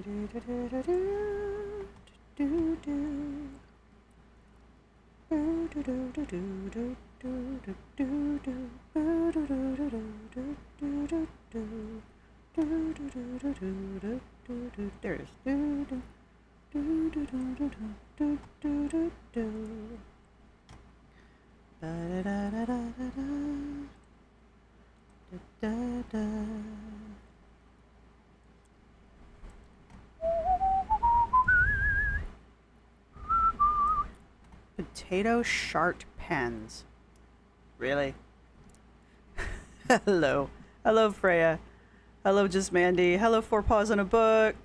There it is. Potato shart pens. Really? Hello. Hello, Freya. Hello, Just Mandy. Hello, Four Paws on a Book.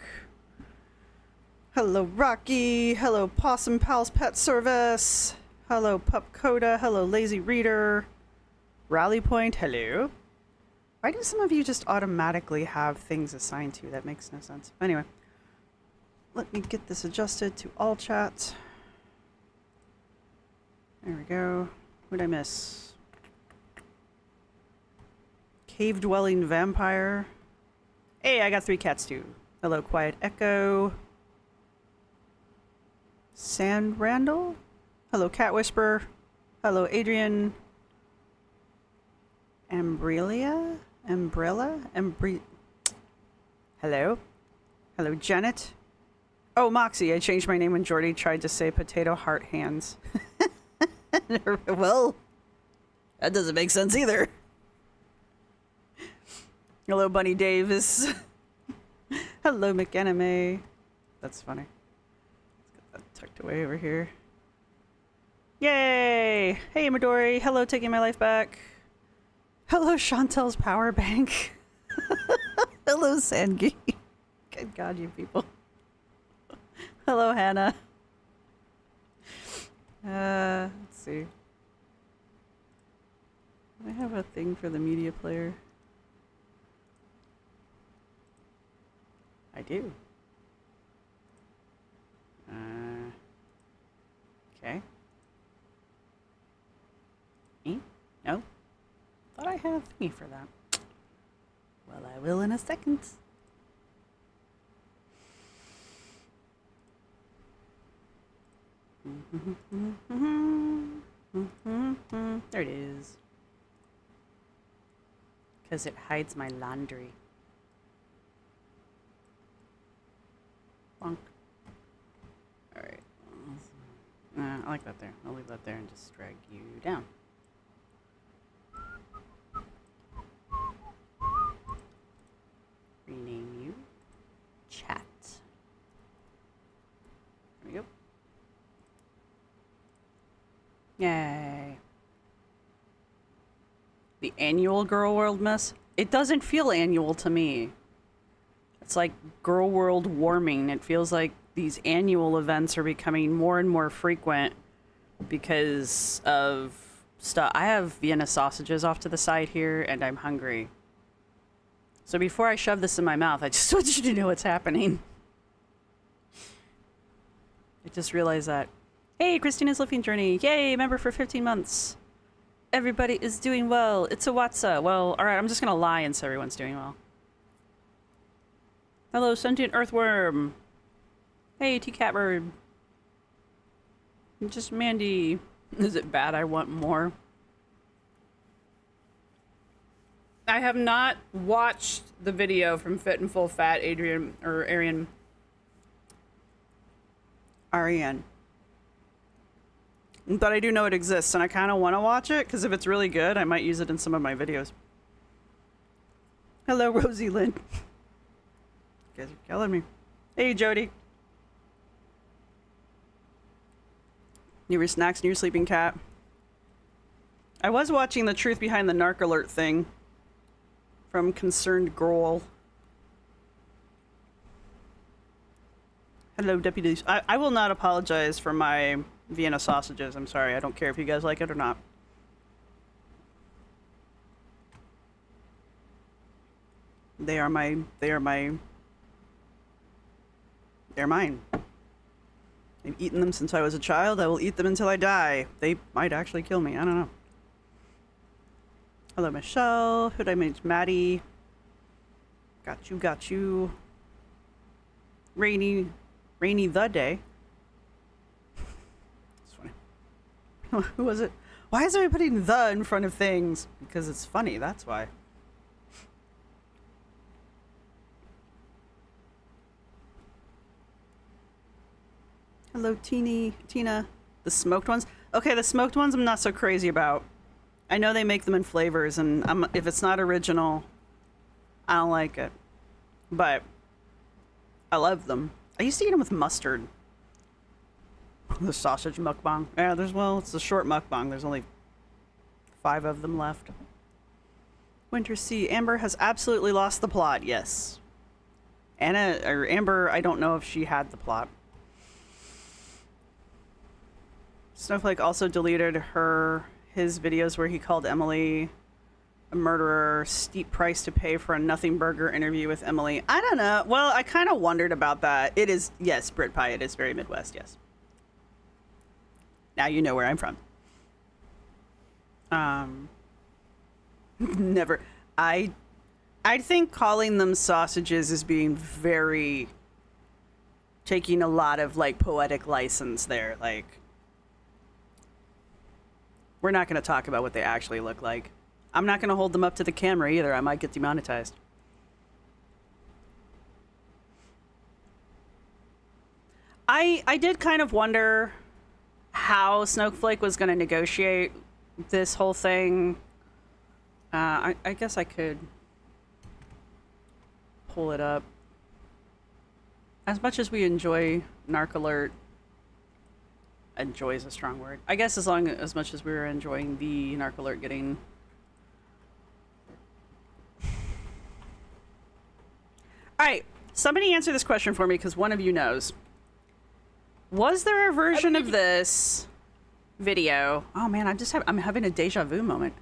Hello, Rocky. Hello, Possum Pal's Pet Service. Hello, Pup Coda. Hello, Lazy Reader. Rally Point. Hello. Why do some of you just automatically have things assigned to you? That makes no sense. Anyway, let me get this adjusted to all chat. There we go. What did I miss? Cave dwelling vampire. Hey, I got 3 cats too. Hello, Quiet Echo. Sand Randall. Hello, Cat Whisperer. Hello, Adrian. Umbrella? Hello? Hello, Janet. Oh, Moxie, I changed my name when Jordy tried to say potato heart hands. Well, that doesn't make sense either. Hello, Bunny Davis. Hello, McAnime. That's funny. Let's get that tucked away over here. Yay! Hey, Midori. Hello, taking my life back. Hello, Chantel's power bank. Hello, Sangi. Good God, you people. Hello, Hannah. Let's see. I have a thing for the media player. I do. Okay. Me? No? Thought I had a thingy for that. Well, I will in a second. There it is. Because it hides my laundry. Bonk. Alright. I like that there. I'll leave that there and just drag you down. Rename you. Chat. There we go. Yay. The annual Girl World mess? It doesn't feel annual to me. It's like Girl World warming. It feels like these annual events are becoming more and more frequent because of stuff. I have Vienna sausages off to the side here and I'm hungry. So before I shove this in my mouth, I just want you to know what's happening. I just realized that. Hey, Christina's Living Journey. Yay, member for 15 months. Everybody is doing well. It's a Watsa. Well, alright, I'm just gonna lie and say everyone's doing well. Hello, sentient earthworm. Hey, T-Catbird. Just Mandy. Is it bad? I want more. I have not watched the video from Fit and Full Fat Arian. But I do know it exists, and I kind of want to watch it, because if it's really good, I might use it in some of my videos. Hello, Rosee Lynn. You guys are killing me. Hey, Jody. You were snacks and your sleeping cat. I was watching the truth behind the narc alert thing from Concerned Girl. Hello, deputies. I will not apologize for my Vienna sausages. I'm sorry. I don't care if you guys like it or not. They're mine. I've eaten them since I was a child. I will eat them until I die. They might actually kill me. I don't know. Hello, Michelle. Who'd I meet? Maddie. Got you. rainy the day. It's funny. Who was it? Why is everybody putting the in front of things? Because it's funny, that's why. Hello, Tina. The smoked ones? Okay, the smoked ones I'm not so crazy about. I know they make them in flavors, and if it's not original, I don't like it. But I love them. I used to eat them with mustard. The sausage mukbang. Yeah, it's a short mukbang. There's only 5 of them left. Winter Sea. Amber has absolutely lost the plot, yes. Amber, I don't know if she had the plot. Snowflake also deleted his videos where he called Emily a murderer, steep price to pay for a nothing burger interview with Emily. I don't know. Well, I kind of wondered about that. It is, yes, Brit Pie, it is very Midwest, yes. Now you know where I'm from. Never. I think calling them sausages is being very, taking a lot of like poetic license there. Like, we're not going to talk about what they actually look like. I'm not going to hold them up to the camera either. I might get demonetized. I did kind of wonder how Snowflake was going to negotiate this whole thing. I guess I could pull it up. As much as we enjoy Narc Alert, enjoy is a strong word. I guess as much as we were enjoying the Narc Alert getting... Alright, somebody answer this question for me because one of you knows. Was there a version of this video? Oh man, I'm having a deja vu moment.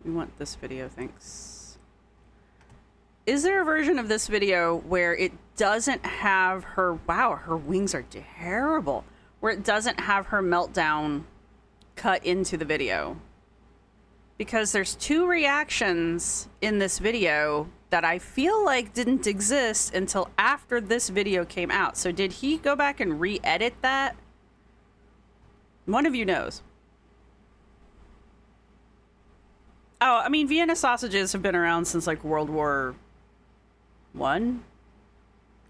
We want this video, thanks. Is there a version of this video where it doesn't have her... Wow, her wings are terrible. Where it doesn't have her meltdown cut into the video? Because there's 2 reactions in this video that I feel like didn't exist until after this video came out. So did he go back and re-edit that? One of you knows. Oh, I mean, Vienna sausages have been around since like World War I.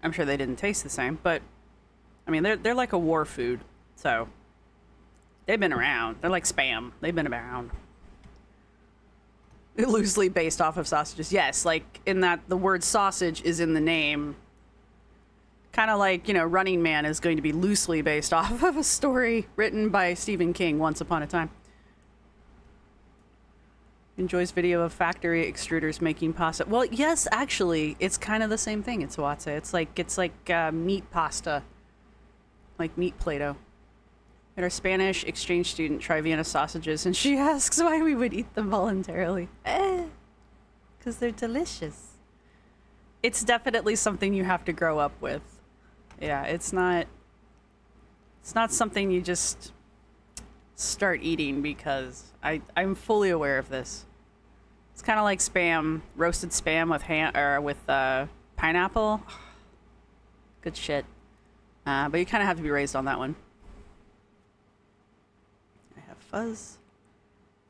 I'm sure they didn't taste the same, but I mean, they're like a war food. So they've been around. They're like Spam. They've been around. Loosely based off of sausages. Yes, like in that the word sausage is in the name. Kind of like, you know, Running Man is going to be loosely based off of a story written by Stephen King once upon a time. Enjoys video of factory extruders making pasta. Well, yes, actually, it's kind of the same thing. It's Watse. It's like meat pasta, like meat Play-Doh. And our Spanish exchange student try Vienna sausages, and she asks why we would eat them voluntarily. Because they're delicious. It's definitely something you have to grow up with. Yeah, it's not something you just start eating because I'm fully aware of this. It's kind of like Spam, roasted Spam with pineapple. Good shit. But you kind of have to be raised on that one. I have fuzz.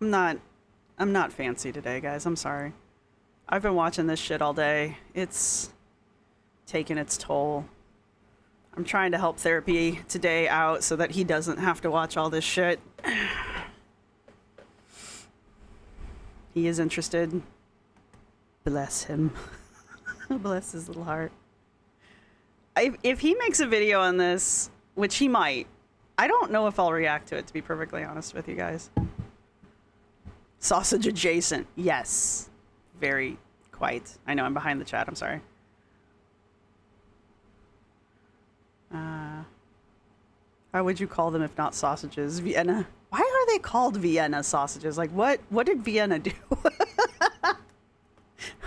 I'm not fancy today, guys. I'm sorry. I've been watching this shit all day. It's taking its toll. I'm trying to help therapy today out so that he doesn't have to watch all this shit. He is interested. Bless him. Bless his little heart. If he makes a video on this, which he might, I don't know if I'll react to it, to be perfectly honest with you guys. Sausage adjacent. Yes. Very quite. I know I'm behind the chat. I'm sorry. How would you call them if not sausages? Vienna. Why are they called Vienna sausages? Like, what did Vienna do?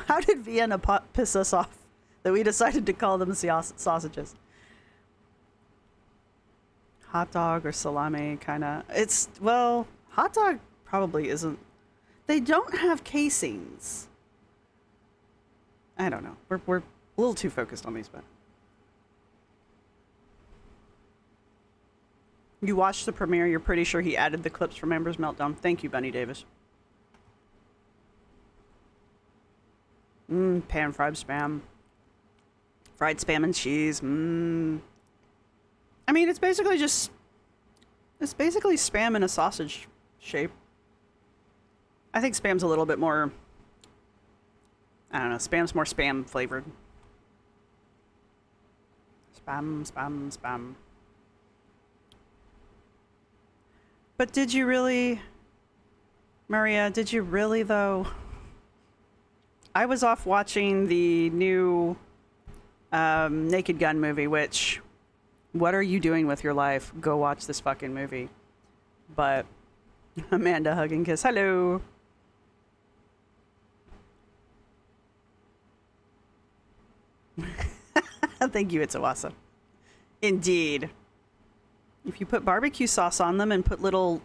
How did Vienna piss us off that we decided to call them sausages? Hot dog or salami, kind of. It's, well, hot dog probably isn't. They don't have casings. I don't know. We're a little too focused on these, but you watched the premiere. You're pretty sure he added the clips from Amber's meltdown. Thank you, Bunny Davis. Pan fried spam. Fried spam and cheese. I mean, it's basically spam in a sausage shape. I think spam's a little bit more, I don't know, spam's more spam flavored. Spam. But did you really, Maria, did you really though? I was off watching the new Naked Gun movie, which, what are you doing with your life? Go watch this fucking movie. But Amanda, hug and kiss. Hello. Thank you, it's Awasa. Indeed. If you put barbecue sauce on them and put little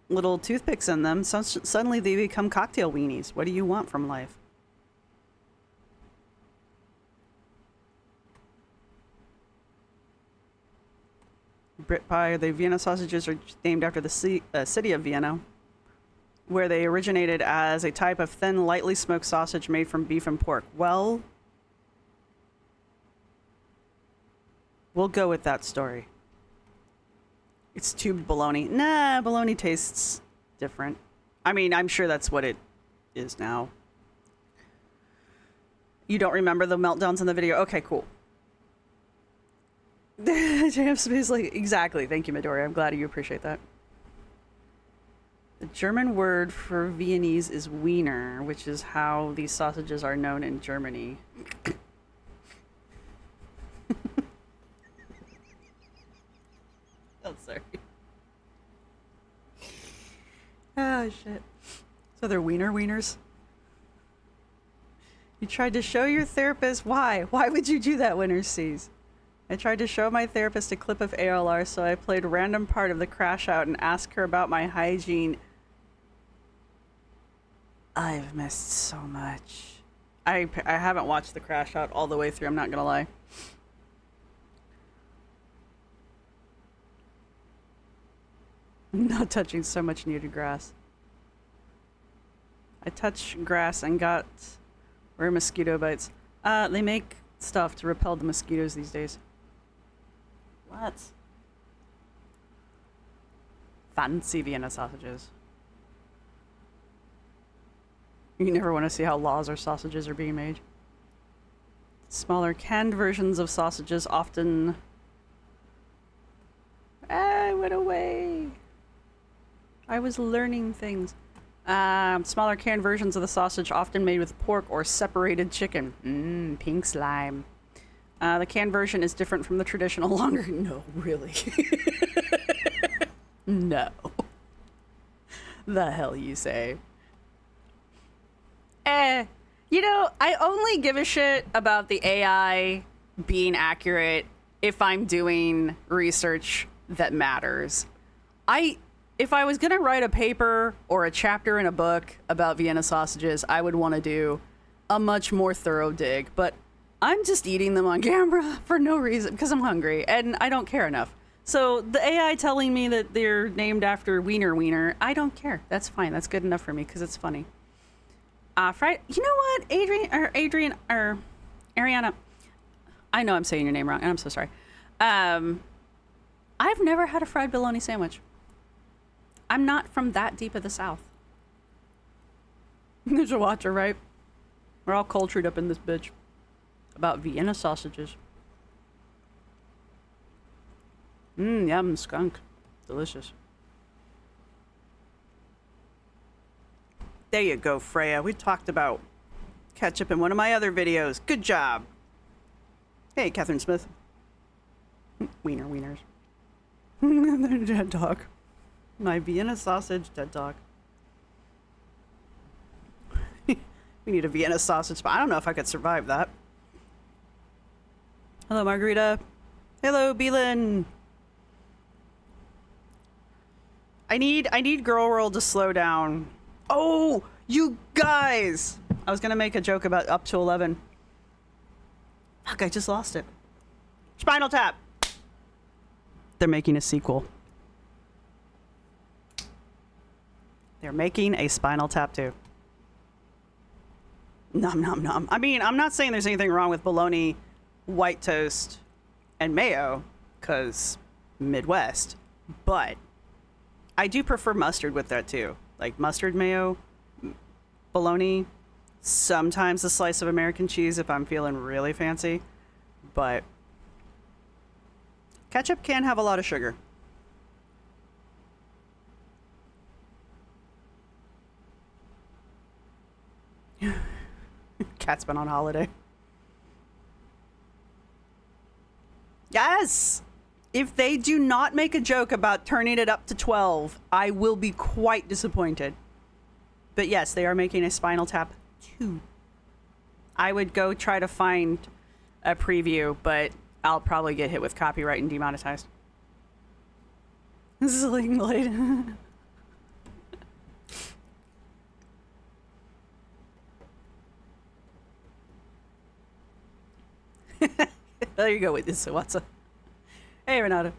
toothpicks in them, suddenly they become cocktail weenies. What do you want from life? Brit pie. The Vienna sausages are named after the city of Vienna, where they originated as a type of thin, lightly smoked sausage made from beef and pork. Well, we'll go with that story. It's tubed bologna. Nah, bologna tastes different. I mean, I'm sure that's what it is now. You don't remember the meltdowns in the video? Okay, cool. James is like, exactly. Thank you, Midori. I'm glad you appreciate that. The German word for Viennese is Wiener, which is how these sausages are known in Germany. Oh, sorry. Oh, shit. So they're wieners? You tried to show your therapist why? Why would you do that, Winter Seas? I tried to show my therapist a clip of ALR, so I played a random part of the crash out and asked her about my hygiene. I've missed so much. I haven't watched the crash out all the way through, I'm not gonna lie. Not touching so much needed grass. I touched grass and got rare mosquito bites. They make stuff to repel the mosquitoes these days. What? Fancy Vienna sausages. You never want to see how Lazers sausages are being made. Smaller canned versions of sausages often... I went away. I was learning things. Smaller canned versions of the sausage often made with pork or separated chicken. Pink slime. The canned version is different from the traditional longer... No, really. No. The hell you say. You know, I only give a shit about the AI being accurate if I'm doing research that matters. If I was gonna write a paper or a chapter in a book about Vienna sausages, I would want to do a much more thorough dig, but I'm just eating them on camera for no reason, because I'm hungry, and I don't care enough. So the AI telling me that they're named after Wiener, I don't care. That's fine. That's good enough for me, because it's funny. Fried, you know what, Ariana, I know I'm saying your name wrong, and I'm so sorry. I've never had a fried bologna sandwich. I'm not from that deep of the South. There's a watcher, right? We're all cultured up in this bitch about Vienna sausages. Yum, skunk. Delicious. There you go, Freya. We talked about ketchup in one of my other videos. Good job. Hey, Catherine Smith. Wieners. Dead dog. My Vienna sausage dead dog. We need a Vienna sausage, but I don't know if I could survive that. Hello, Margarita. Hello, Beelan. I need Girl World to slow down. Oh, you guys! I was gonna make a joke about up to 11. Fuck, I just lost it. Spinal Tap. They're making a sequel. They're making a Spinal Tap 2. Nom nom nom. I mean, I'm not saying there's anything wrong with bologna, white toast, and mayo, because Midwest, but I do prefer mustard with that too. Like mustard, mayo, bologna, sometimes a slice of American cheese if I'm feeling really fancy, but ketchup can have a lot of sugar. Cat's been on holiday. Yes! If they do not make a joke about turning it up to 12, I will be quite disappointed. But yes, they are making a Spinal Tap 2. I would go try to find a preview, but I'll probably get hit with copyright and demonetized. This is a Sling Blade. There you go with this. So what's up? Hey, Renato.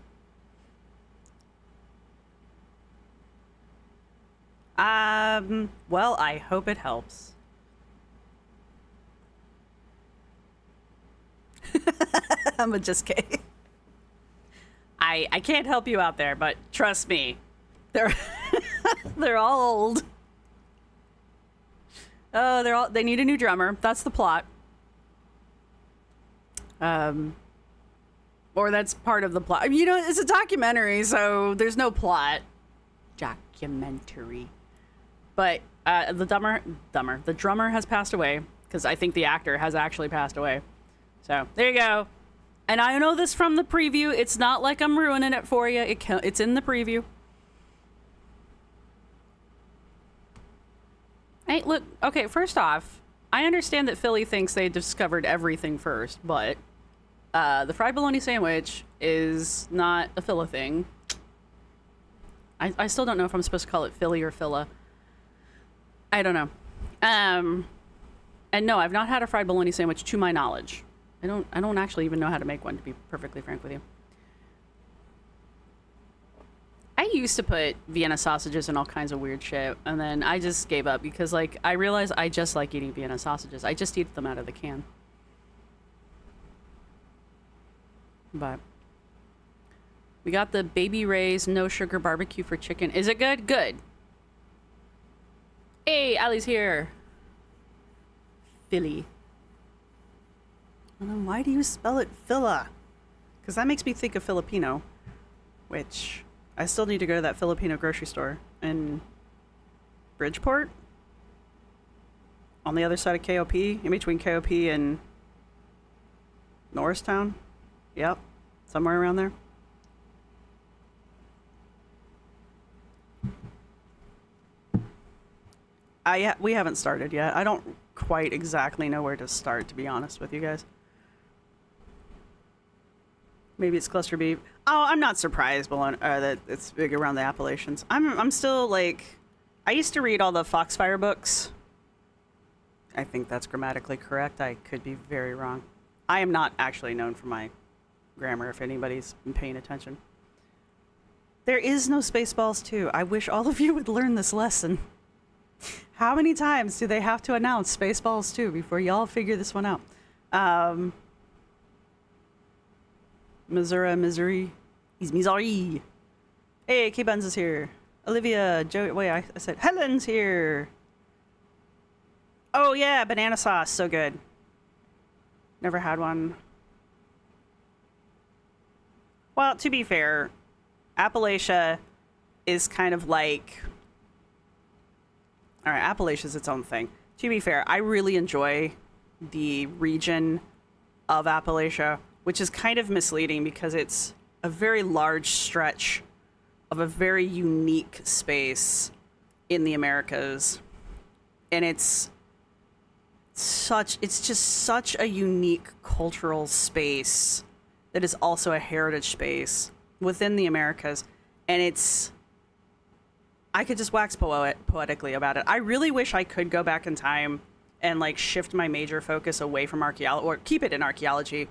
Well, I hope it helps. I'm just kidding. I can't help you out there, but trust me, they're they're all old. Oh, they need a new drummer. That's the plot. Or that's part of the plot. You know, it's a documentary, so there's no plot. Documentary. But the drummer has passed away, because I think the actor has actually passed away. So there you go. And I know this from the preview. It's not like I'm ruining it for you. It's in the preview. Hey, look. Okay, first off, I understand that Philly thinks they discovered everything first, but the fried bologna sandwich is not a Philly thing. I still don't know if I'm supposed to call it Philly or Phila. I don't know. And no, I've not had a fried bologna sandwich to my knowledge. I don't actually even know how to make one, to be perfectly frank with you. I used to put Vienna sausages and all kinds of weird shit, and then I just gave up because, like, I realized I just like eating Vienna sausages. I just eat them out of the can. But we got the Baby Ray's no sugar barbecue for chicken. Is it good? Good. Hey, Allie's here. Philly. And then why do you spell it Phila? Because that makes me think of Filipino, which I still need to go to that Filipino grocery store in Bridgeport, on the other side of KOP, in between KOP and Norristown. Yep, somewhere around there. We haven't started yet. I don't quite exactly know where to start, to be honest with you guys. Maybe it's cluster beef. Oh, I'm not surprised that it's big around the Appalachians. I'm still like, I used to read all the Foxfire books. I think that's grammatically correct. I could be very wrong. I am not actually known for my grammar, if anybody's been paying attention. There is no Spaceballs 2. I wish all of you would learn this lesson. How many times do they have to announce Spaceballs 2 before y'all figure this one out? Missouri. He's Missouri. Hey, K-Buns is here. Olivia, Joey, wait, I said Helen's here. Oh yeah, banana sauce, so good. Never had one. Well, to be fair, Appalachia is kind of like... Alright, Appalachia's its own thing. To be fair, I really enjoy the region of Appalachia, which is kind of misleading because it's a very large stretch of a very unique space in the Americas. And it's just such a unique cultural space that is also a heritage space within the Americas. And I could just wax poetically about it. I really wish I could go back in time and like shift my major focus away from archaeology, or keep it in archaeology,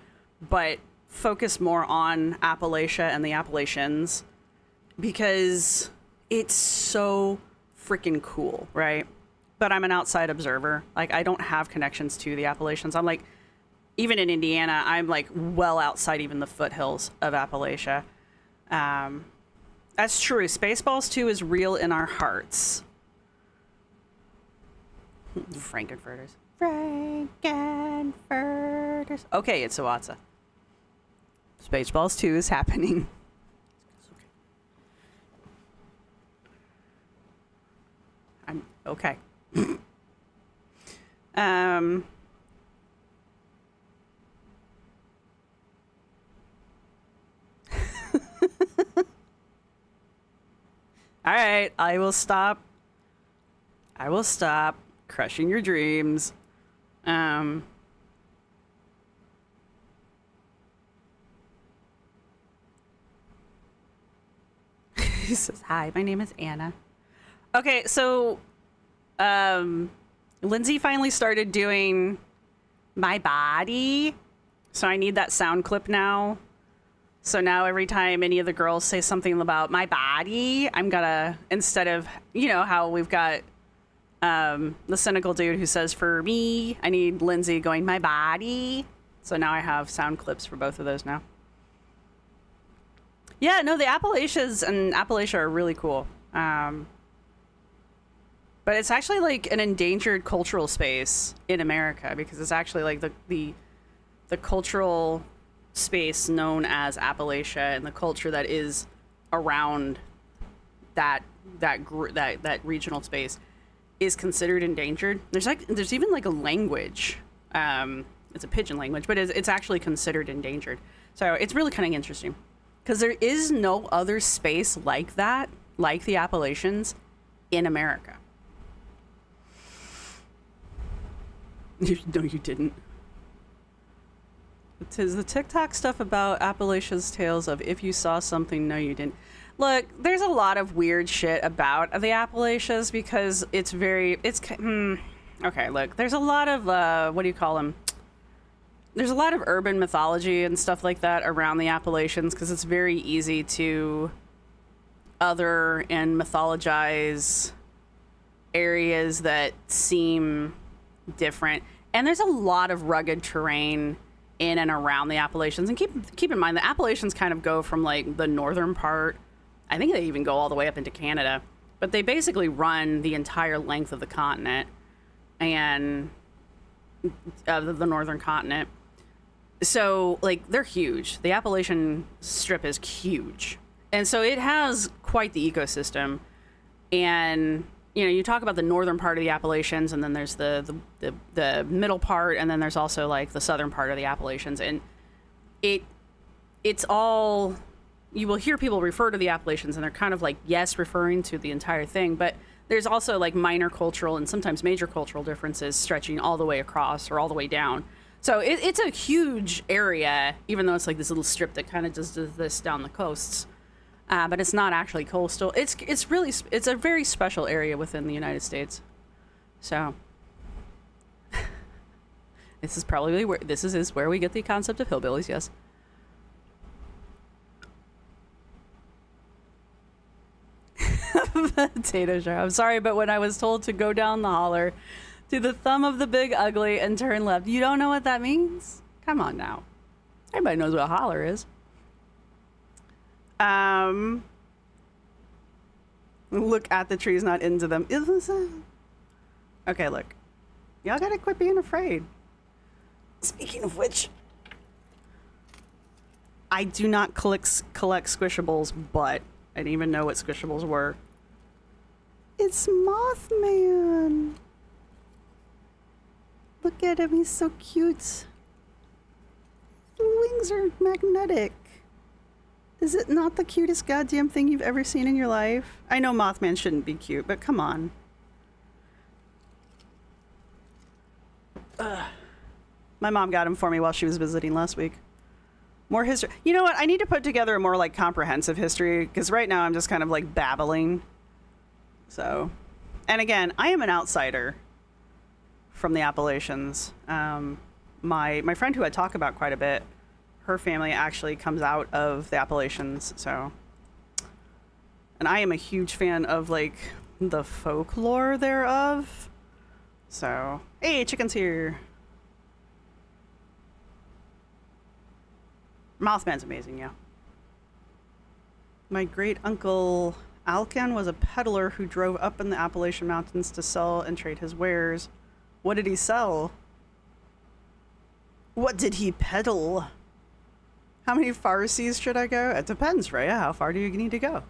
but focus more on Appalachia and the Appalachians, because it's so freaking cool, right? But I'm an outside observer. Like, I don't have connections to the Appalachians. I'm like, even in Indiana, I'm like well outside even the foothills of Appalachia. That's true. Spaceballs 2 is real in our hearts. Frankenfurters. Frankenfurters. Okay, it's Sawatsa. Spaceballs 2 is happening. I'm okay. All right, I will stop crushing your dreams. He says, hi, my name is Anna. Okay, so Lindsay finally started doing my body. So I need that sound clip now. So now every time any of the girls say something about my body, I'm gonna, instead of, you know, how we've got the cynical dude who says for me, I need Lindsay going my body. So now I have sound clips for both of those now. Yeah, no, the Appalachians and Appalachia are really cool. But it's actually like an endangered cultural space in America, because it's actually like the cultural space known as Appalachia, and the culture that is around that regional space is considered endangered. There's even like a language. It's a pidgin language, but it's actually considered endangered. So it's really kind of interesting, because there is no other space like that, like the Appalachians, in America. No, you didn't. It says the TikTok stuff about Appalachia's tales of if you saw something, no, you didn't. Look, there's a lot of weird shit about the Appalachians, because okay, look, there's a lot of, what do you call them? There's a lot of urban mythology and stuff like that around the Appalachians, because it's very easy to other and mythologize areas that seem different. And there's a lot of rugged terrain in and around the Appalachians. And keep in mind, the Appalachians kind of go from like the northern part. I think they even go all the way up into Canada. But they basically run the entire length of the continent, and the northern continent. So, like, they're huge. The Appalachian Strip is huge. And so it has quite the ecosystem. And, you know, you talk about the northern part of the Appalachians, and then there's the middle part, and then there's also, like, the southern part of the Appalachians. And it's all... You will hear people refer to the Appalachians, and they're kind of like, yes, referring to the entire thing. But there's also, like, minor cultural and sometimes major cultural differences stretching all the way across or all the way down. So it's a huge area, even though it's like this little strip that kind of just does this down the coasts. But it's not actually coastal. It's a very special area within the United States. So this is probably where we get the concept of hillbillies. Yes. Potato jar. I'm sorry, but when I was told to go down the holler to the thumb of the big ugly and turn left, you don't know what that means? Come on now. Everybody knows what a holler is. Look at the trees, not into them. Okay, look. Y'all gotta quit being afraid. Speaking of which, I do not collect squishables, but I didn't even know what squishables were. It's Mothman. Look at him, he's so cute. The wings are magnetic. Is it not the cutest goddamn thing you've ever seen in your life? I know Mothman shouldn't be cute, but come on. Ugh. My mom got him for me while she was visiting last week. More history. You know what? I need to put together a more like comprehensive history, because right now I'm just kind of like babbling. So, and again, I am an outsider from the Appalachians. My friend who I talk about quite a bit, her family actually comes out of the Appalachians, so. And I am a huge fan of, like, the folklore thereof. So, hey, chicken's here. Mothman's amazing, yeah. My great uncle Alcan was a peddler who drove up in the Appalachian Mountains to sell and trade his wares. What did he sell? What did he peddle? How many Pharisees should I go? It depends, Rhea. How far do you need to go?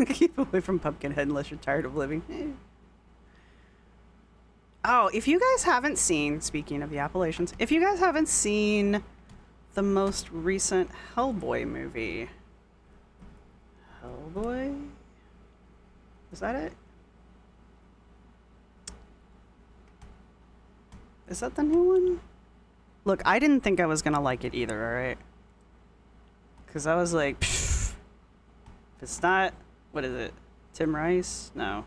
Keep away from Pumpkinhead unless you're tired of living. Oh, if you guys haven't seen, speaking of the Appalachians, if you guys haven't seen the most recent Hellboy movie. Hellboy? Is that it? Is that the new one? Look, I didn't think I was gonna like it either, alright? Because I was like, pfft. If it's not, what is it? Tim Rice? No.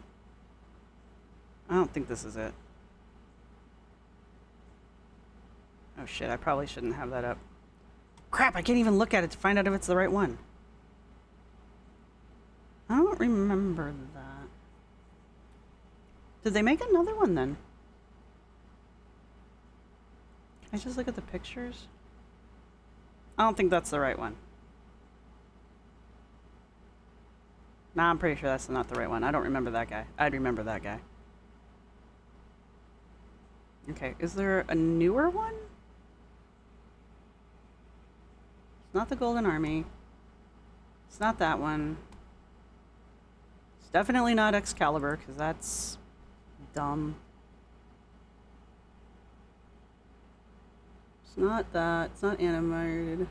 I don't think this is it. Oh shit, I probably shouldn't have that up. Crap, I can't even look at it to find out if it's the right one. I don't remember that. Did they make another one then? Can I just look at the pictures? I don't think that's the right one. Nah, I'm pretty sure that's not the right one. I don't remember that guy. I'd remember that guy. Okay, is there a newer one? It's not the Golden Army. It's not that one. It's definitely not Excalibur, because that's dumb. It's not that. It's not animated.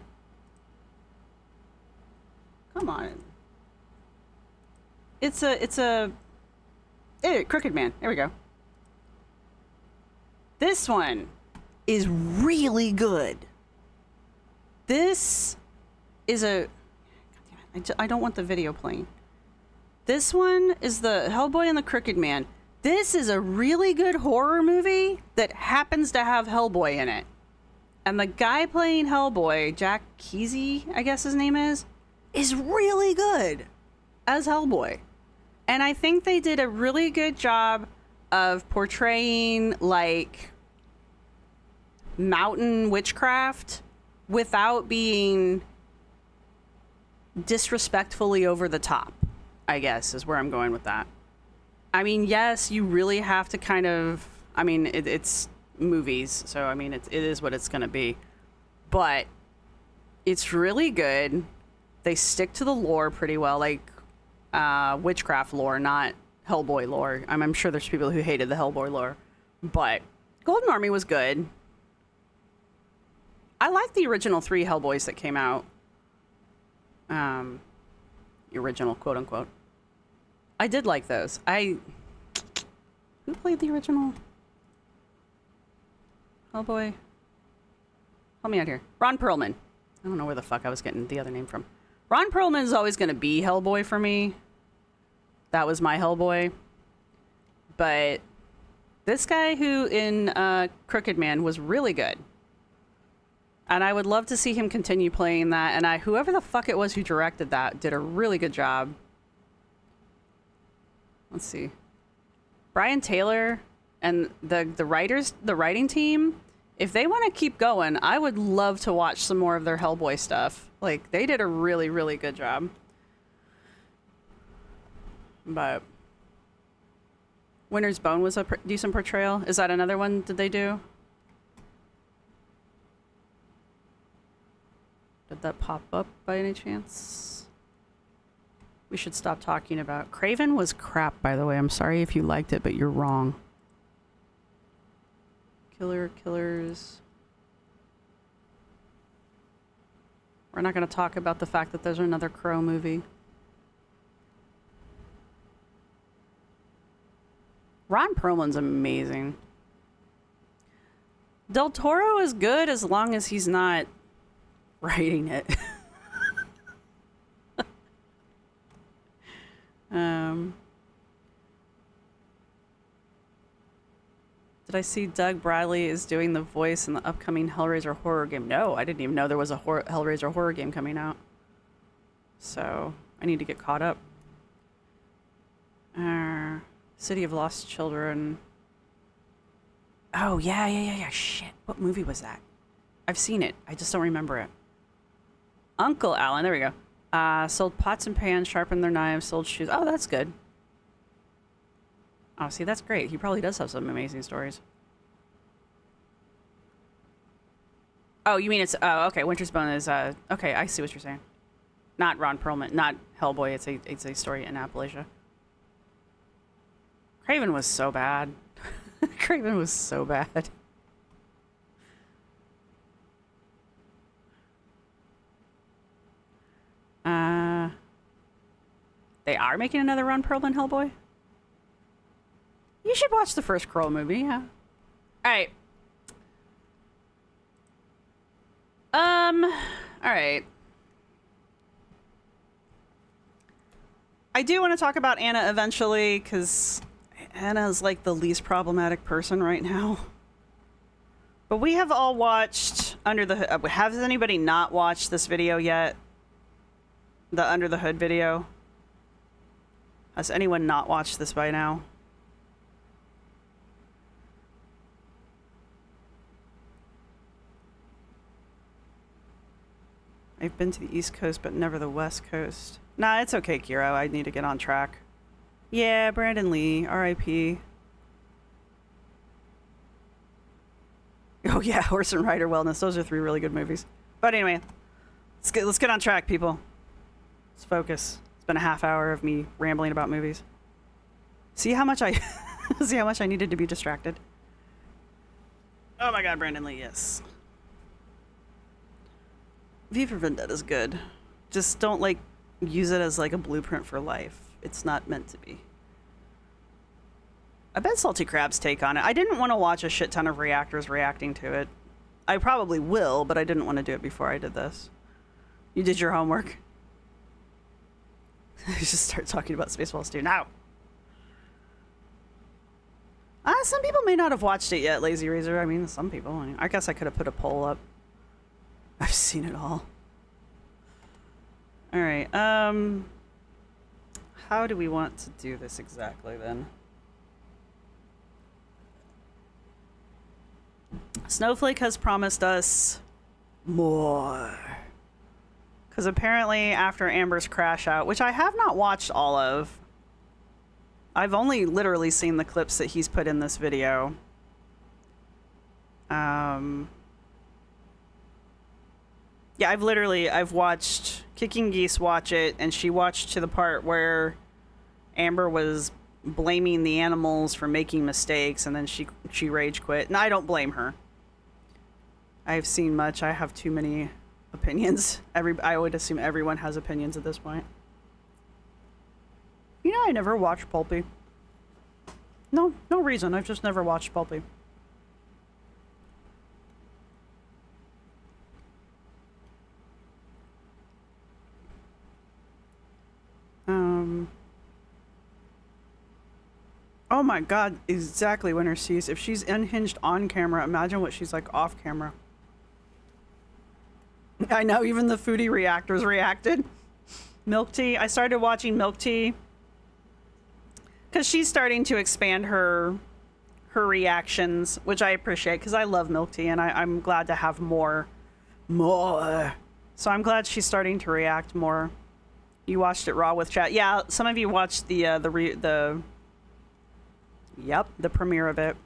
Come on. It's a Crooked Man. There we go. This one is really good. This is a... God damn it, I don't want the video playing. This one is the Hellboy and the Crooked Man. This is a really good horror movie that happens to have Hellboy in it. And the guy playing Hellboy, Jack Kesey, I guess his name is really good as Hellboy. And I think they did a really good job of portraying, like, mountain witchcraft without being disrespectfully over the top, I guess, is where I'm going with that. I mean, yes, you really have to kind of... I mean, it's movies, so, I mean, it is what it's going to be. But it's really good. They stick to the lore pretty well, like... witchcraft lore, not Hellboy lore. I'm sure there's people who hated the Hellboy lore, but Golden Army was good. I like the original 3 Hellboys that came out. The original, quote unquote. I did like those. Who played the original Hellboy? Help me out here. Ron Perlman. I don't know where the fuck I was getting the other name from. Ron Perlman is always going to be Hellboy for me. That was my Hellboy. But this guy who in Crooked Man was really good. And I would love to see him continue playing that. And whoever the fuck it was who directed that did a really good job. Let's see. Brian Taylor and the writing team, if they want to keep going, I would love to watch some more of their Hellboy stuff. Like, they did a really, really good job. But Winter's Bone was a decent portrayal. Is that another one did they do? Did that pop up by any chance? We should stop talking about... Craven was crap, by the way. I'm sorry if you liked it, but you're wrong. Killers... We're not going to talk about the fact that there's another Crow movie. Ron Perlman's amazing. Del Toro is good as long as he's not writing it. Did I see Doug Bradley is doing the voice in the upcoming Hellraiser horror game? No, I didn't even know there was a Hellraiser horror game coming out. So, I need to get caught up. City of Lost Children. Oh, yeah. Shit. What movie was that? I've seen it. I just don't remember it. Uncle Alan. There we go. Sold pots and pans, sharpened their knives, sold shoes. Oh, that's good. Oh, see, that's great. He probably does have some amazing stories. Oh, you mean it's... Oh, okay. Winter's Bone is... Okay, I see what you're saying. Not Ron Perlman. Not Hellboy. It's a story in Appalachia. Craven was so bad. Craven was so bad. They are making another Ron Perlman Hellboy? You should watch the first Kroll movie, yeah. Alright. Alright. I do want to talk about Anna eventually, because Anna's like the least problematic person right now. But we have all watched Under the Hood. Has anybody not watched this video yet? The Under the Hood video? Has anyone not watched this by now? I've been to the East Coast, but never the West Coast. Nah, it's okay, Kiro. I need to get on track. Yeah, Brandon Lee, R.I.P. Oh yeah, Horse and Rider Wellness. Those are 3 really good movies. But anyway, let's get on track, people. Let's focus. It's been a half hour of me rambling about movies. See how much I see how much I needed to be distracted. Oh my God, Brandon Lee, yes. V for Vendetta's good. Just don't like use it as like a blueprint for life. It's not meant to be. I bet Salty Crab's take on it. I didn't want to watch a shit ton of reactors reacting to it. I probably will, but I didn't want to do it before I did this. You did your homework. You just start talking about Spaceballs 2 now. Some people may not have watched it yet, Lazy Razor. I mean, some people. I guess I could have put a poll up. I've seen it all. All right. How do we want to do this exactly then? Snowflake has promised us more. Because apparently after Amber's crash out, which I have not watched all of. I've only literally seen the clips that he's put in this video. Yeah, I've watched Kicking Geese watch it, and she watched to the part where Amber was blaming the animals for making mistakes, and then she rage quit. And I don't blame her. I've seen much. I have too many opinions. I would assume everyone has opinions at this point. You know, I never watched Pulpy. No reason. I've just never watched Pulpy. Oh my God, exactly, Winter Seas. If she's unhinged on camera, imagine what she's like off camera. I know, even the foodie reactors reacted. Milk Tea. I started watching Milk Tea because she's starting to expand her reactions, which I appreciate because I love Milk Tea and I'm glad to have more. So I'm glad she's starting to react more. You watched it raw with chat. Yeah, some of you watched the premiere of it.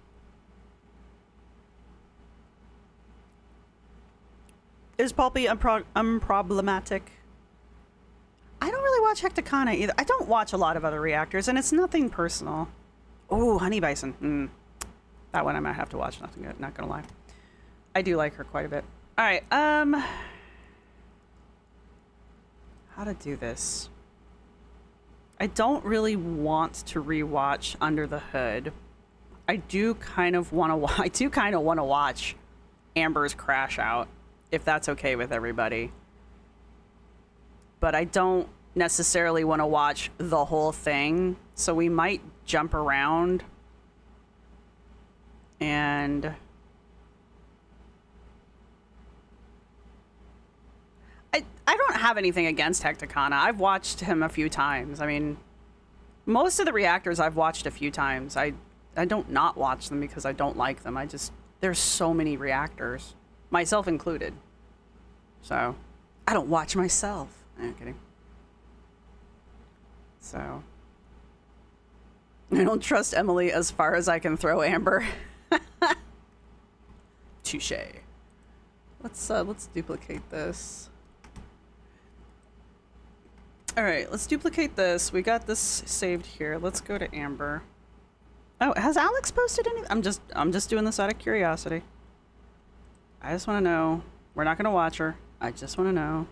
Is Pulpy unproblematic? I don't really watch Hecticana either. I don't watch a lot of other reactors, and it's nothing personal. Oh, Honey Bison. That one I might have to watch. Not gonna lie. I do like her quite a bit. All right. How to do this? I don't really want to rewatch Under the Hood. I do kind of want to watch Amber's crash out, if that's okay with everybody. But I don't necessarily want to watch the whole thing, so we might jump around And I don't have anything against Hecticana. I've watched him a few times. I mean, most of the reactors I've watched a few times. I don't not watch them because I don't like them. There's so many reactors, myself included. So, I don't watch myself. I'm kidding. So, I don't trust Emily as far as I can throw Amber. Touche. Let's duplicate this. All right, let's duplicate this. We got this saved here. Let's go to Amber. Oh, has Alex posted anything? I'm just doing this out of curiosity. I just want to know. We're not going to watch her. I just want to know.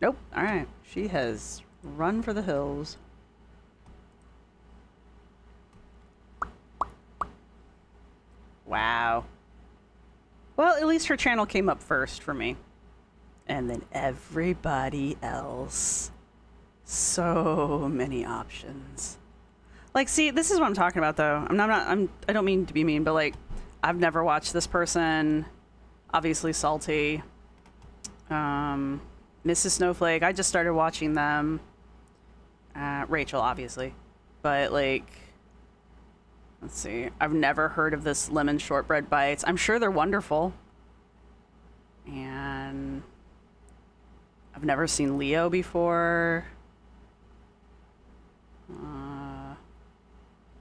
Nope. All right. She has run for the hills. Wow. Well, at least her channel came up first for me. And then everybody else. So many options. Like, see, this is what I'm talking about, though. I don't mean to be mean, but like, I've never watched this person. Obviously, Salty. Mrs. Snowflake. I just started watching them. Rachel, obviously. But like, let's see. I've never heard of this lemon shortbread bites. I'm sure they're wonderful. And I've never seen Leo before.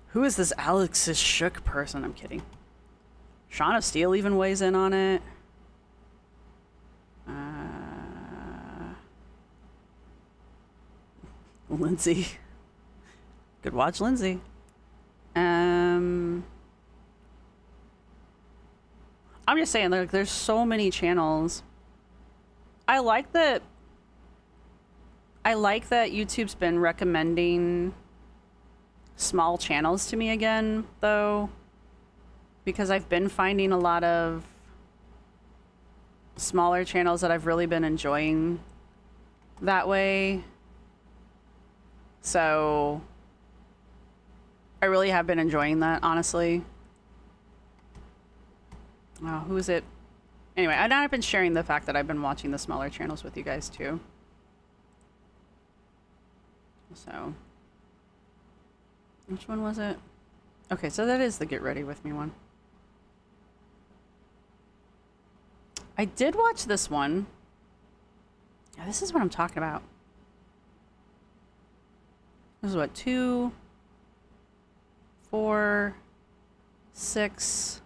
Who is this Alex's Shook person? I'm kidding. Shaun of Steel even weighs in on it. Lindsay. Good watch, Lindsay. I'm just saying, like, there's so many channels. I like that YouTube's been recommending small channels to me again, though, because I've been finding a lot of smaller channels that I've really been enjoying that way. So I really have been enjoying that, honestly. Oh, who is it? Anyway, I've been sharing the fact that I've been watching the smaller channels with you guys too. So, which one was it? Okay, so that is the Get Ready With Me one. I did watch this one. Yeah, this is what I'm talking about. This is what, 2, 4, 6,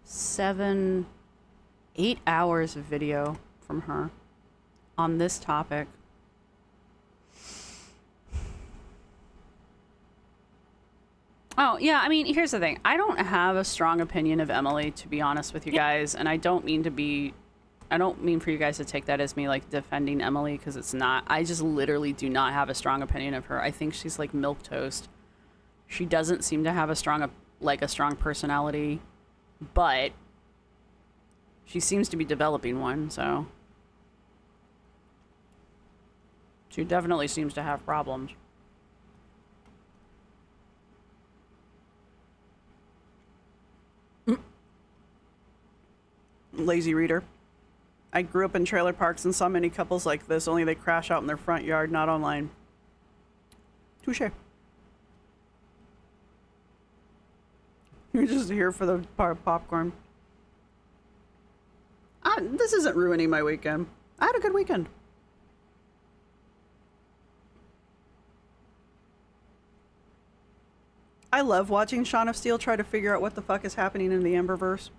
7, 8 hours of video from her on this topic. Oh, yeah, I mean, here's the thing. I don't have a strong opinion of Emily, to be honest with you guys, and I don't mean for you guys to take that as me, like, defending Emily, because it's not. I just literally do not have a strong opinion of her. I think she's like milquetoast. She doesn't seem to have a strong personality, but she seems to be developing one, so. She definitely seems to have problems. Lazy reader. I grew up in trailer parks and saw many couples like this, only they crash out in their front yard, not online. Touche. You're just here for the popcorn. This isn't ruining my weekend. I had a good weekend. I love watching Shaun of Steel try to figure out what the fuck is happening in the Amberverse.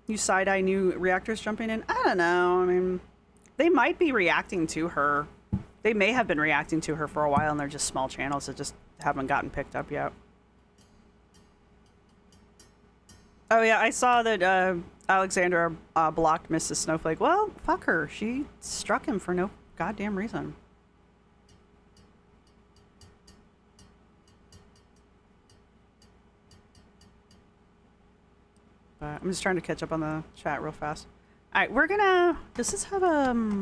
You side-eye new reactors jumping in? I don't know. I mean, they might be reacting to her. They may have been reacting to her for a while, and they're just small channels that just haven't gotten picked up yet. Oh, yeah, I saw that Alexandra blocked Mrs. Snowflake. Well, fuck her. She struck him for no goddamn reason. I'm just trying to catch up on the chat real fast. All right, we're gonna. Does this have a?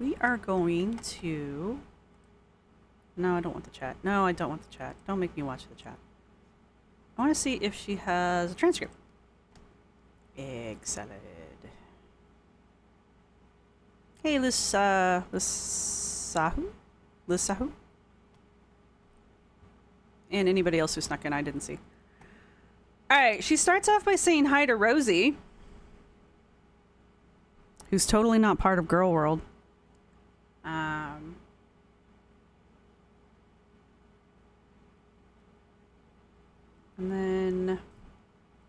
We are going to... No, I don't want the chat. No, I don't want the chat. Don't make me watch the chat. I want to see if she has a transcript. Egg salad. Hey, Lissahu? Lissahu? And anybody else who snuck in, I didn't see. Alright, she starts off by saying hi to Rosee, who's totally not part of Girl World. And then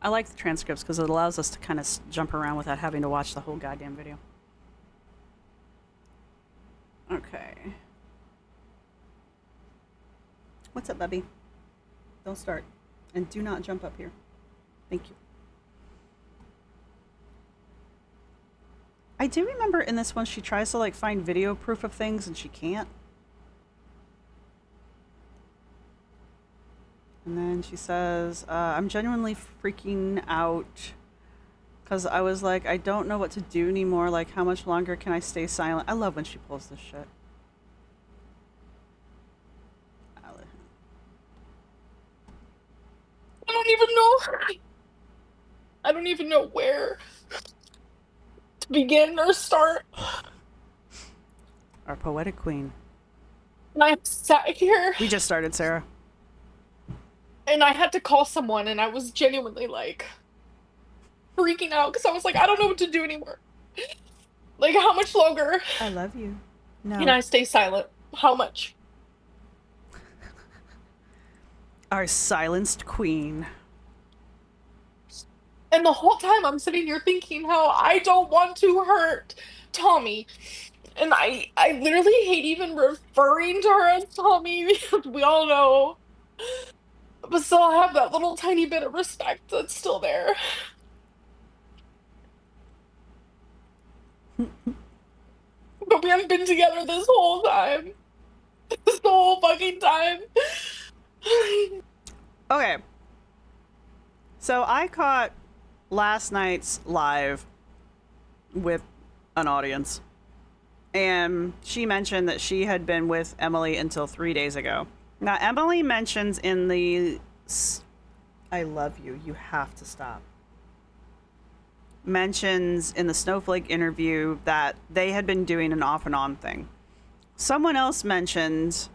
I like the transcripts because it allows us to kind of jump around without having to watch the whole goddamn video. Okay. What's up, Bubby? Don't start. And do not jump up here. Thank you. I do remember in this one she tries to like find video proof of things and she can't. And then she says, I'm genuinely freaking out because I was like, I don't know what to do anymore. Like, how much longer can I stay silent? I love when she pulls this shit. I don't even know. I don't even know where to begin or start. Our poetic queen. And I sat here. We just started, Sarah. And I had to call someone, and I was genuinely like freaking out because I was like, I don't know what to do anymore. Like, how much longer? I love you. No. Can I stay silent? How much? Our silenced queen. And the whole time I'm sitting here thinking how I don't want to hurt Tommy. And I literally hate even referring to her as Tommy because we all know. But still, I have that little tiny bit of respect that's still there. But we haven't been together this whole time. This whole fucking time. Okay. So I caught last night's live with an audience. And she mentioned that she had been with Emily until 3 days ago. Now, Emily mentions in the... I love you. You have to stop. Mentions in the Snowflake interview that they had been doing an off and on thing. Someone else mentioned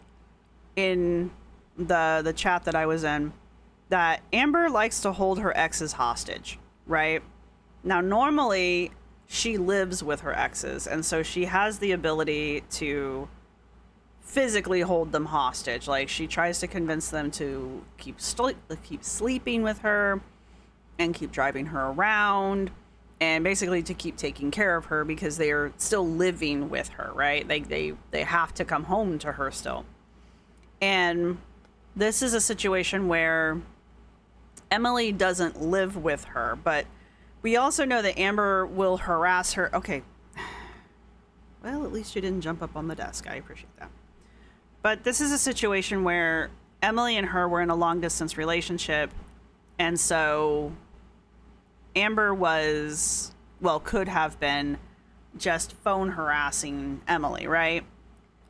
in the chat that I was in that Amber likes to hold her exes hostage, right? Now, normally she lives with her exes, and so she has the ability to physically hold them hostage. Like, she tries to convince them to keep sleeping with her and keep driving her around and basically to keep taking care of her because they are still living with her, right? They have to come home to her still. And this is a situation where Emily doesn't live with her, but we also know that Amber will harass her. Okay. Well, at least you didn't jump up on the desk. I appreciate that. But this is a situation where Emily and her were in a long distance relationship. And so Amber was, well, could have been just phone harassing Emily, right?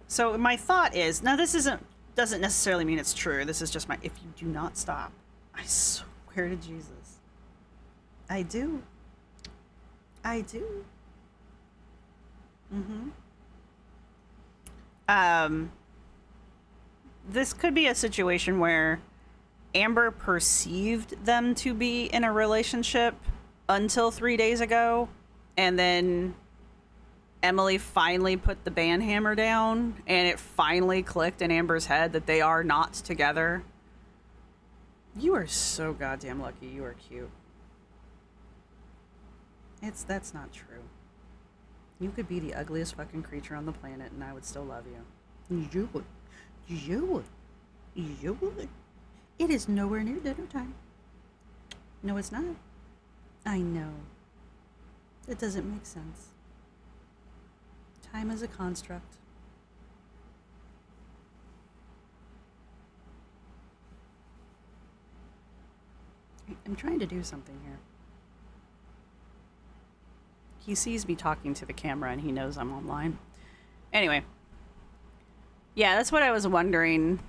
So my thought is, now this doesn't necessarily mean it's true. This is just if you do not stop, I swear to Jesus. I do. This could be a situation where Amber perceived them to be in a relationship until 3 days ago, and then Emily finally put the band hammer down, and it finally clicked in Amber's head that they are not together. You are so goddamn lucky. You are cute. That's not true. You could be the ugliest fucking creature on the planet, and I would still love you. You would. It is nowhere near dinner time. No, it's not. I know. It doesn't make sense. Time is a construct. I'm trying to do something here. He sees me talking to the camera and he knows I'm online. Anyway. Yeah, that's what I was wondering.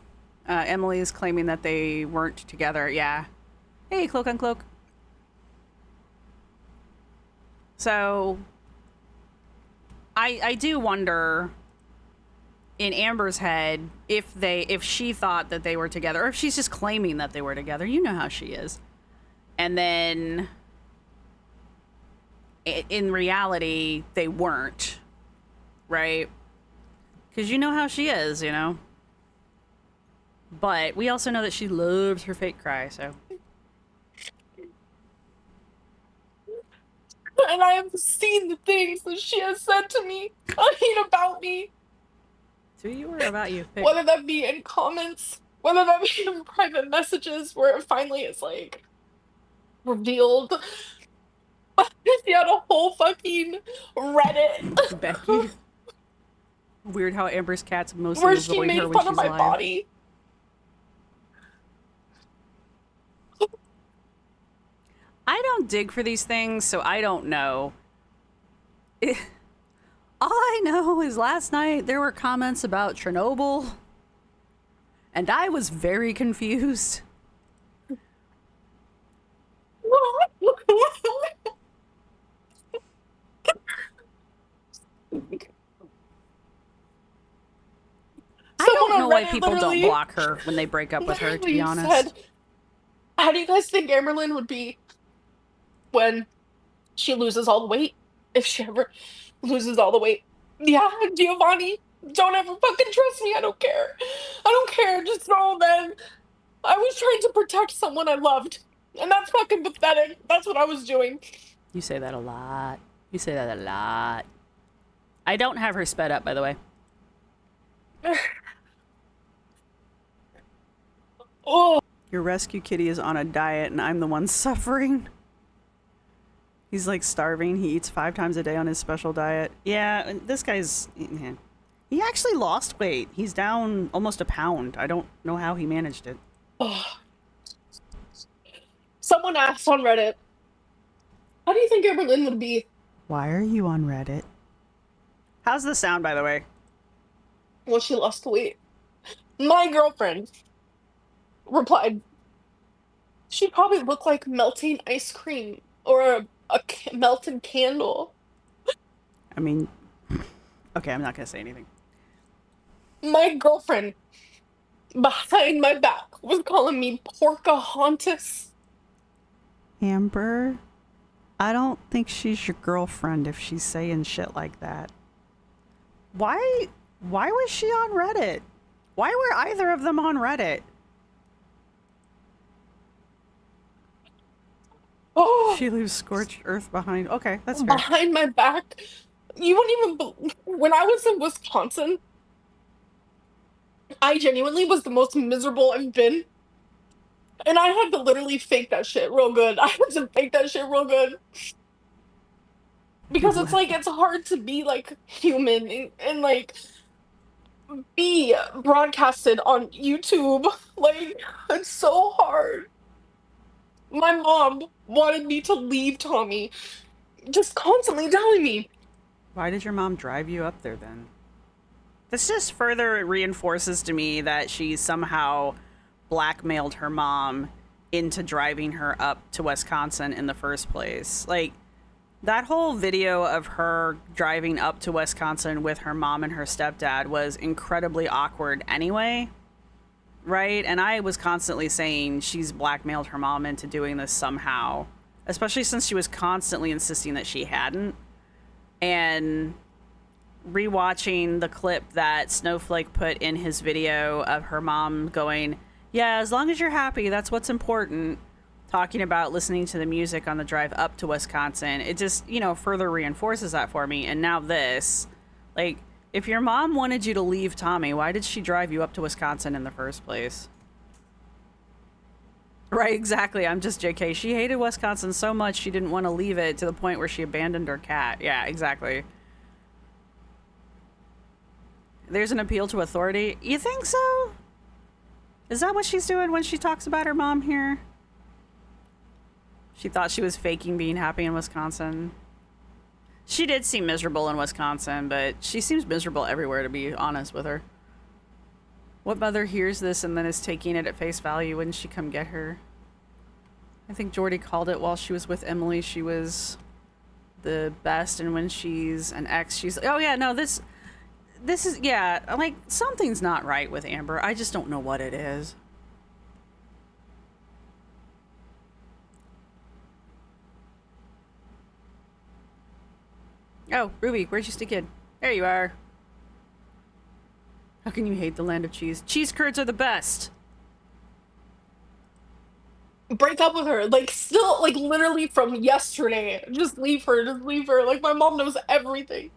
Emily is claiming that they weren't together. Yeah. Hey, Cloak on Cloak. So, I do wonder in Amber's head if she thought that they were together, or if she's just claiming that they were together. You know how she is. And then, in reality, they weren't. Right? Because you know how she is, you know? But we also know that she loves her fake cry, so. And I have seen the things that she has said to me, about me. To you or about you? Pick. Whether that be in comments, whether that be in private messages, where it finally is, like, revealed. She had a whole fucking Reddit. Becky. Weird how Amber's cats mostly where she avoid her made when fun she's of my live. body. I don't dig for these things, so I don't know. All I know is last night there were comments about Chernobyl, and I was very confused. I don't know why people don't block her when they break up with her, to be honest. Said, how do you guys think Amberlynn would be when she loses all the weight? If she ever loses all the weight. Yeah, Giovanni, don't ever fucking trust me. I don't care. I don't care. Just know that I was trying to protect someone I loved. And that's fucking pathetic. That's what I was doing. You say that a lot. You say that a lot. I don't have her sped up, by the way. Oh. Your rescue kitty is on a diet and I'm the one suffering. He's like starving. He eats 5 times a day on his special diet. Yeah, this guy's... Yeah. He actually lost weight. He's down almost a pound. I don't know how he managed it. Oh. Someone asked on Reddit, how do you think Amberlynn would be? Why are you on Reddit? How's the sound, by the way? When she lost weight. My girlfriend replied, she'd probably look like melting ice cream or a melted candle. I mean, okay, I'm not going to say anything. My girlfriend behind my back was calling me Pocahontas. Amber, I don't think she's your girlfriend if she's saying shit like that. Why was she on Reddit? Why were either of them on Reddit? Oh, she leaves scorched earth behind. Okay, that's fair. Behind my back. You wouldn't even... When I was in Wisconsin, I genuinely was the most miserable I've been. And I had to literally fake that shit real good. I had to fake that shit real good. Because it's like, it's hard to be like human and like be broadcasted on YouTube. Like, it's so hard. My mom wanted me to leave Tommy. Just constantly telling me. Why did your mom drive you up there then? This just further reinforces to me that she somehow blackmailed her mom into driving her up to Wisconsin in the first place. Like, that whole video of her driving up to Wisconsin with her mom and her stepdad was incredibly awkward anyway, right? And I was constantly saying she's blackmailed her mom into doing this somehow, especially since she was constantly insisting that she hadn't. And rewatching the clip that Snowflake put in his video of her mom going, yeah, as long as you're happy, that's what's important, talking about listening to the music on the drive up to Wisconsin, it just, you know, further reinforces that for me. And now this, like, if your mom wanted you to leave Tommy, why did she drive you up to Wisconsin in the first place? Right, exactly. I'm just JK. She hated Wisconsin so much she didn't want to leave it to the point where she abandoned her cat. Yeah, exactly. There's an appeal to authority. You think so? Is that what she's doing when she talks about her mom here? She thought she was faking being happy in Wisconsin. She did seem miserable in Wisconsin, but she seems miserable everywhere, to be honest with her. What mother hears this and then is taking it at face value? Wouldn't she come get her? I think Jordy called it while she was with Emily. She was the best, and when she's an ex, she's oh yeah, no, this is yeah, like something's not right with Amber. I just don't know what it is. Oh, Ruby, where'd you stick in? There you are. How can you hate the land of cheese? Cheese curds are the best. Break up with her. Like, still, like, literally from yesterday. Just leave her. Just leave her. Like, my mom knows everything.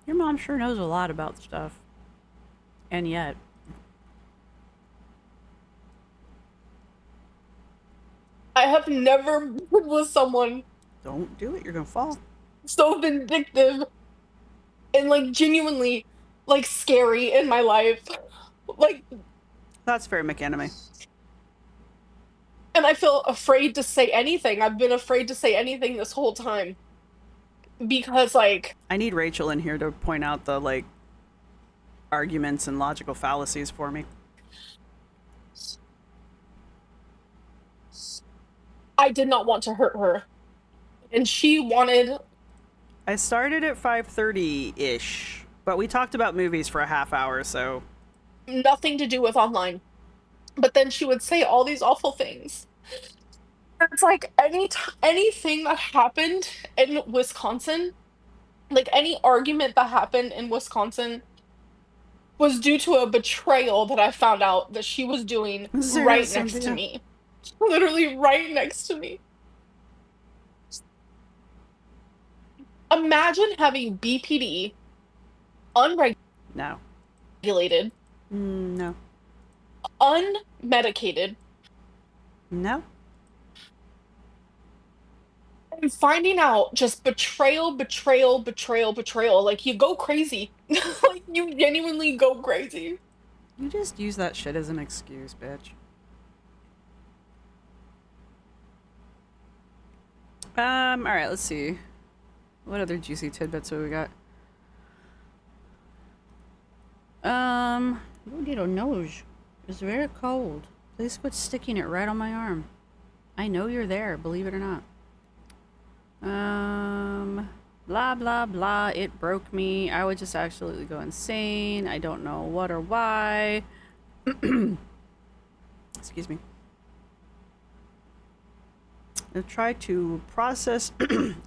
Your mom sure knows a lot about stuff. And yet. I have never been with someone Don't do it, you're gonna fall. so vindictive and, like, genuinely, like, scary in my life. Like, That's very McAnime. and I feel afraid to say anything. I've been afraid to say anything this whole time. Because, like, I need Rachel in here to point out the, like, arguments and logical fallacies for me. I did not want to hurt her. And she wanted. I started at 5:30-ish, but we talked about movies for a half hour, so... Nothing to do with online. But then she would say all these awful things. And it's like anything that happened in Wisconsin, like any argument that happened in Wisconsin was due to a betrayal that I found out that she was doing right next to me. Literally right next to me. Imagine having BPD, No. unregulated, No. unmedicated, No. and finding out just betrayal, betrayal, betrayal, betrayal. Like, you go crazy. Like, you genuinely go crazy. You just use that shit as an excuse, bitch. Alright, let's see. What other juicy tidbits have we got? You need a nose. It's very cold. Please quit sticking it right on my arm. I know you're there, believe it or not. Blah, blah, blah. It broke me. I would just absolutely go insane. I don't know what or why. Excuse me. I try to process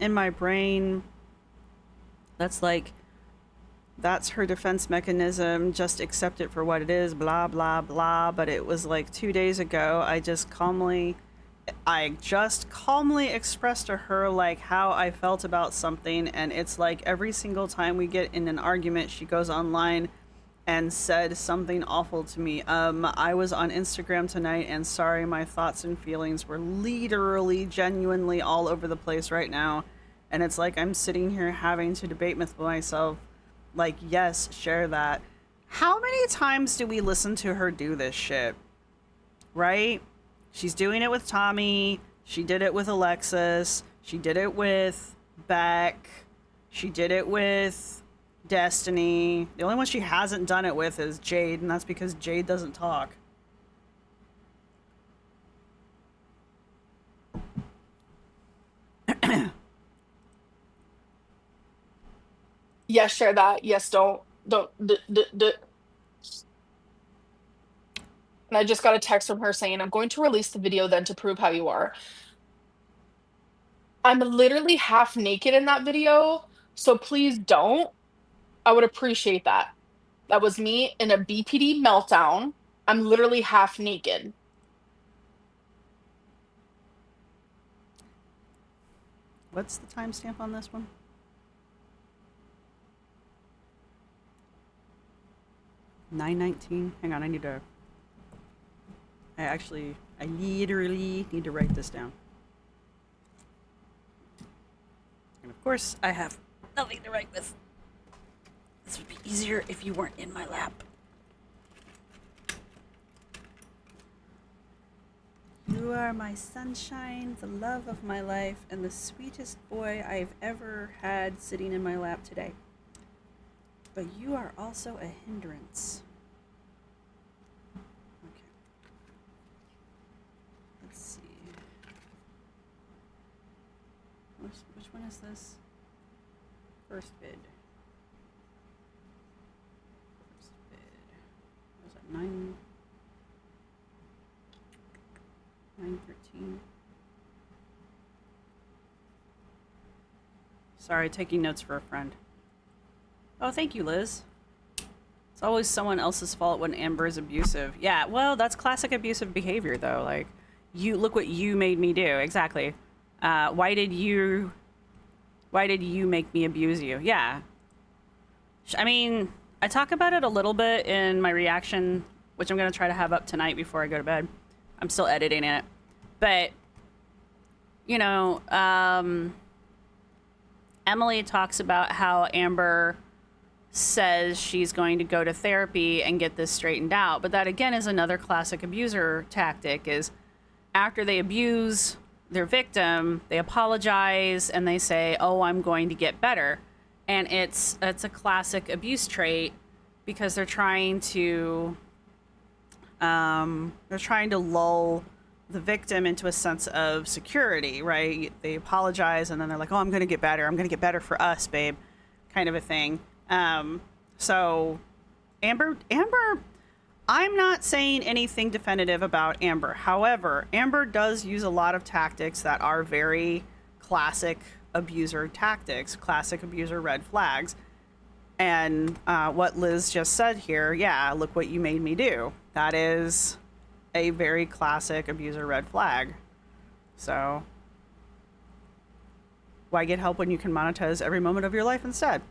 in my brain. That's like, that's her defense mechanism. Just accept it for what it is. Blah, blah, blah. But it was like 2 days ago. I just calmly expressed to her like how I felt about something, and it's like every single time we get in an argument, she goes online and said something awful to me. I was on Instagram tonight, and sorry, my thoughts and feelings were literally, genuinely all over the place right now, and it's like I'm sitting here having to debate with myself, like, yes, share that. How many times do we listen to her do this shit? Right? She's doing it with Tommy. She did it with Alexis. She did it with Beck. She did it with Destiny. The only one she hasn't done it with is Jade, and that's because Jade doesn't talk. Yes, share that. Yes, don't. And I just got a text from her saying, I'm going to release the video then to prove how you are. I'm literally half naked in that video, so please don't. I would appreciate that. That was me in a BPD meltdown. I'm literally half naked. What's the timestamp on this one? 9:19. Hang on, I literally need to write this down. And of course, I have nothing to write with. This would be easier if you weren't in my lap. You are my sunshine, the love of my life, and the sweetest boy I've ever had sitting in my lap today. But you are also a hindrance. Okay. Let's see. Which one is this? First bid. First bid. Was that 913? Sorry, taking notes for a friend. Oh, thank you, Liz. It's always someone else's fault when Amber is abusive. Yeah, well, that's classic abusive behavior, though. Like, you look what you made me do. Exactly. Why did you make me abuse you? Yeah. I mean, I talk about it a little bit in my reaction, which I'm going to try to have up tonight before I go to bed. I'm still editing it. But, you know, Emily talks about how Amber says she's going to go to therapy and get this straightened out. But that, again, is another classic abuser tactic, is after they abuse their victim, they apologize and they say, oh, I'm going to get better. And it's a classic abuse trait because they're trying to lull the victim into a sense of security, right? They apologize and then they're like, oh, I'm going to get better. I'm going to get better for us, babe, kind of a thing. So Amber, I'm not saying anything definitive about Amber. However, Amber does use a lot of tactics that are very classic abuser tactics, classic abuser red flags. And what Liz just said here, yeah, look what you made me do. That is a very classic abuser red flag. So why get help when you can monetize every moment of your life instead?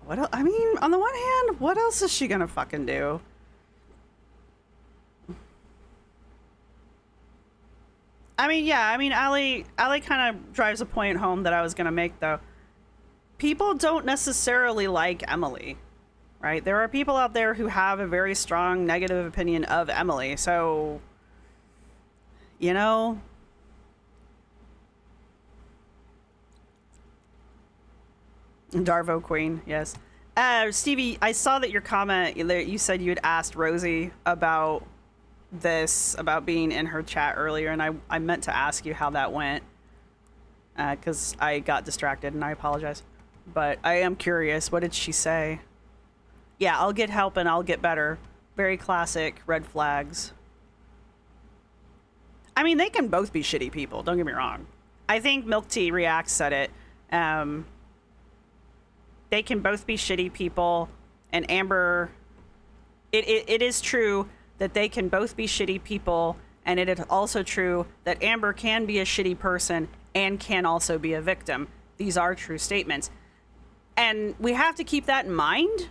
I mean, on the one hand, what else is she gonna fucking do? I mean, yeah, I mean, Ali kind of drives a point home that I was gonna make, though. People don't necessarily like Emily, right? There are people out there who have a very strong negative opinion of Emily, so, you know. Darvo Queen, yes. Stevie, I saw that your comment, you said you had asked Rosee about this, about being in her chat earlier, and I meant to ask you how that went, because I got distracted, and I apologize. But I am curious, what did she say? Yeah, I'll get help and I'll get better. Very classic red flags. I mean, they can both be shitty people, don't get me wrong. I think Milk Tea Reacts said it. They can both be shitty people, and Amber, it is true that they can both be shitty people, and it is also true that Amber can be a shitty person and can also be a victim. These are true statements. And we have to keep that in mind,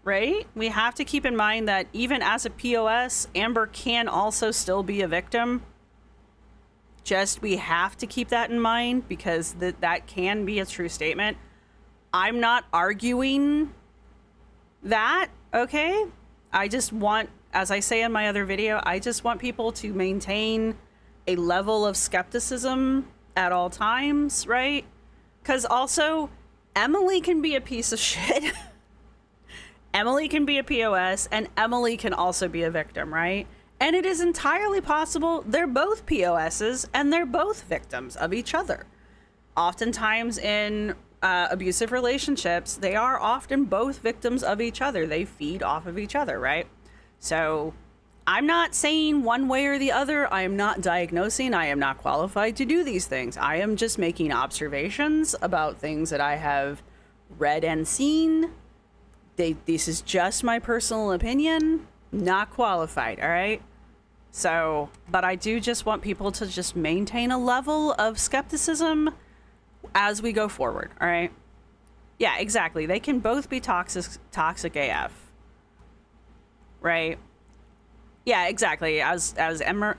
right? We have to keep in mind that even as a POS, Amber can also still be a victim. Just, we have to keep that in mind because that can be a true statement. I'm not arguing that, okay? I just want, as I say in my other video, I just want people to maintain a level of skepticism at all times, right? Because also, Emily can be a piece of shit. Emily can be a POS, and Emily can also be a victim, right? And it is entirely possible they're both POSs and they're both victims of each other. Oftentimes in abusive relationships, they are often both victims of each other. They feed off of each other, right? So I'm not saying one way or the other. I am not diagnosing. I am not qualified to do these things. I am just making observations about things that I have read and seen. This is just my personal opinion, not qualified, all right? So, but I do just want people to just maintain a level of skepticism as we go forward, all right? Yeah, exactly. They can both be toxic AF, right? Yeah, exactly. As Amber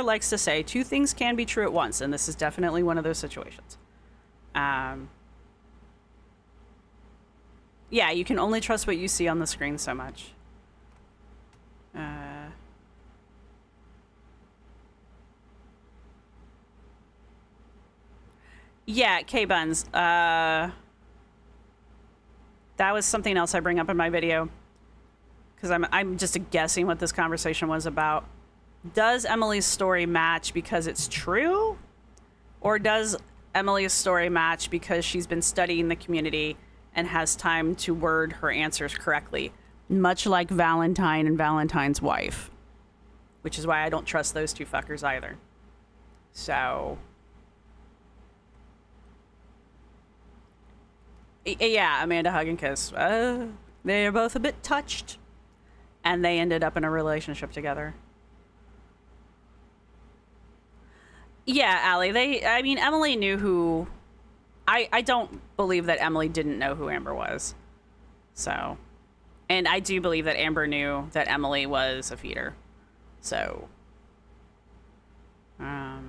likes to say, two things can be true at once, and this is definitely one of those situations. Yeah, you can only trust what you see on the screen so much. Yeah, K-Buns. That was something else I bring up in my video. Because I'm just guessing what this conversation was about. Does Emily's story match because it's true? Or does Emily's story match because she's been studying the community and has time to word her answers correctly? Much like Valentine and Valentine's wife. Which is why I don't trust those two fuckers either. So... yeah, Amanda, hug and kiss. They are both a bit touched. And they ended up in a relationship together. Yeah, Allie, Emily knew who... I don't believe that Emily didn't know who Amber was. So... And I do believe that Amber knew that Emily was a feeder. So... I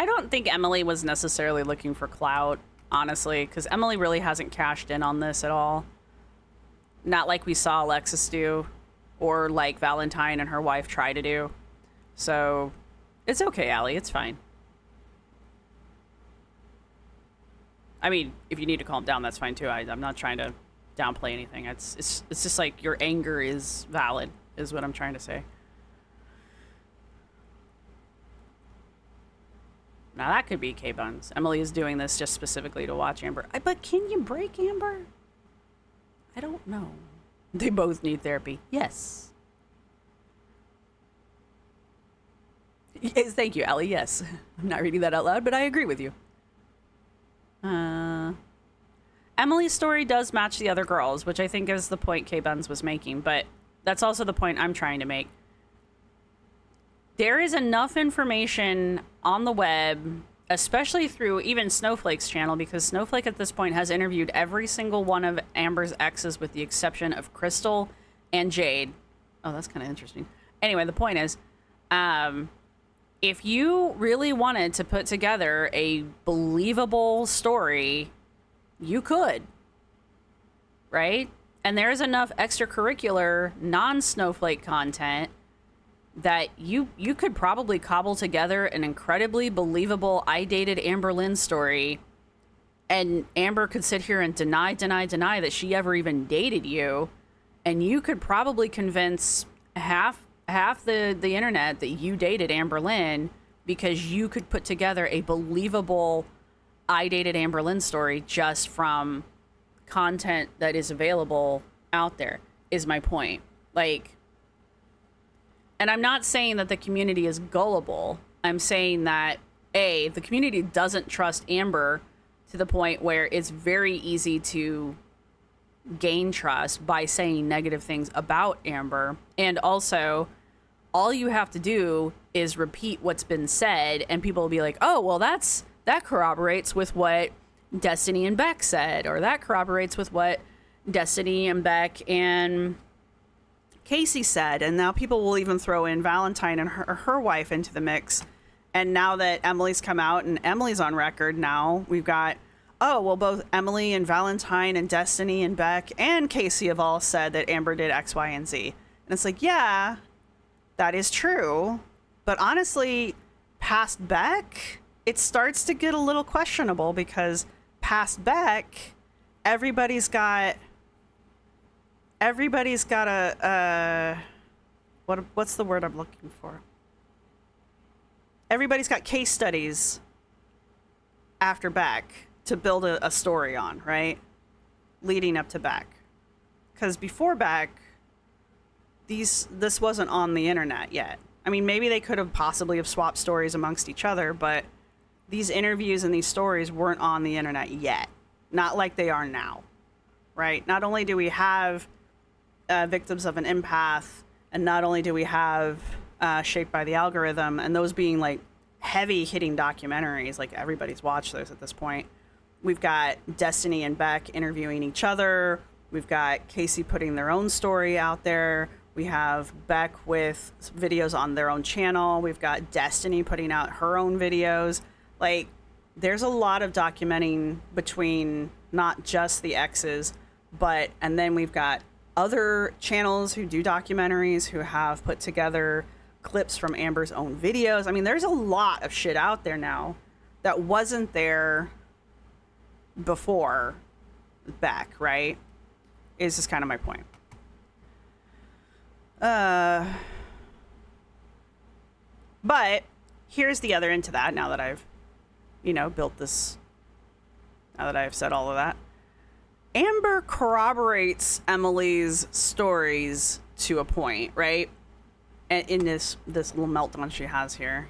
don't think Emily was necessarily looking for clout, honestly, because Emily really hasn't cashed in on this at all. Not like we saw Alexis do, or like Valentine and her wife try to do. So, it's okay, Allie. It's fine. I mean, if you need to calm down, that's fine too. I'm not trying to downplay anything. It's just like your anger is valid, is what I'm trying to say. Now that could be K-Buns. Emily is doing this just specifically to watch Amber. But can you break Amber? I don't know. They both need therapy. Yes. Yes, thank you, Allie. Yes. I'm not reading that out loud, but I agree with you. Emily's story does match the other girls, which I think is the point K-Buns was making, but that's also the point I'm trying to make. There is enough information on the web, especially through even Snowflake's channel, because Snowflake at this point has interviewed every single one of Amber's exes with the exception of Crystal and Jade. Oh, that's kind of interesting. Anyway, the point is, if you really wanted to put together a believable story, you could, right? And there's enough extracurricular non-Snowflake content that you could probably cobble together an incredibly believable I dated Amberlynn story, and Amber could sit here and deny that she ever even dated you, and you could probably convince half the internet that you dated Amberlynn because you could put together a believable I dated Amberlynn story just from content that is available out there, is my point. Like, and I'm not saying that the community is gullible. I'm saying that, A, the community doesn't trust Amber to the point where it's very easy to gain trust by saying negative things about Amber. And also, all you have to do is repeat what's been said, and people will be like, oh, well, that corroborates with what Destiny and Beck said, or that corroborates with what Destiny and Beck and Casey said. And now people will even throw in Valentine and her wife into the mix. And now that Emily's come out and Emily's on record, now we've got, oh, well, both Emily and Valentine and Destiny and Beck and Casey have all said that Amber did X, Y, and Z. And it's like, yeah, that is true. But honestly, past Beck, it starts to get a little questionable, because past Beck, everybody's got a what's the word I'm looking for? Everybody's got case studies after Beck to build a story on, right? Leading up to Beck. Because before Beck, this wasn't on the internet yet. I mean, maybe they could have possibly have swapped stories amongst each other, but these interviews and these stories weren't on the internet yet. Not like they are now, right? Not only do we have Victims of an Empath, and not only do we have Shaped by the Algorithm, and those being like heavy hitting documentaries, like everybody's watched those at this point. We've got Destiny and Beck interviewing each other. We've got Casey putting their own story out there. We have Beck with videos on their own channel. We've got Destiny putting out her own videos. Like, there's a lot of documenting between not just the exes, and then we've got other channels who do documentaries who have put together clips from Amber's own videos. I mean, there's a lot of shit out there now that wasn't there before Beck, right? Is just kind of my point. But here's the other end to that, now that I've, built this, now that I've said all of that. Amber corroborates Emily's stories to a point, right? In this little meltdown she has here.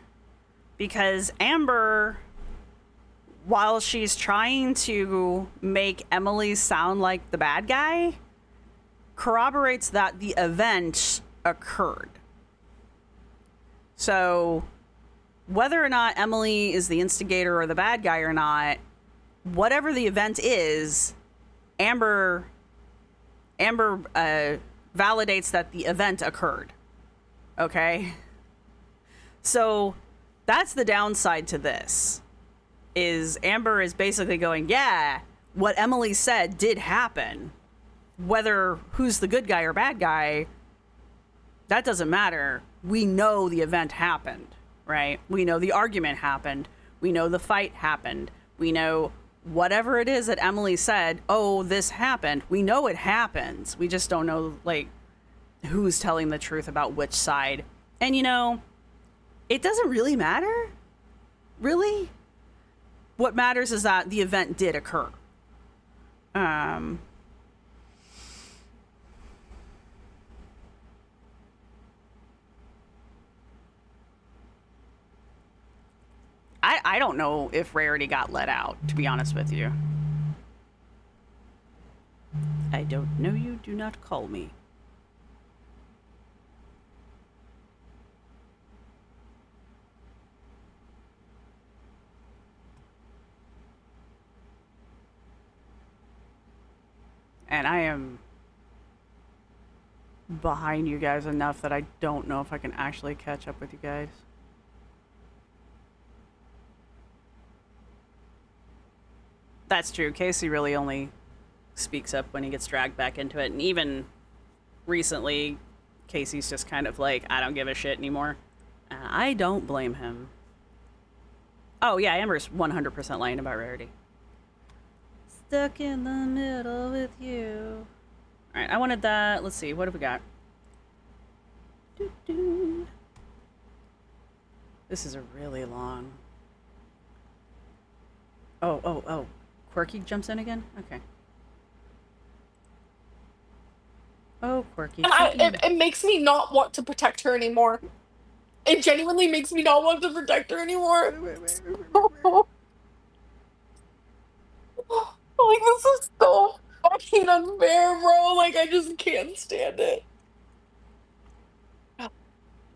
Because Amber, while she's trying to make Emily sound like the bad guy, corroborates that the event occurred. So whether or not Emily is the instigator or the bad guy or not, whatever the event is, Amber validates that the event occurred. Okay? So that's the downside to this. Is Amber is basically going, yeah, what Emily said did happen. Whether who's the good guy or bad guy, that doesn't matter. We know the event happened, right? We know the argument happened. We know the fight happened. We know whatever it is that Emily said, oh, this happened. We know it happens. We just don't know, like, who's telling the truth about which side. And, it doesn't really matter. Really? What matters is that the event did occur. I don't know if Rarity got let out, to be honest with you. I don't know you, do not call me. And I am behind you guys enough that I don't know if I can actually catch up with you guys. That's true. Casey really only speaks up when he gets dragged back into it. And even recently, Casey's just kind of like, I don't give a shit anymore. I don't blame him. Oh, yeah, Amber's 100% lying about Rarity. Stuck in the middle with you. All right, I wanted that. Let's see. What have we got? Doo-doo. This is a really long. Oh. Quirky jumps in again? Okay. Oh, Quirky. And it makes me not want to protect her anymore. It genuinely makes me not want to protect her anymore. Like, this is so fucking unfair, bro. Like, I just can't stand it.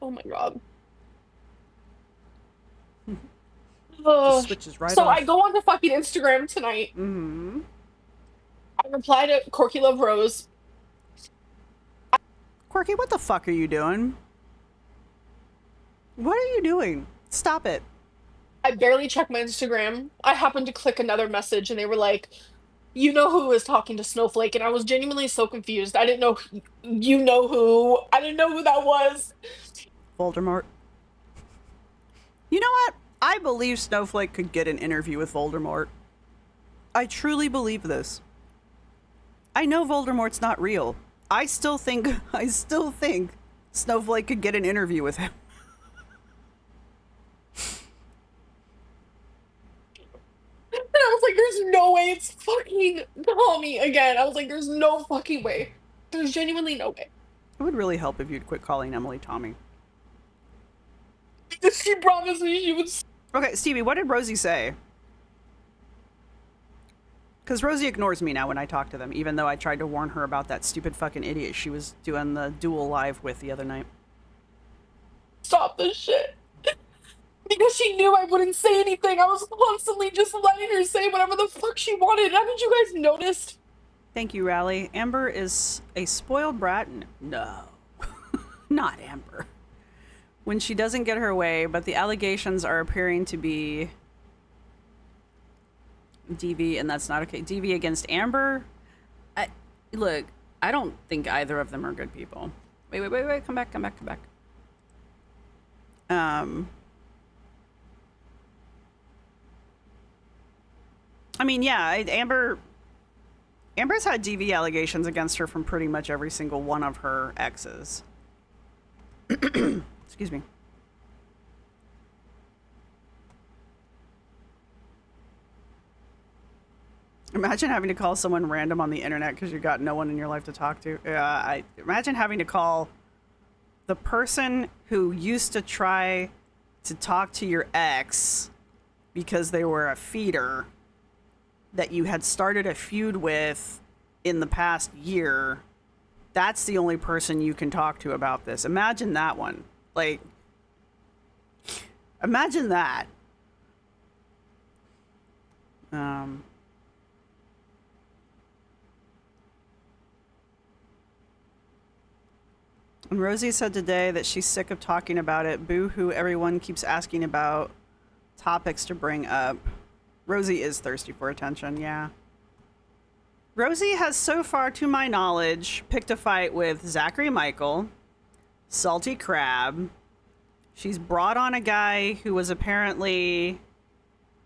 Oh my god. Just switches right so off. I go on to fucking Instagram tonight. Mm-hmm. I reply to Corky Love Rose. Quirky, what the fuck are you doing? What are you doing? Stop it. I barely check my Instagram. I happened to click another message and they were like, you know who is talking to Snowflake? And I was genuinely so confused. I didn't know you know who. I didn't know who that was. Voldemort. You know what? I believe Snowflake could get an interview with Voldemort. I truly believe this. I know Voldemort's not real. I still think Snowflake could get an interview with him. And I was like, there's no way it's fucking Tommy again. I was like, there's no fucking way. There's genuinely no way. It would really help if you'd quit calling Emily Tommy. She promised me she would. Okay, Stevie, what did Rosee say? Because Rosee ignores me now when I talk to them, even though I tried to warn her about that stupid fucking idiot she was doing the duel live with the other night. Stop this shit. Because she knew I wouldn't say anything. I was constantly just letting her say whatever the fuck she wanted. Haven't you guys noticed? Thank you, Rally. Amber is a spoiled brat. No, not Amber. When she doesn't get her way, but the allegations are appearing to be DV, and that's not okay. DV against Amber? Look, I don't think either of them are good people. Wait, come back. I mean, yeah, Amber's had DV allegations against her from pretty much every single one of her exes. Excuse me. Imagine having to call someone random on the internet because you got no one in your life to talk to. I imagine having to call the person who used to try to talk to your ex because they were a feeder that you had started a feud with in the past year. That's the only person you can talk to about this. Imagine that one. Like, imagine that. And Rosee said today that she's sick of talking about it. Boo-hoo, everyone keeps asking about topics to bring up. Rosee is thirsty for attention, yeah. Rosee has so far, to my knowledge, picked a fight with Zachary Michael, Salty Crab. She's brought on a guy who was apparently...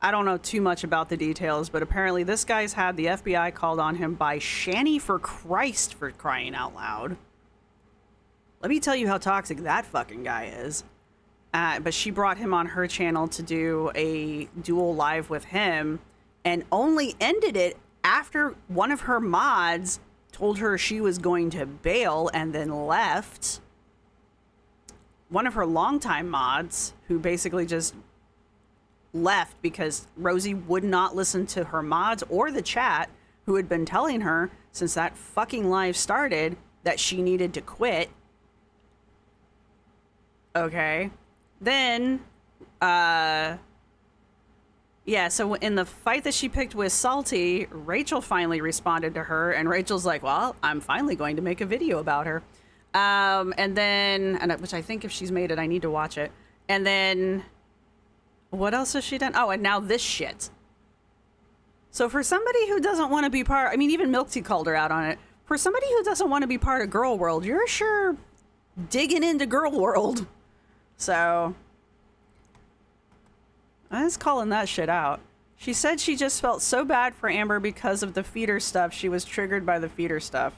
I don't know too much about the details, but apparently this guy's had the FBI called on him by Shanny for Christ, for crying out loud. Let me tell you how toxic that fucking guy is. But she brought him on her channel to do a dual live with him and only ended it after one of her mods told her she was going to bail and then left. One of her longtime mods, who basically just left because Rosee would not listen to her mods or the chat, who had been telling her since that fucking live started that she needed to quit. Okay. Then, yeah, so in the fight that she picked with Salty, Rachel finally responded to her, and Rachel's like, well, I'm finally going to make a video about her. And then, which I think if she's made it, I need to watch it. And then, what else has she done? Oh, and now this shit. So for somebody who doesn't want to be part, I mean, even Milk Tea called her out on it. For somebody who doesn't want to be part of Girl World, you're sure digging into Girl World. So, I was calling that shit out. She said she just felt so bad for Amber because of the feeder stuff. She was triggered by the feeder stuff.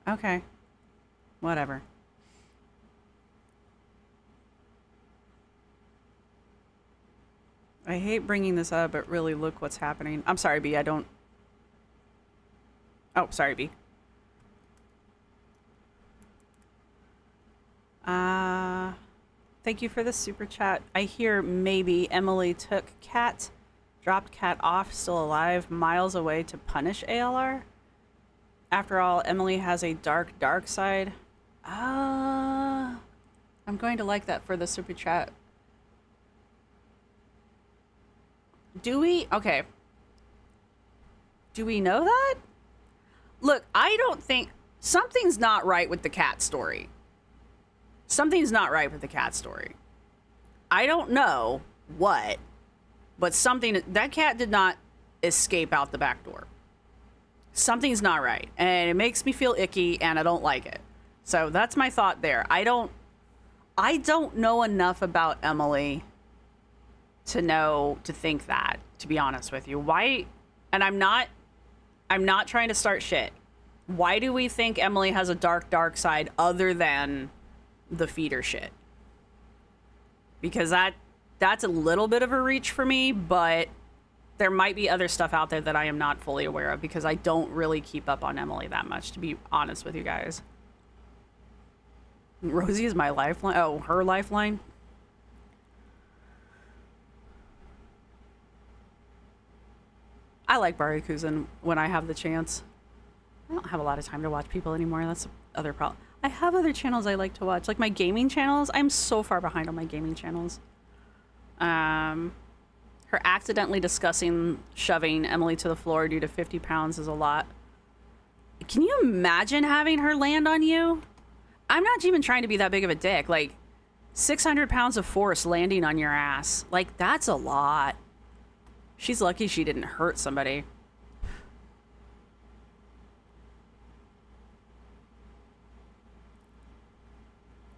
Okay. Whatever. I hate bringing this up, but really look what's happening. I'm sorry, B. I don't... Oh, sorry, B. Thank you for the super chat. I hear maybe Emily took Cat, dropped Cat off, still alive, miles away to punish ALR. After all, Emily has a dark, dark side. I'm going to like that for the super chat. Do we? Okay. Do we know that? Look, I don't think... Something's not right with the Cat story. Something's not right with the Cat story. I don't know what, but something... That cat did not escape out the back door. Something's not right, and it makes me feel icky, and I don't like it. So that's my thought there. I don't know enough about Emily to think that, to be honest with you. Why? And I'm not trying to start shit. Why do we think Emily has a dark, dark side other than the feeder shit? Because that's a little bit of a reach for me, but there might be other stuff out there that I am not fully aware of because I don't really keep up on Emily that much, to be honest with you guys. Rosee is my lifeline. Oh, her lifeline. I like Barikuzen when I have the chance. I don't have a lot of time to watch people anymore. That's the other problem. I have other channels I like to watch. Like my gaming channels. I'm so far behind on my gaming channels. Her accidentally discussing shoving Emily to the floor due to 50 pounds is a lot. Can you imagine having her land on you? I'm not even trying to be that big of a dick. Like, 600 pounds of force landing on your ass. Like, that's a lot. She's lucky she didn't hurt somebody.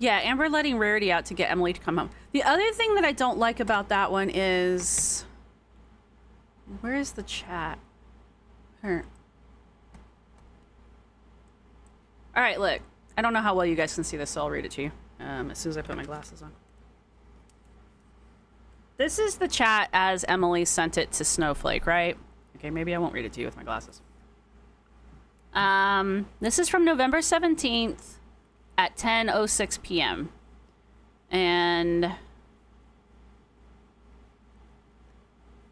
Yeah, Amber letting Rarity out to get Emily to come home. The other thing that I don't like about that one is... Where is the chat? Here. All right, look. I don't know how well you guys can see this, so I'll read it to you as soon as I put my glasses on. This is the chat as Emily sent it to Snowflake, right? Okay, maybe I won't read it to you with my glasses. This is from November 17th at 10:06 p.m. And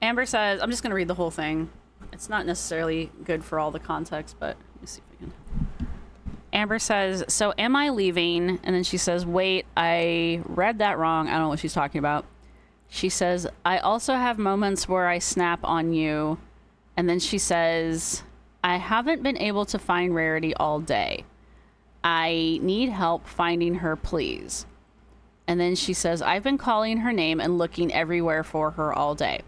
Amber says, I'm just going to read the whole thing. It's not necessarily good for all the context, but let me see if I can. Amber says, so am I leaving? And then she says, wait, I read that wrong. I don't know what she's talking about. She says, I also have moments where I snap on you. And then she says, I haven't been able to find Rarity all day. I need help finding her, please. And then she says, I've been calling her name and looking everywhere for her all day.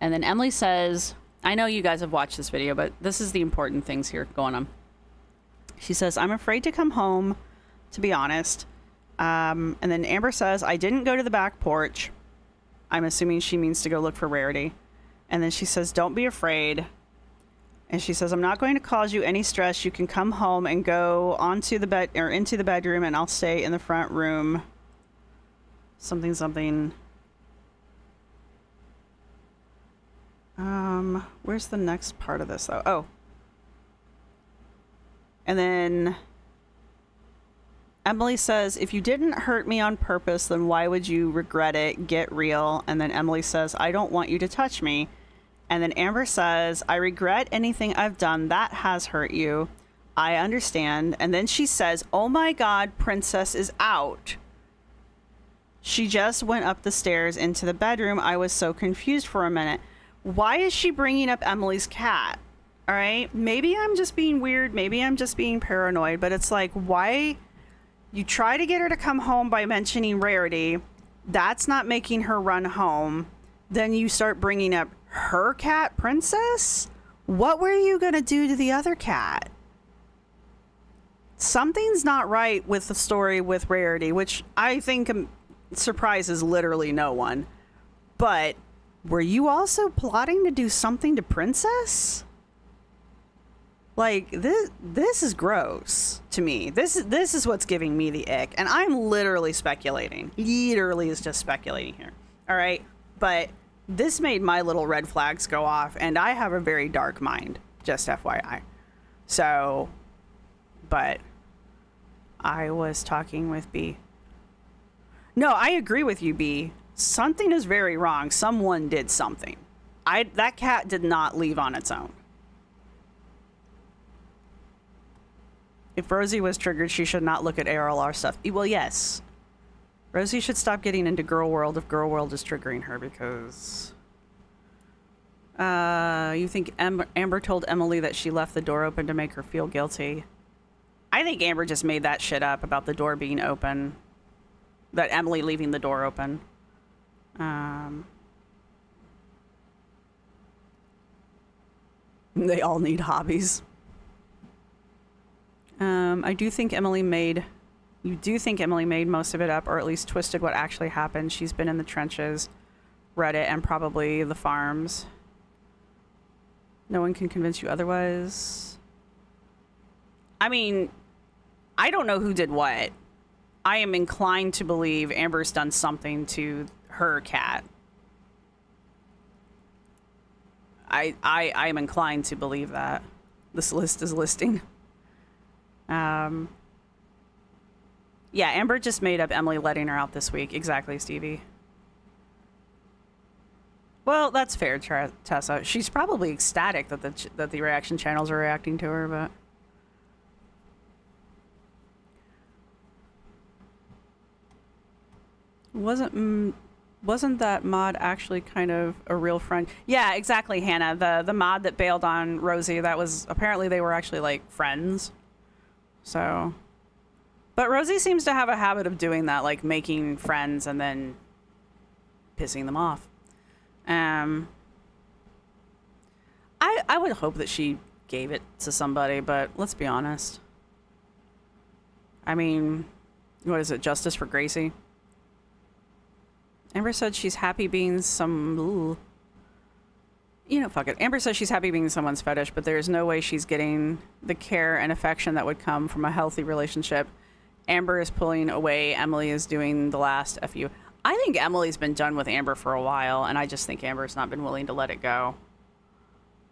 And then Emily says, I know you guys have watched this video, but this is the important things here going on. She says, I'm afraid to come home, to be honest. And then Amber says, I didn't go to the back porch. I'm assuming she means to go look for Rarity. And then she says, don't be afraid. And she says, I'm not going to cause you any stress. You can come home and go onto the bed or into the bedroom, and I'll stay in the front room. Something, something. Where's the next part of this, though? Oh. And then Emily says, if you didn't hurt me on purpose, then why would you regret it? Get real. And then Emily says, I don't want you to touch me. And then Amber says, I regret anything I've done that has hurt you. I understand. And then she says, oh my God, Princess is out. She just went up the stairs into the bedroom. I was so confused for a minute. Why is she bringing up Emily's cat? All right. Maybe I'm just being weird. Maybe I'm just being paranoid. But it's like, why? You try to get her to come home by mentioning Rarity. That's not making her run home. Then you start bringing up her cat, Princess? What were you going to do to the other cat? Something's not right with the story with Rarity, which I think surprises literally no one. But were you also plotting to do something to Princess? Like, this is gross to me. This is what's giving me the ick. And I'm literally speculating. Literally is just speculating here. All right? But this made my little red flags go off. And I have a very dark mind. Just FYI. So, but I was talking with B. No, I agree with you, B. Something is very wrong. Someone did something. That cat did not leave on its own. If Rosee was triggered, she should not look at ARLR stuff. Well, yes. Rosee should stop getting into Girl World if Girl World is triggering her, because... you think Amber told Emily that she left the door open to make her feel guilty. I think Amber just made that shit up about the door being open. That Emily leaving the door open. They all need hobbies. I do think Emily made... You do think Emily made most of it up, or at least twisted what actually happened. She's been in the trenches, read it, and probably the farms. No one can convince you otherwise. I mean, I don't know who did what. I am inclined to believe Amber's done something to her cat. I am inclined to believe that. This list is listing. Yeah, Amber just made up Emily letting her out this week. Exactly, Stevie. Well, that's fair, Tessa. She's probably ecstatic that the reaction channels are reacting to her, but... Wasn't that mod actually kind of a real friend? Yeah, exactly, Hannah. The mod that bailed on Rosee, that was... Apparently they were actually, like, friends. So... But Rosee seems to have a habit of doing that, like making friends and then pissing them off. I would hope that she gave it to somebody, but let's be honest. I mean, What is it? Justice for Gracie? Amber said she's happy being fuck it. Amber says she's happy being someone's fetish, but there's no way she's getting the care and affection that would come from a healthy relationship. Amber is pulling away. Emily is doing the last FU. I think Emily's been done with Amber for a while, and I just think Amber's not been willing to let it go.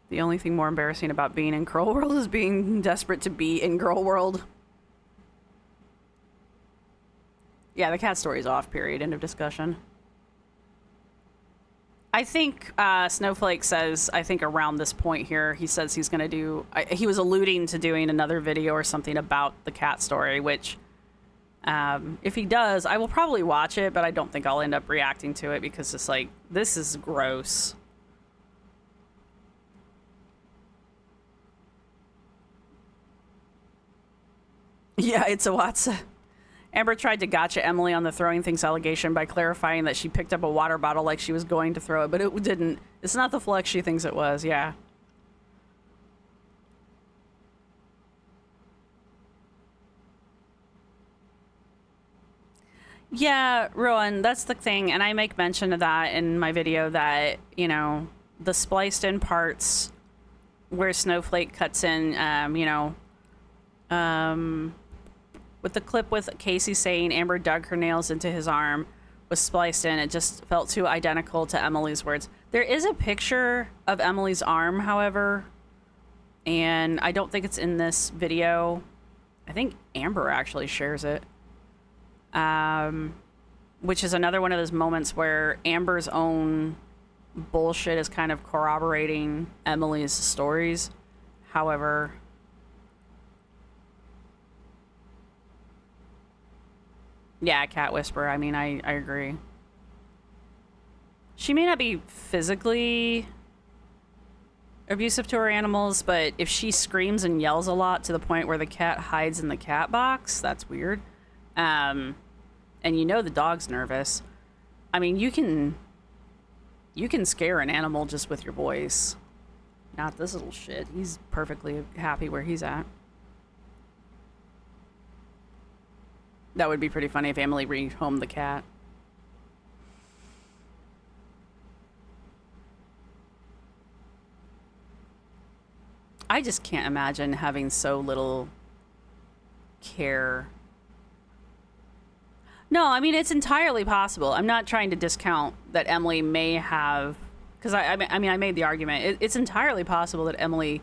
The only thing more embarrassing about being in Girl World is being desperate to be in Girl World. Yeah, the cat story's off, period. End of discussion. I think Snowflake says, I think around this point here, he says he's going to do... he was alluding to doing another video or something about the cat story, which... if he does, I will probably watch it, but I don't think I'll end up reacting to it because it's like, this is gross. Yeah, it's a Watson. Amber tried to gotcha Emily on the throwing things allegation by clarifying that she picked up a water bottle like she was going to throw it, but it didn't. It's not the flex she thinks it was, yeah. Yeah, Rowan, that's the thing, and I make mention of that in my video that, you know, the spliced in parts where Snowflake cuts in, with the clip with Casey saying Amber dug her nails into his arm was spliced in. It just felt too identical to Emily's words. There is a picture of Emily's arm, however, and I don't think it's in this video. I think Amber actually shares it. Which is another one of those moments where Amber's own bullshit is kind of corroborating Emily's stories. However, yeah, cat whisperer. I mean, I agree. She may not be physically abusive to her animals, but if she screams and yells a lot to the point where the cat hides in the cat box, that's weird. And you know the dog's nervous. I mean, you can scare an animal just with your voice. Not this little shit. He's perfectly happy where he's at. That would be pretty funny if Emily rehomed the cat. I just can't imagine having so little care. No, I mean, it's entirely possible. I'm not trying to discount that Emily may have... Because, I made the argument. It's entirely possible that Emily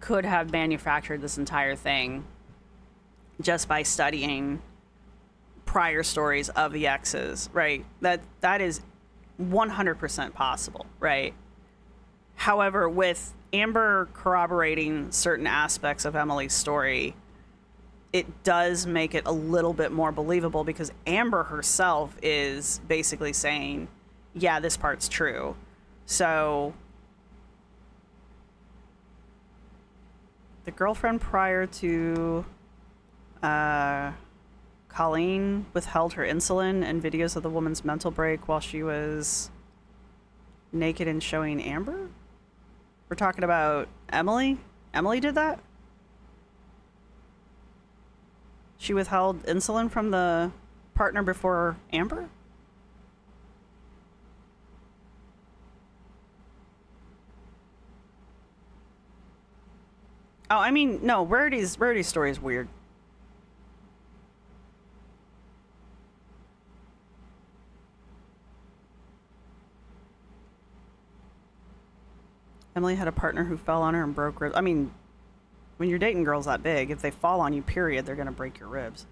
could have manufactured this entire thing just by studying prior stories of the exes, right? That is 100% possible, right? However, with Amber corroborating certain aspects of Emily's story, it does make it a little bit more believable because Amber herself is basically saying, yeah, this part's true. So the girlfriend prior to Colleen withheld her insulin and videos of the woman's mental break while she was naked and showing Amber? We're talking about Emily? Emily did that? She withheld insulin from the partner before Amber? Oh, I mean, no, Rarity's story is weird. Emily had a partner who fell on her and broke ribs. I mean, when you're dating girls that big, if they fall on you, period, they're gonna break your ribs.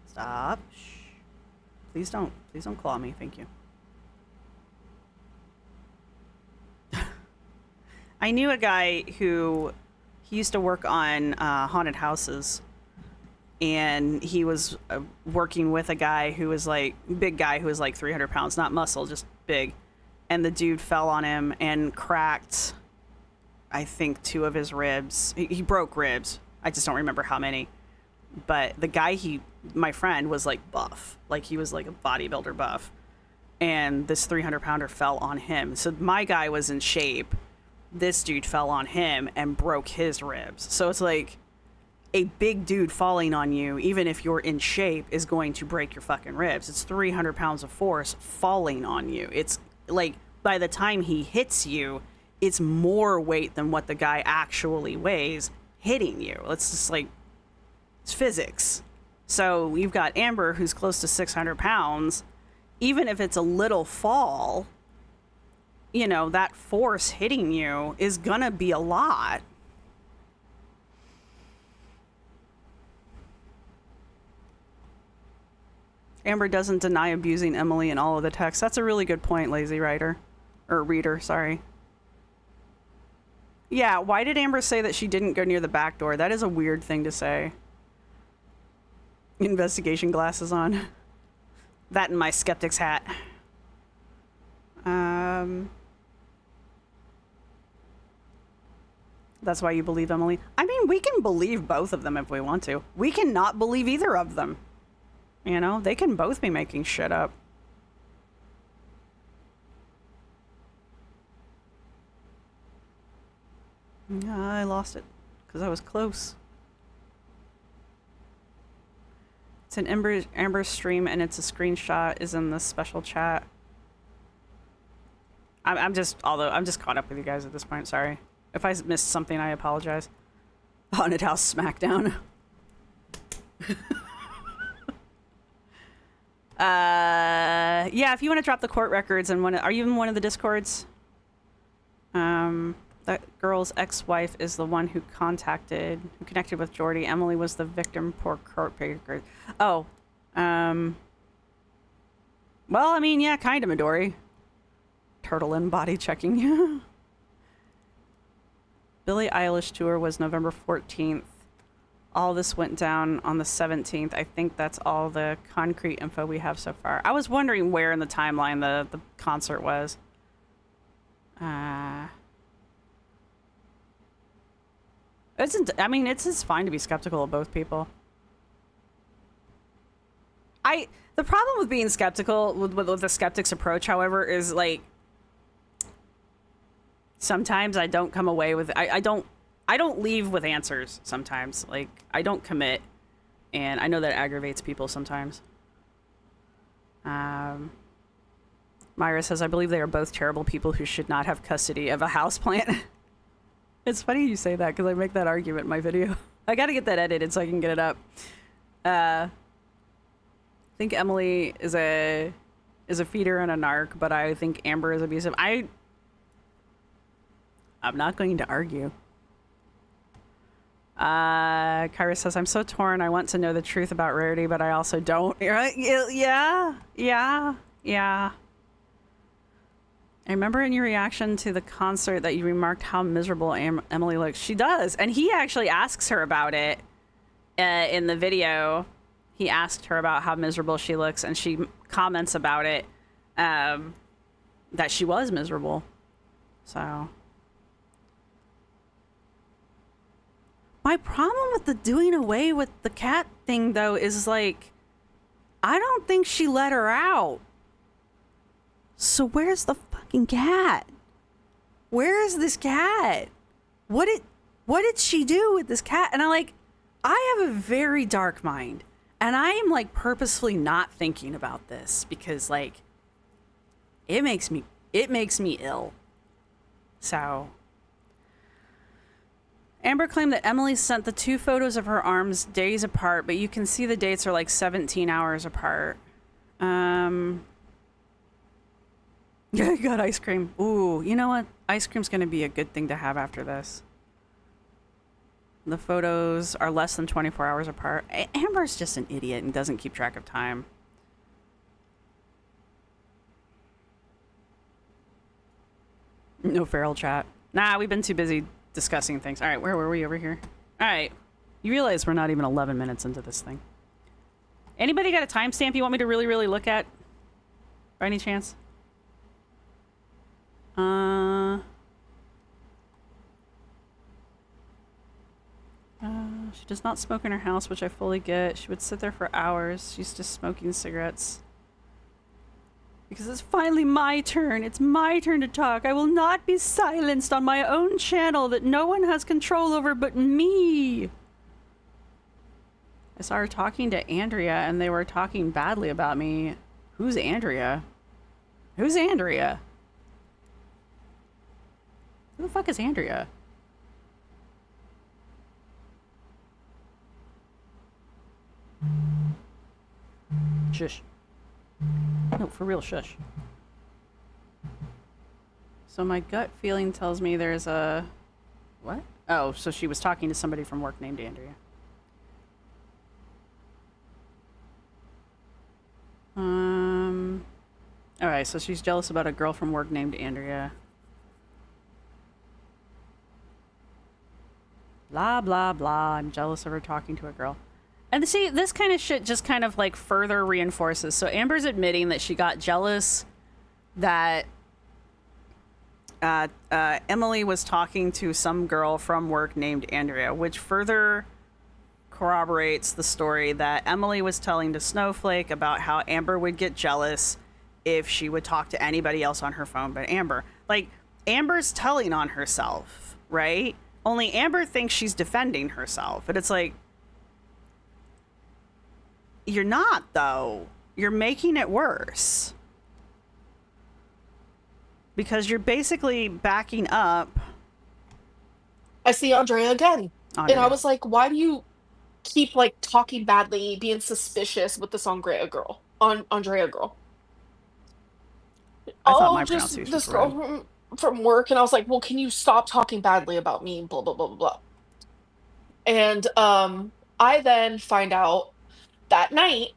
Stop. Shh. Please don't claw me. Thank you. I knew a guy who he used to work on haunted houses, and he was working with a guy who was like big guy who was like 300 pounds, not muscle, just big, and the dude fell on him and cracked, I think, 2 of his ribs. He broke ribs. I just don't remember how many. But the guy, my friend, was like buff. Like he was like a bodybuilder buff. And this 300-pounder fell on him. So my guy was in shape. This dude fell on him and broke his ribs. So it's like, a big dude falling on you, even if you're in shape, is going to break your fucking ribs. It's 300 pounds of force falling on you. It's like, by the time he hits you, it's more weight than what the guy actually weighs hitting you. It's just like, it's physics. So you've got Amber, who's close to 600 pounds. Even if it's a little fall, you know, that force hitting you is gonna be a lot. Amber doesn't deny abusing Emily in all of the texts. That's a really good point, lazy writer. Or reader, sorry. Yeah, why did Amber say that she didn't go near the back door? That is a weird thing to say. Investigation glasses on. That and my skeptic's hat. That's why you believe Emily. I mean, we can believe both of them if we want to. We cannot believe either of them. You know, they can both be making shit up. Yeah, I lost it because I was close. It's an Amber stream and it's a screenshot is in the special chat. I'm just caught up with you guys at this point. Sorry. If I missed something, I apologize. Haunted House Smackdown. Yeah, if you want to drop the court records and are you in one of the discords? That girl's ex-wife is the one who connected with Jordy. Emily was the victim. Poor court records. Oh, well, I mean, yeah, kind of Midori. Turtle in body checking you. Billie Eilish tour was November 14th. All this went down on the 17th. I think that's all the concrete info we have so far. I was wondering where in the timeline the concert was. It's fine to be skeptical of both people. The problem with being skeptical with the skeptic's approach, however, is like sometimes I don't come away with I don't leave with answers sometimes. Like, I don't commit. And I know that aggravates people sometimes. Myra says, I believe they are both terrible people who should not have custody of a houseplant. It's funny you say that because I make that argument in my video. I got to get that edited so I can get it up. I think Emily is a feeder and a narc, but I think Amber is abusive. I'm not going to argue. Kyra says, I'm so torn. I want to know the truth about Rarity, but I also don't. Right? Yeah. I remember in your reaction to the concert that you remarked how miserable Emily looks. She does. And he actually asks her about it in the video. He asked her about how miserable she looks, and she comments about it, that she was miserable. So... my problem with the doing away with the cat thing, though, is like, I don't think she let her out. So where's the fucking cat? Where is this cat? What did she do with this cat? And I have a very dark mind, and I am like purposefully not thinking about this because like it makes me ill. So Amber claimed that Emily sent the two photos of her arms days apart, but you can see the dates are like 17 hours apart. Yeah, I got ice cream. Ooh, you know what? Ice cream's going to be a good thing to have after this. The photos are less than 24 hours apart. Amber's just an idiot and doesn't keep track of time. No feral chat. Nah, we've been too busy discussing things. All right, where were we over here? All right. You realize we're not even 11 minutes into this thing. Anybody got a timestamp you want me to really, really look at? By any chance? She does not smoke in her house, which I fully get. She would sit there for hours. She's just smoking cigarettes. Because it's finally my turn. It's my turn to talk. I will not be silenced on my own channel that no one has control over but me. I saw her talking to Andrea and they were talking badly about me. Who's Andrea? Who's Andrea? Who the fuck is Andrea? Shush. No, for real, shush. So my gut feeling tells me there's a... What? Oh, so she was talking to somebody from work named Andrea. Alright, so she's jealous about a girl from work named Andrea. Blah, blah, blah. I'm jealous of her talking to a girl. And see, this kind of shit just kind of like further reinforces. So Amber's admitting that she got jealous that Emily was talking to some girl from work named Andrea, which further corroborates the story that Emily was telling to Snowflake about how Amber would get jealous if she would talk to anybody else on her phone but Amber. Like, Amber's telling on herself, right? Only Amber thinks she's defending herself. But it's like, you're not, though. You're making it worse. Because you're basically backing up. I see Andrea again. Andrea. And I was like, why do you keep like talking badly, being suspicious with this Andrea girl? Andrea girl. I thought my Just pronunciation this was right. girl from work. And I was like, well, can you stop talking badly about me? Blah, blah, blah, blah, blah. And I then find out that night,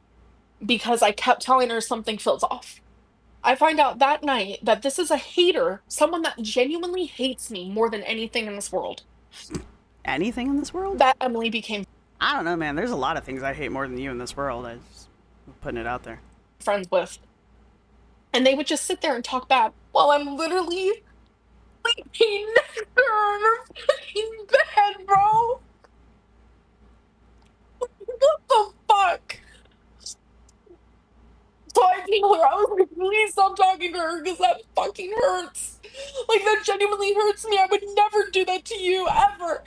because I kept telling her something feels off. I find out that night that this is a hater, someone that genuinely hates me more than anything in this world. Anything in this world? That Emily became I don't know, man. There's a lot of things I hate more than you in this world. I'm putting it out there. friends with. And they would just sit there and talk bad while I'm literally sleeping next to her in her fucking bed, bro. What the fuck? So I told her, I was like, please stop talking to her because that fucking hurts. Like, that genuinely hurts me. I would never do that to you, ever.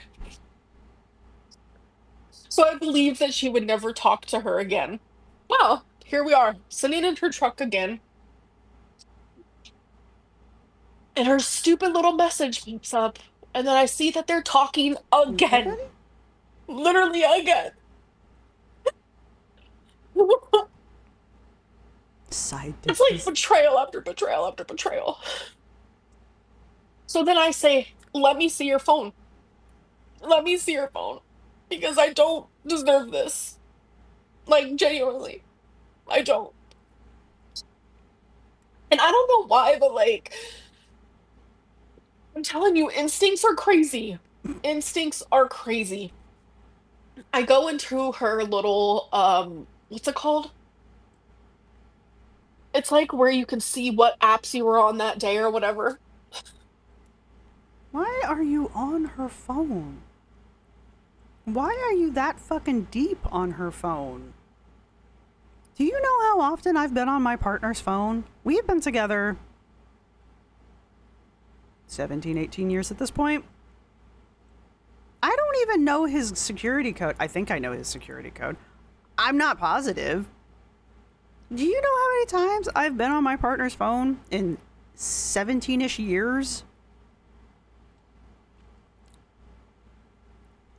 So I believed that she would never talk to her again. Well, here we are, sitting in her truck again. And her stupid little message pops up. And then I see that they're talking again. Already? Literally again. Side It's like dishes. betrayal after betrayal after betrayal. So then I say, let me see your phone. Let me see your phone. Because I don't deserve this. Like, genuinely. I don't. And I don't know why, but like, I'm telling you, instincts are crazy. Instincts are crazy. I go into her little, what's it called? It's like where you can see what apps you were on that day or whatever. Why are you on her phone? Why are you that fucking deep on her phone? Do you know how often I've been on my partner's phone? We've been together 17, 18 years at this point. I don't even know his security code. I think I know his security code. I'm not positive. Do you know how many times I've been on my partner's phone in 17-ish years?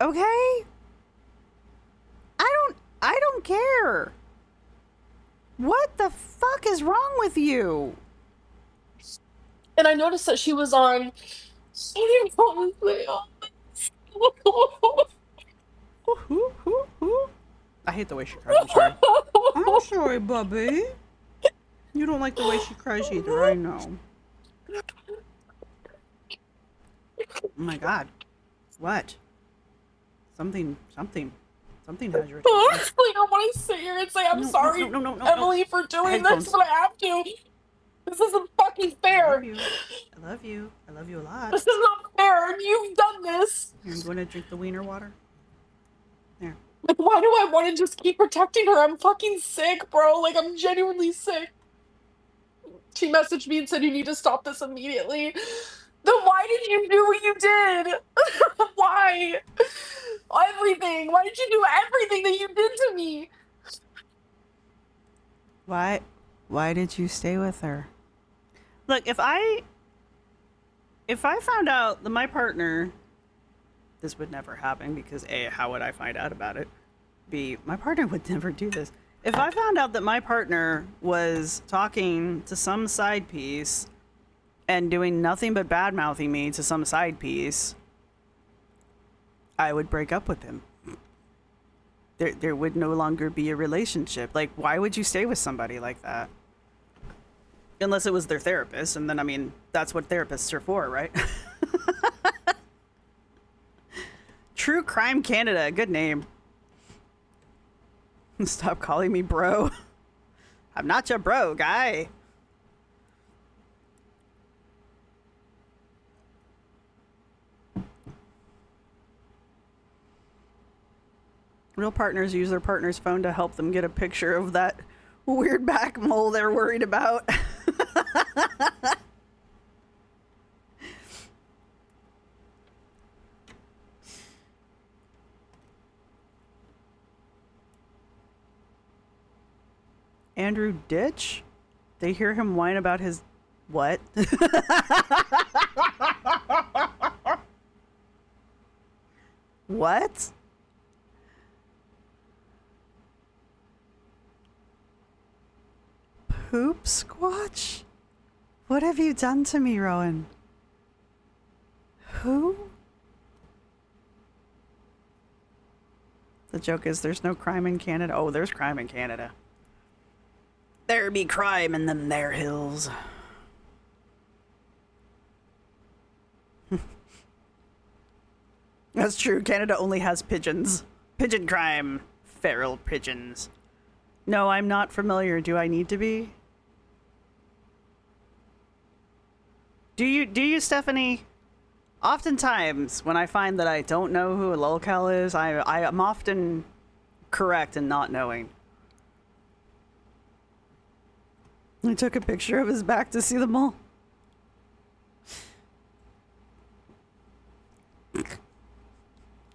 Okay? I don't care. What the fuck is wrong with you? And I noticed that she was on. I hate the way she cries. I'm sorry. I'm sorry, Bubby. You don't like the way she cries either. I know. Oh my god. What? Something has your attention. Honestly, I want to sit here and say I'm sorry, Emily, for doing Headphones. this, but I have to. This isn't fucking fair. I love you. I love you a lot. This is not fair. You've done this. Here, I'm going to drink the wiener water. There. Like, why do I want to just keep protecting her? I'm fucking sick, bro. Like, I'm genuinely sick. She messaged me and said, you need to stop this immediately. Then why did you do what you did? Why? Everything. Why did you do everything that you did to me? Why? Why did you stay with her? Look, if I found out that my partner, this would never happen because A, how would I find out about it? B, my partner would never do this. If I found out that my partner was talking to some side piece and doing nothing but bad mouthing me to some side piece, I would break up with him. There would no longer be a relationship. Like, why would you stay with somebody like that? Unless it was their therapist, and then, I mean, that's what therapists are for, right? True Crime Canada, good name. Stop calling me bro. I'm not your bro, guy. Real partners use their partner's phone to help them get a picture of that weird back mole they're worried about. Andrew Ditch? They hear him whine about his... What? What? Poop Squatch? What have you done to me, Rowan? Who? The joke is there's no crime in Canada. Oh, there's crime in Canada. There be crime in them there hills. That's true. Canada only has pigeons. Pigeon crime. Feral pigeons. No, I'm not familiar. Do I need to be? Do you, Stephanie? Oftentimes, when I find that I don't know who a lolcow is, I am often correct in not knowing. I took a picture of his back to see the mole.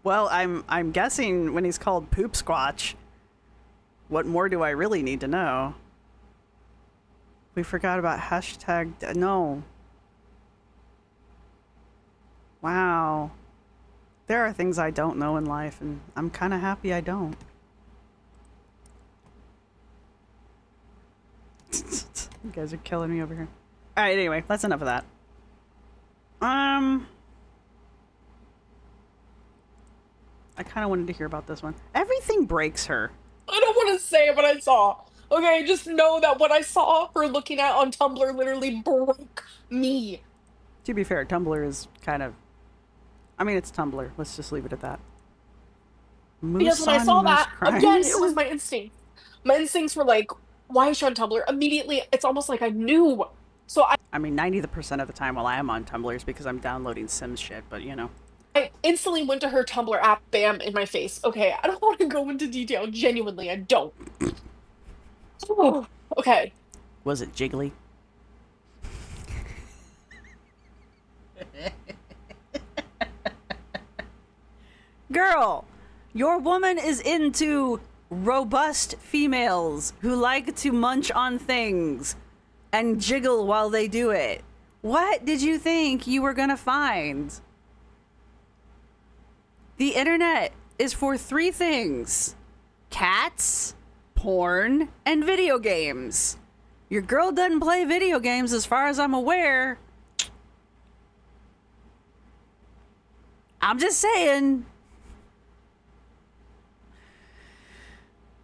Well, I'm guessing when he's called Poop Squatch, what more do I really need to know? We forgot about hashtag... No. Wow. There are things I don't know in life, and I'm kind of happy I don't. You guys are killing me over here. Alright, anyway, that's enough of that. I kind of wanted to hear about this one. Everything breaks her. I don't want to say what I saw. Okay, just know that what I saw her looking at on Tumblr literally broke me. To be fair, Tumblr is kind of... I mean, it's Tumblr. Let's just leave it at that. Because when I saw that, again, it was my instinct. My instincts were like, why is she on Tumblr? Immediately, it's almost like I knew. So I mean, 90% of the time while I am on Tumblr is because I'm downloading Sims shit, but you know. I instantly went to her Tumblr app, bam, in my face. Okay, I don't want to go into detail. Genuinely, I don't. Oh, okay. Was it jiggly? Girl, your woman is into robust females who like to munch on things and jiggle while they do it. What did you think you were gonna find? The internet is for 3 things: cats, porn, and video games. Your girl doesn't play video games as far as I'm aware. I'm just saying.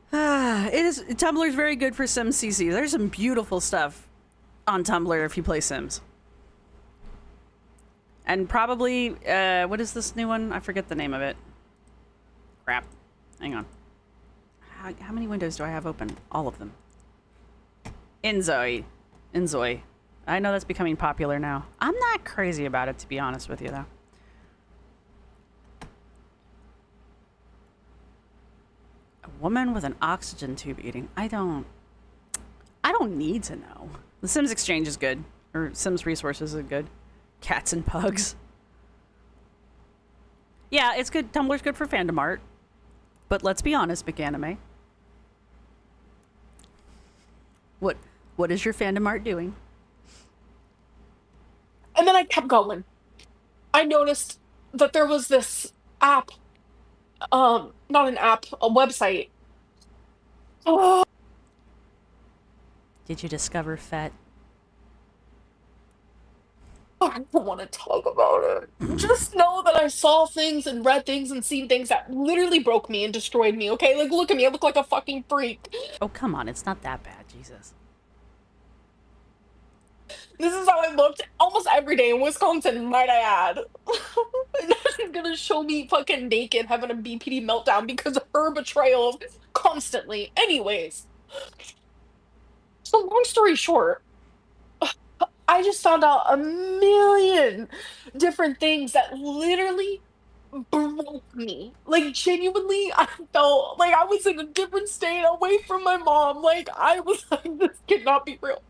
Tumblr's very good for Sims CC. There's some beautiful stuff on Tumblr if you play Sims. And probably, what is this new one? I forget the name of it. Crap. Hang on. How many windows do I have open? All of them. Inzoi. I know that's becoming popular now. I'm not crazy about it, to be honest with you, though. A woman with an oxygen tube eating. I don't need to know. The Sims Exchange is good. Or Sims Resources is good. Cats and pugs. Yeah, it's good. Tumblr's good for fandom art. But let's be honest, McAnime. What is your fandom art doing? And then I kept going. I noticed that there was this app, not an app, a website. Oh, Did you discover Fet? I don't want to talk about it. Just know that I saw things and read things and seen things that literally broke me and destroyed me, okay? Like, look at me. I look like a fucking freak. Oh, come on. It's not that bad. Jesus. This is how I looked almost every day in Wisconsin, might I add. And now she's gonna show me fucking naked having a BPD meltdown because of her betrayal constantly. Anyways, so long story short, I just found out a million different things that literally broke me. Like, genuinely, I felt like I was in a different state away from my mom. Like, I was like, this cannot be real.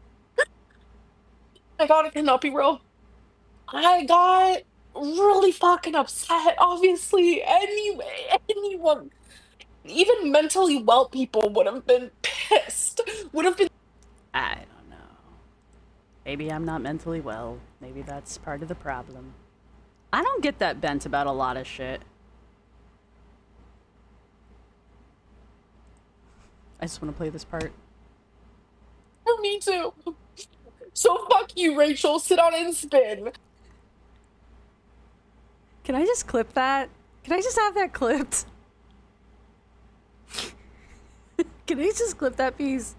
My God, it cannot be real. I got really fucking upset, obviously. Anyone, even mentally well people would have been pissed. Would have been. I don't know. Maybe I'm not mentally well. Maybe that's part of the problem. I don't get that bent about a lot of shit. I just want to play this part. Me too. So fuck you, Rachel. Sit on and spin. Can I just clip that? Can I just have that clipped? Can I just clip that piece?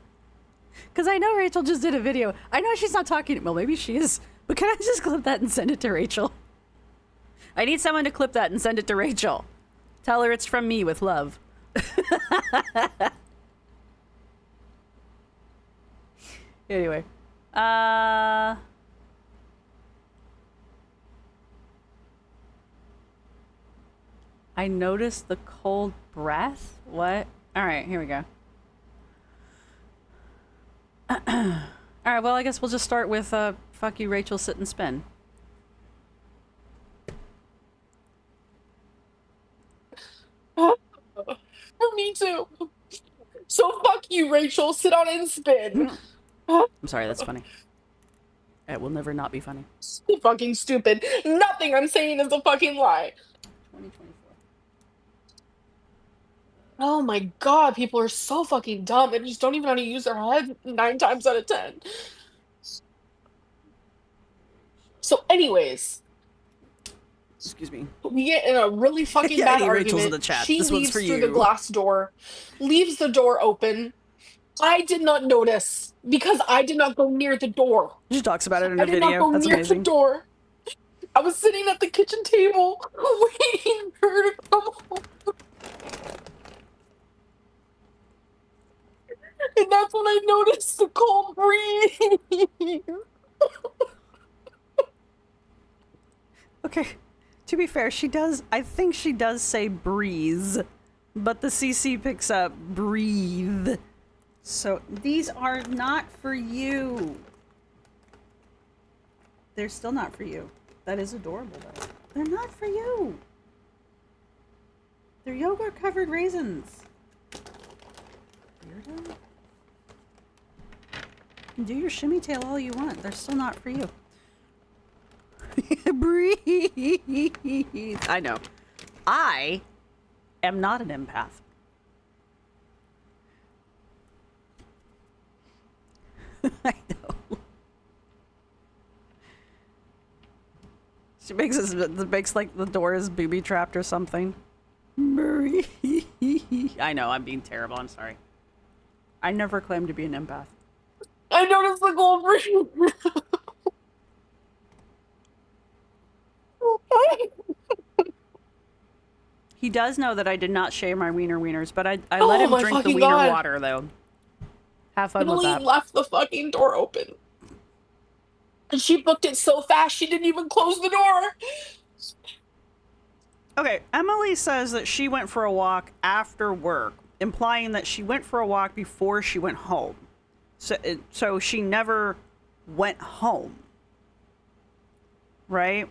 Because I know Rachel just did a video. I know she's not talking. Well, maybe she is. But can I just clip that and send it to Rachel? I need someone to clip that and send it to Rachel. Tell her it's from me with love. Anyway. I noticed the cold breath? What? Alright, here we go. Alright, well, I guess we'll just start with, fuck you, Rachel, sit and spin. Me too. So fuck you, Rachel. Sit on and spin. I'm sorry, that's funny. It will never not be funny. So fucking stupid. Nothing I'm saying is a fucking lie. 2024. Oh my God, people are so fucking dumb and just don't even know how to use their head 9 times out of 10. So, anyways, Excuse me. we get in a really fucking Yeah, bad any Rachel's argument. in the chat. She This one's leaves for through the you. glass door, leaves the door open. I did not notice because I did not go near the door. She talks about it in I a did not video. go That's near amazing. the door. I was sitting at the kitchen table waiting for her to come home. And that's when I noticed the cold breeze. Okay, to be fair, she does, I think she does say breeze, but the CC picks up breathe. So these are not for you. They're still not for you. That is adorable though. They're not for you. They're yogurt covered raisins. Weirdo. You can do your shimmy tail all you want. They're still not for you. Breathe. I know. I am not an empath. I know. She makes like the door is booby trapped or something. Breathe. I know, I'm being terrible. I'm sorry. I never claimed to be an empath. I noticed the cold breeze. He does know that I did not share my wieners, but I Oh let him my drink the fucking wiener God. water, though. Have fun with Emily that. left the fucking door open. And she booked it so fast she didn't even close the door. Okay, Emily says that she went for a walk after work, implying that she went for a walk before she went home. So she never went home. Right?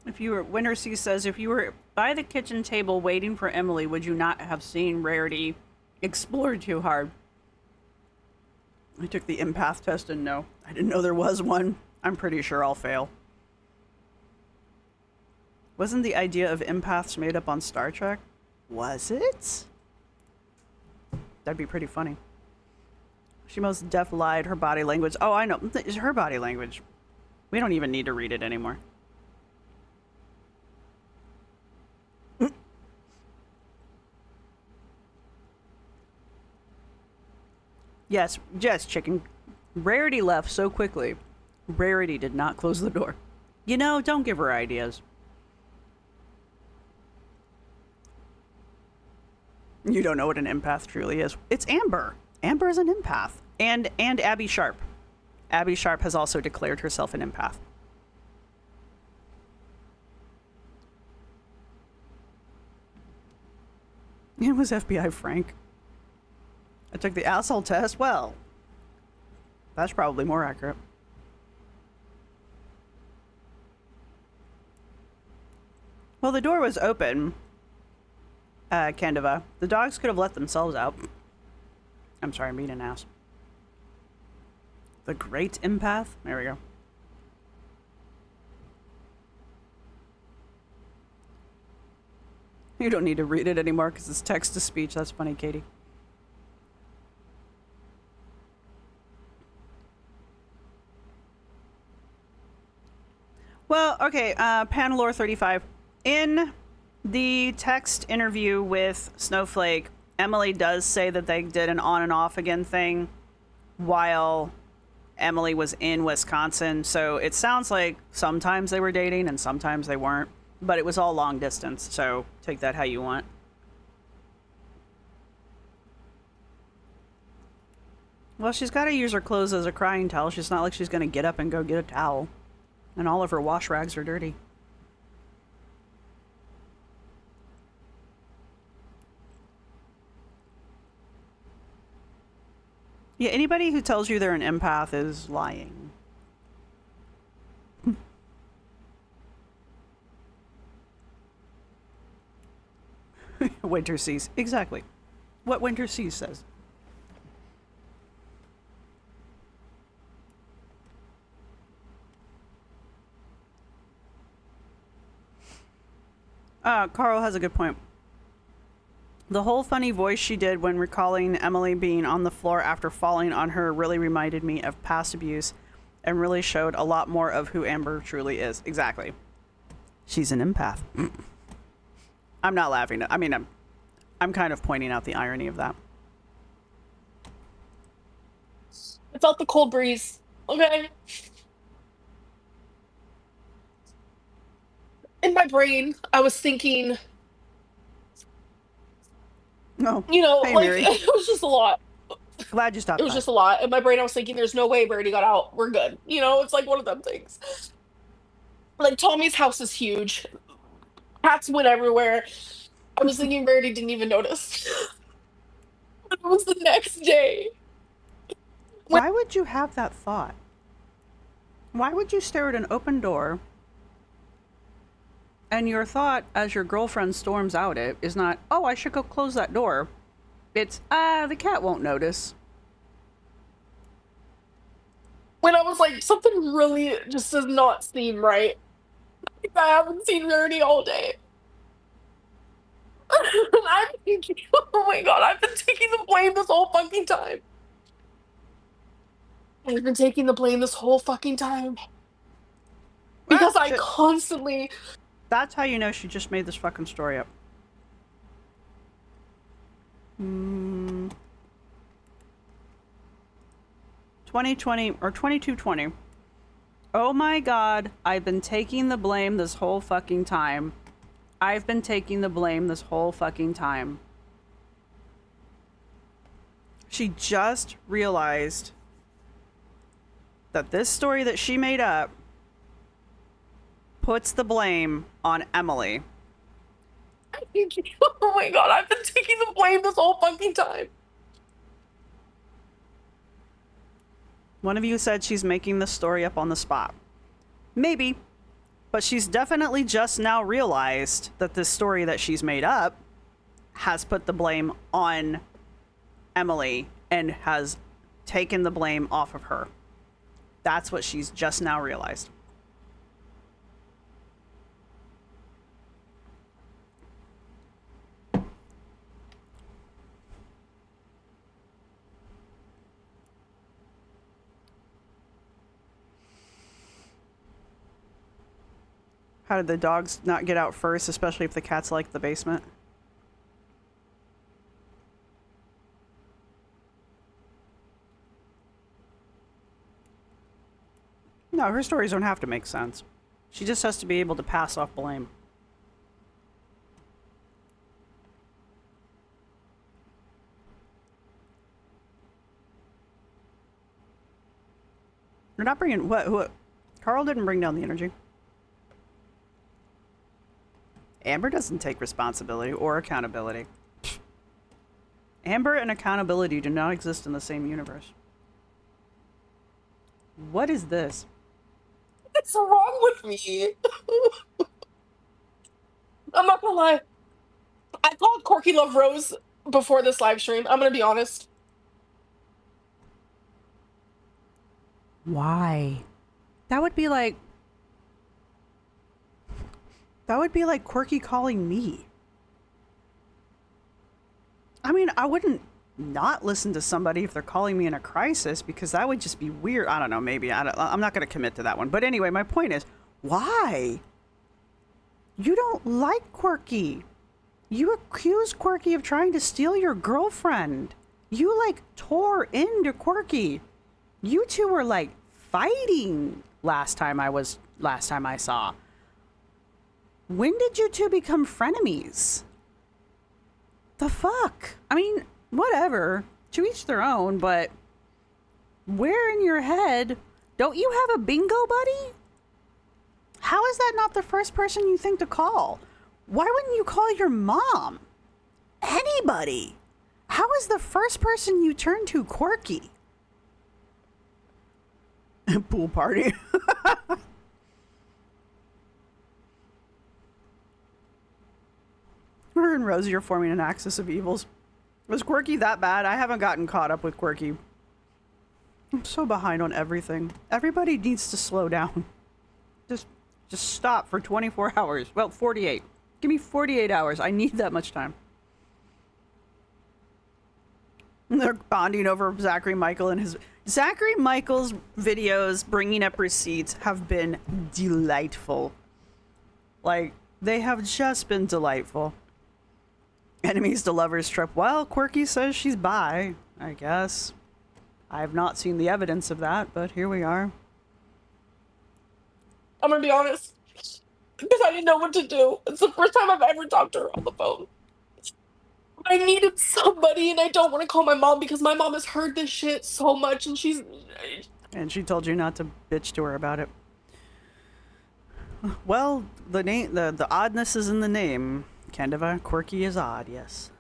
If you were, Winter Sea says, if you were by the kitchen table waiting for Emily, would you not have seen Rarity explore too hard? I took the empath test and no, I didn't know there was one. I'm pretty sure I'll fail. Wasn't the idea of empaths made up on Star Trek? Was it? That'd be pretty funny. She most def lied her body language. Oh, I know. It's her body language. We don't even need to read it anymore. Yes, chicken. Rarity left so quickly. Rarity did not close the door. You know, don't give her ideas. You don't know what an empath truly is. It's Amber. Amber is an empath. And Abby Sharp. Abby Sharp has also declared herself an empath. It was FBI Frank. I took the asshole test. Well, that's probably more accurate. Well, the door was open, Candava. The dogs could have let themselves out. I'm sorry, I'm being an ass. The Great Empath? There we go. You don't need to read it anymore because it's text-to-speech. That's funny, Katie. Well, okay, Panelore 35. In the text interview with Snowflake, Emily does say that they did an on and off again thing while Emily was in Wisconsin. So it sounds like sometimes they were dating and sometimes they weren't. But it was all long distance, so take that how you want. Well, she's got to use her clothes as a crying towel. She's not like she's going to get up and go get a towel. And all of her wash rags are dirty. Yeah, anybody who tells you they're an empath is lying. Winter Seas. Exactly. What Winter Seas says. Carl has a good point. The whole funny voice she did when recalling Emily being on the floor after falling on her really reminded me of past abuse and really showed a lot more of who Amber truly is. Exactly. She's an empath. I'm not laughing. I mean, I'm kind of pointing out the irony of that. I felt the cold breeze. Okay. In my brain, I was thinking, Oh, you know, hey, like, Mary. it was just a lot. Glad you stopped It was by. just a lot. In my brain, I was thinking, there's no way Birdie got out. We're good. You know, it's like one of them things. Like, Tommy's house is huge. Cats went everywhere. I was thinking Birdie didn't even notice. But it was the next day. Why would you have that thought? Why would you stare at an open door and your thought as your girlfriend storms out it is not, oh, I should go close that door. It's, the cat won't notice. When I was like, something really just does not seem right. I haven't seen Birdie all day. And I'm thinking, oh my god, I've been taking the blame this whole fucking time. I've been taking the blame this whole fucking time. Because I constantly... That's how you know she just made this fucking story up. 2020 or 2220. Oh my god, I've been taking the blame this whole fucking time. I've been taking the blame this whole fucking time. She just realized that this story that she made up puts the blame on Emily. Oh my god, I've been taking the blame this whole fucking time. One of you said she's making the story up on the spot. Maybe. But she's definitely just now realized that this story that she's made up has put the blame on Emily and has taken the blame off of her. That's what she's just now realized. How did the dogs not get out first, especially if the cats like the basement? No, her stories don't have to make sense. She just has to be able to pass off blame. You're not bringing... What? Carl didn't bring down the energy. Amber doesn't take responsibility or accountability. Amber and accountability do not exist in the same universe. What is this? What's wrong with me? I'm not gonna lie. I called Corky Love Rose before this live stream. I'm gonna be honest. Why? That would be like... That would be like Quirky calling me. I mean, I wouldn't not listen to somebody if they're calling me in a crisis, because that would just be weird. I don't know, maybe. I'm not going to commit to that one. But anyway, my point is, why? You don't like Quirky. You accused Quirky of trying to steal your girlfriend. You, like, tore into Quirky. You two were, like, fighting last time I saw. When did you two become frenemies? The fuck? I mean, whatever. To each their own, but where in your head don't you have a bingo buddy? How is that not the first person you think to call? Why wouldn't you call your mom? Anybody? How is the first person you turn to Quirky? Pool party. Her and Rosee are forming an axis of evils. Was Quirky that bad? I haven't gotten caught up with Quirky. I'm so behind on everything. Everybody needs to slow down. Just stop for 24 hours. Well, 48. Give me 48 hours. I need that much time. They're bonding over Zachary Michael and his... Zachary Michael's videos bringing up receipts have been delightful. Like, they have just been delightful. Enemies to lovers trip. Well, Quirky says she's bi, I guess. I have not seen the evidence of that, but here we are. I'm gonna be honest. Because I didn't know what to do. It's the first time I've ever talked to her on the phone. I needed somebody, and I don't want to call my mom because my mom has heard this shit so much, and she's... And she told you not to bitch to her about it. Well, the name, the oddness is in the name. Kendeva, Quirky is odd, yes.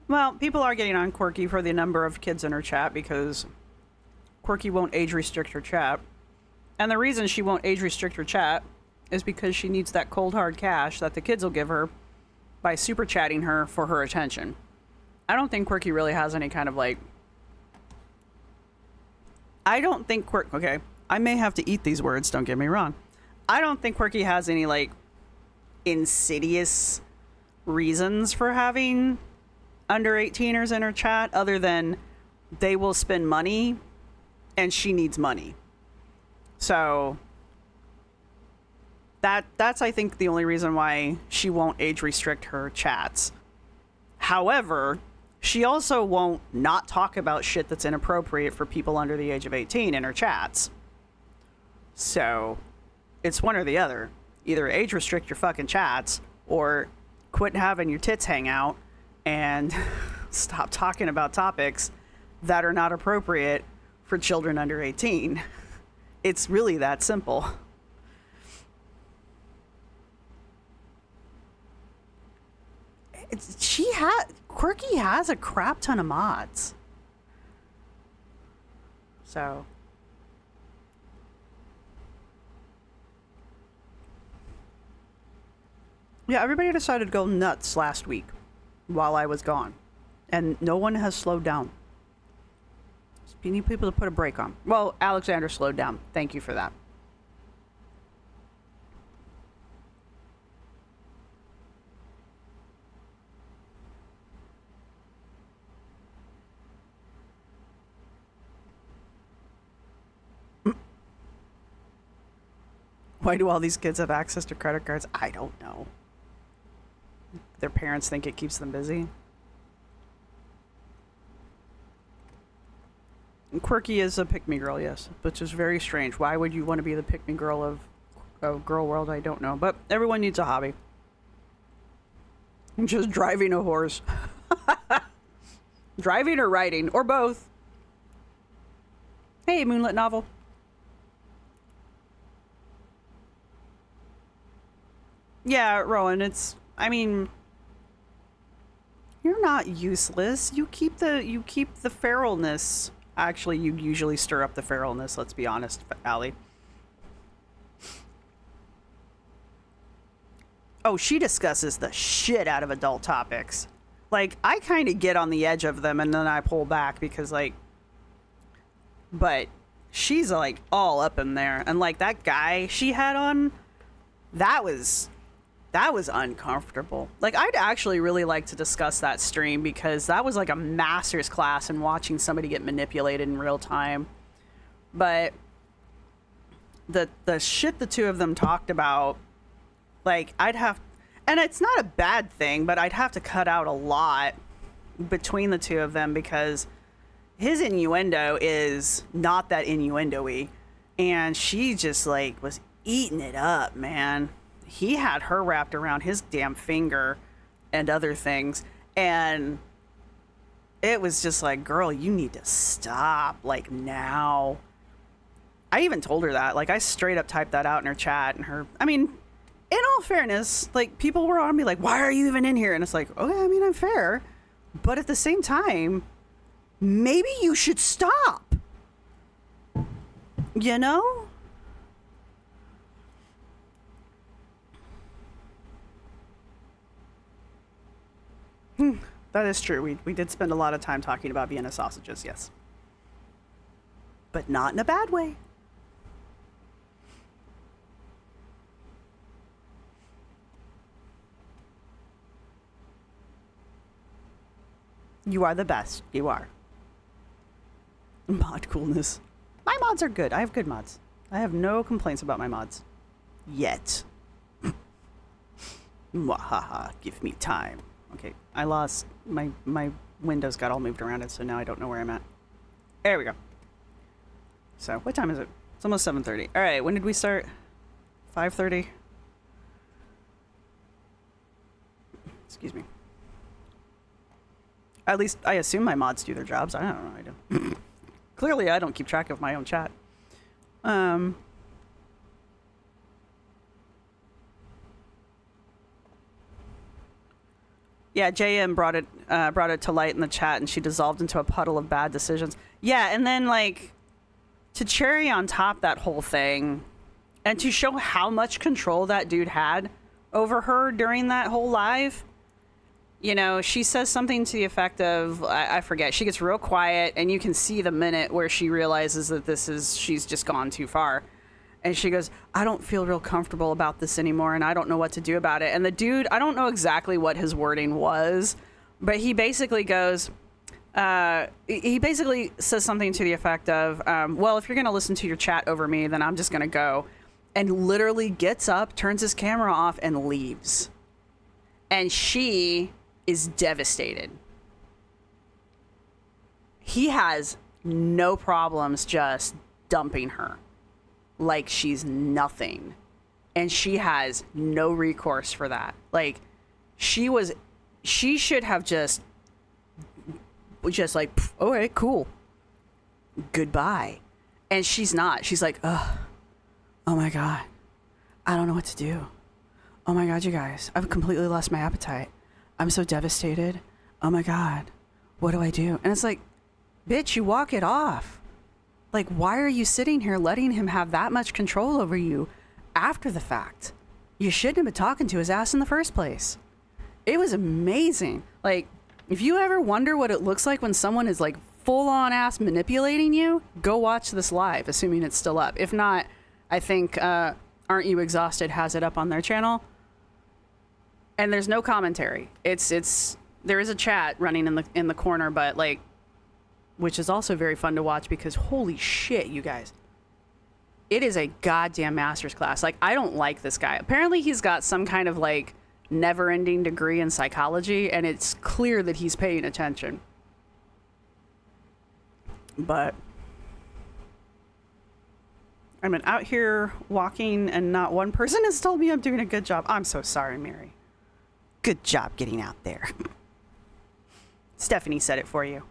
Well, people are getting on Quirky for the number of kids in her chat because Quirky won't age restrict her chat. And the reason she won't age restrict her chat is because she needs that cold hard cash that the kids will give her by super chatting her for her attention. I don't think Quirky really has any kind of like... I don't think okay, I may have to eat these words, don't get me wrong. I don't think Quirky has any like insidious reasons for having under 18ers in her chat other than they will spend money and she needs money. So that's I think the only reason why she won't age restrict her chats. However, she also won't not talk about shit that's inappropriate for people under the age of 18 in her chats. So it's one or the other. Either age restrict your fucking chats or quit having your tits hang out and stop talking about topics that are not appropriate for children under 18. It's really that simple. Quirky has a crap ton of mods. So yeah, everybody decided to go nuts last week while I was gone. And no one has slowed down. So you need people to put a break on. Well, Alexander slowed down. Thank you for that. Why do all these kids have access to credit cards? I don't know. Their parents think it keeps them busy. And Quirky is a pick-me girl, yes, which is very strange. Why would you want to be the pick-me girl of Girl World? I don't know. But everyone needs a hobby. Just driving a horse. Driving or riding, or both. Hey, Moonlit Novel. Yeah, Rowan, I mean, you're not useless. You keep the feralness. Actually, you usually stir up the feralness, let's be honest, Allie. Oh, she discusses the shit out of adult topics. Like, I kind of get on the edge of them and then I pull back because, like, but she's, like, all up in there. And, like, that guy she had on, that was uncomfortable. Like, I'd actually really like to discuss that stream because that was like a master's class in watching somebody get manipulated in real time. But the shit the two of them talked about, like, and it's not a bad thing, but I'd have to cut out a lot between the two of them because his innuendo is not that innuendo-y. And she just, like, was eating it up, man. He had her wrapped around his damn finger and other things. And it was just like, girl, you need to stop, like, now. I even told her that. Like, I straight up typed that out in her chat. And I mean, in all fairness, like, people were on me like, why are you even in here? And it's like, okay, I mean, I'm fair. But at the same time, maybe you should stop. You know? That is true. We did spend a lot of time talking about Vienna sausages, yes. But not in a bad way. You are the best. You are. Mod coolness. My mods are good. I have good mods. I have no complaints about my mods. Yet. Mwahaha. Give me time. Okay, I lost my windows got all moved around it, so now I don't know where I'm at. There we go. So, what time is it? It's almost 7:30. All right, when did we start? 5:30. Excuse me. At least I assume my mods do their jobs. I don't know. I do. Clearly, I don't keep track of my own chat. Yeah, JM brought it to light in the chat, and she dissolved into a puddle of bad decisions. Yeah, and then, like, to cherry on top that whole thing, and to show how much control that dude had over her during that whole live, you know, she says something to the effect of, I forget, she gets real quiet, and you can see the minute where she realizes that she's just gone too far. And she goes, I don't feel real comfortable about this anymore, and I don't know what to do about it. And the dude, I don't know exactly what his wording was, but he basically goes, he basically says something to the effect of, well, if you're going to listen to your chat over me, then I'm just going to go. And literally gets up, turns his camera off, and leaves. And she is devastated. He has no problems just dumping her. Like she's nothing. And she has no recourse for that. Like, she should have just like, all right, cool. Goodbye. And she's not. She's like, ugh. Oh my God. I don't know what to do. Oh my God, you guys. I've completely lost my appetite. I'm so devastated. Oh my God. What do I do? And it's like, bitch, you walk it off. Like, why are you sitting here letting him have that much control over you after the fact? You shouldn't have been talking to his ass in the first place. It was amazing. Like, if you ever wonder what it looks like when someone is like full on ass manipulating you, go watch this live, assuming it's still up. If not, I think Aren't You Exhausted has it up on their channel. And there's no commentary. It's there is a chat running in the corner, but like, which is also very fun to watch because holy shit, you guys. It is a goddamn master's class. Like, I don't like this guy. Apparently he's got some kind of like never-ending degree in psychology, and it's clear that he's paying attention. But I've been out here walking and not one person has told me I'm doing a good job. I'm so sorry, Mary. Good job getting out there. Stephanie said it for you.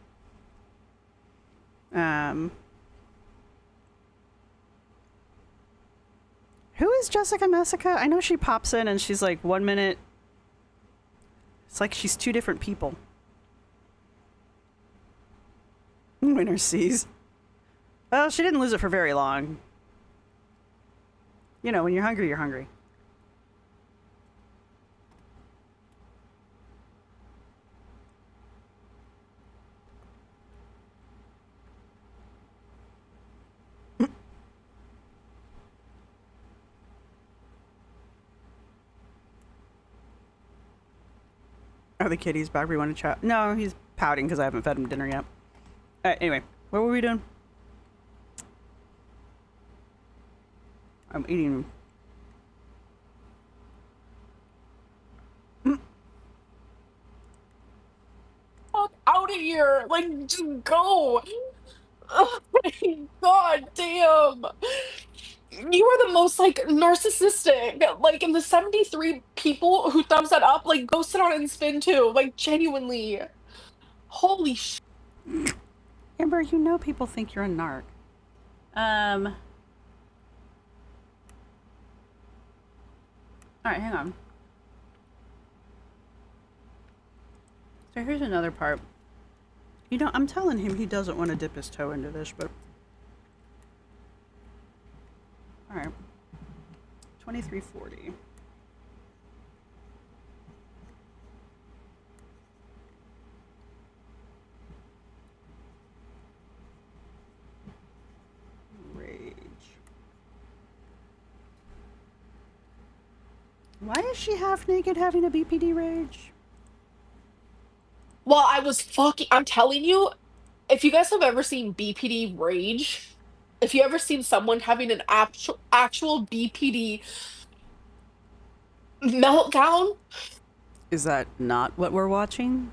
Who is Jessica Messica? I know she pops in and she's like 1 minute. It's like she's two different people. Winner sees. Well, she didn't lose it for very long. You know, when you're hungry, you're hungry. Are the kitties back? We want to chat? No, he's pouting because I haven't fed him dinner yet. Anyway, what were we doing? I'm eating. Fuck out of here! Like, just go! Oh my god damn! You are the most like narcissistic. Like, in the 73 people who thumbs that up, like, go sit on it and spin too. Like, genuinely. Holy shit. Amber, you know people think you're a narc. Alright, hang on. So here's another part. You know, I'm telling him he doesn't want to dip his toe into this, but... Alright. 2340. Rage. Why is she half naked having a BPD rage? Well, I'm telling you, if you guys have ever seen BPD rage, if you ever seen someone having an actual BPD meltdown, Is that not what we're watching?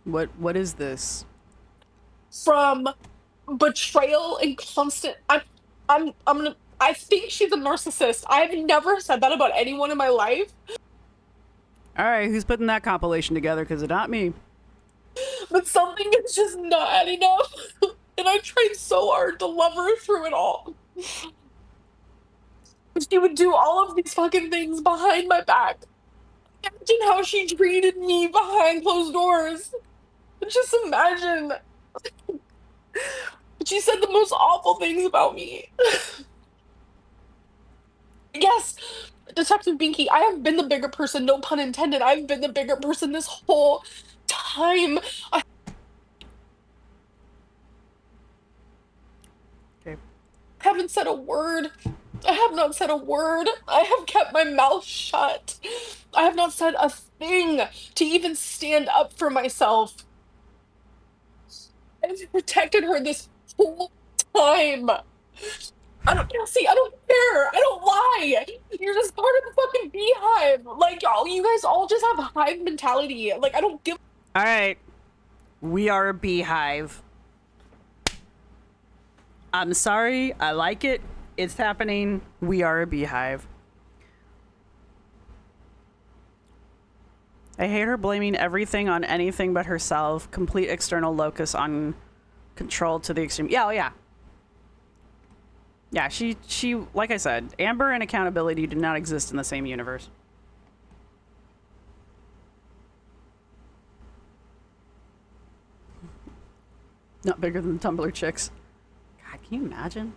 What is this? from betrayal and constant, I think she's a narcissist. I've never said that about anyone in my life, Alright, who's putting that compilation together? Because it's not me. but something is just not adding up. And I tried so hard to love her through it all. She would do all of these fucking things behind my back. Imagine how she treated me behind closed doors. Just imagine. She said the most awful things about me. Yes, Detective Binky, I have been the bigger person, no pun intended. I've been the bigger person this whole time. I Okay. haven't said a word. I have not said a word. I have kept my mouth shut. I have not said a thing to even stand up for myself. I've protected her this whole time. I don't see. I don't care. I don't lie. You're just part of the fucking beehive. Like, y'all, you guys all just have hive mentality. Like, I don't give. Alright. We are a beehive. I'm sorry. I like it. It's happening. We are a beehive. I hate her blaming everything on anything but herself. Complete external locus on control to the extreme. Yeah, oh yeah. Yeah, she, like I said, Amber and accountability do not exist in the same universe. Not bigger than Tumblr chicks. God, can you imagine?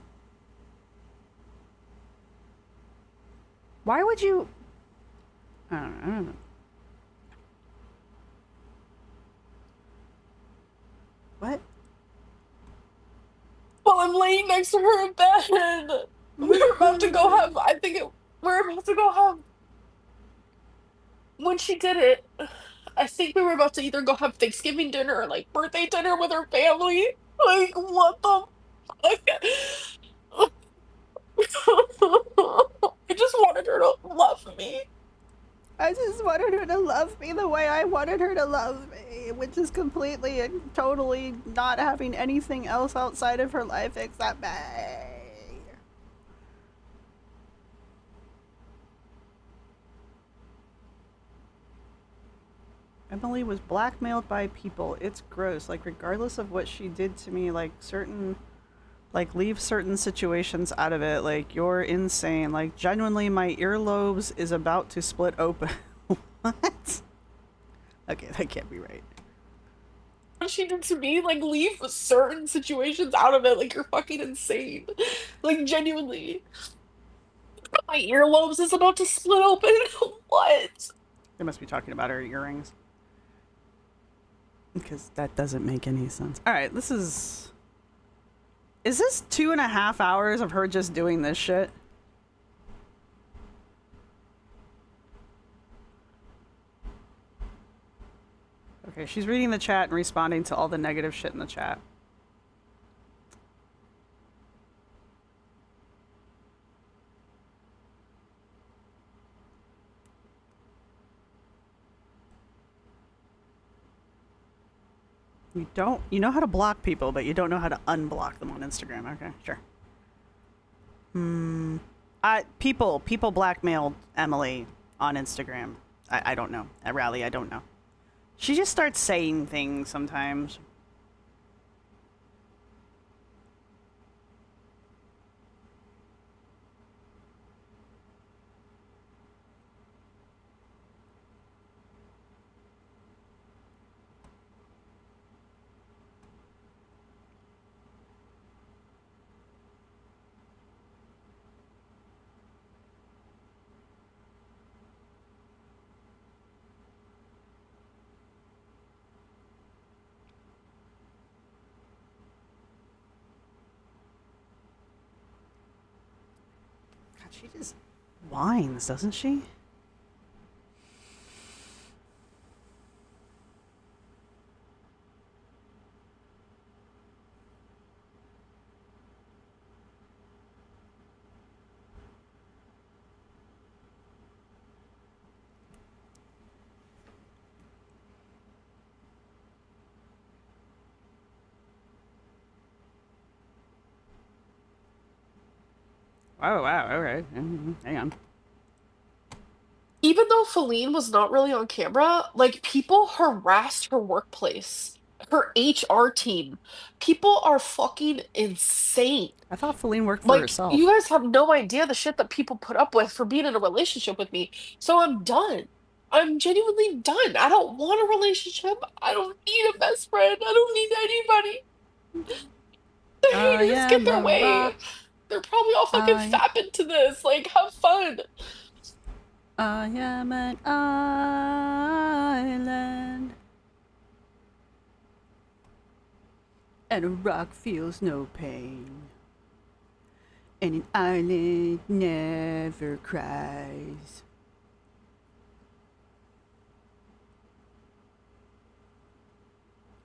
Why would you... I don't know. What? Well, I'm laying next to her in bed. We were about to go have, we were about to go have, when she did it, I think we were about to either go have Thanksgiving dinner or like birthday dinner with her family. Like, what the fuck? I just wanted her to love me. I just wanted her to love me the way I wanted her to love me, which is completely and totally not having anything else outside of her life except me. Emily was blackmailed by people. It's gross. Like, regardless of what she did to me, like, leave certain situations out of it. Like, you're insane. Like, genuinely, my earlobes is about to split open. What? Okay, that can't be right. What she did to me, like, leave certain situations out of it. Like, you're fucking insane. Like, genuinely. My earlobes is about to split open. What? They must be talking about her earrings. Because that doesn't make any sense. Alright, this is... Is this 2.5 hours of her just doing this shit? Okay, she's reading the chat and responding to all the negative shit in the chat. You know how to block people, but you don't know how to unblock them on Instagram. Okay, sure. People blackmailed Emily on Instagram. I don't know. At Rally, I don't know. She just starts saying things sometimes. She just whines, doesn't she? Oh, wow, alright. Hang on. Even though Feline was not really on camera, like, people harassed her workplace, her HR team. People are fucking insane. I thought Feline worked for Like, you herself. guys have no idea the shit that people put up with for being in a relationship with me. So I'm done. I'm genuinely done. I don't want a relationship. I don't need a best friend. I don't need anybody. The I haters get am their a way. rock. They're probably all fucking fapping to this. Like, have fun. I am an island. And a rock feels no pain. And an island never cries.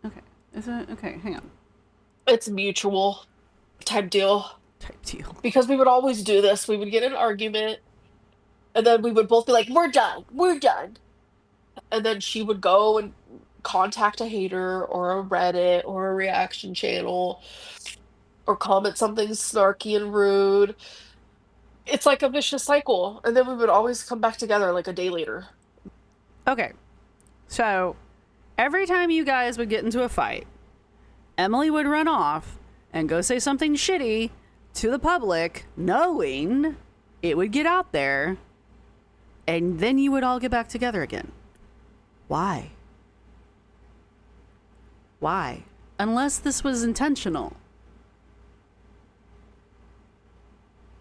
Okay. Is it? Okay, hang on. It's mutual type deal. Type deal. Because we would always do this. We would get in an argument, and then we would both be like, "We're done. We're done." And then she would go and contact a hater or a Reddit or a reaction channel or comment something snarky and rude. It's like a vicious cycle. And then we would always come back together like a day later. Okay. So, every time you guys would get into a fight, Emily would run off and go say something shitty to the public, knowing it would get out there, and then you would all get back together again. Why? Why? Unless this was intentional.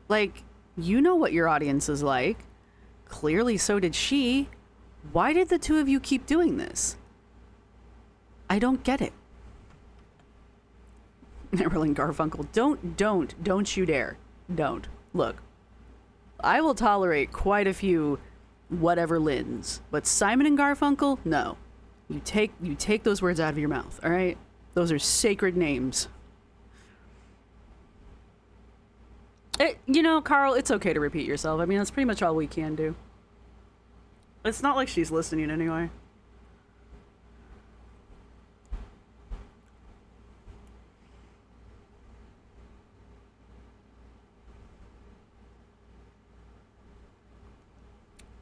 Like, you know what your audience is like. Clearly so did she. Why did the two of you keep doing this? I don't get it. Amberlynn Garfunkel, don't you dare. Don't. Look, I will tolerate quite a few whatever Lyns, but Simon and Garfunkel, no. You take those words out of your mouth, all right? Those are sacred names. You know, Carl, it's okay to repeat yourself. I mean, that's pretty much all we can do. It's not like she's listening anyway.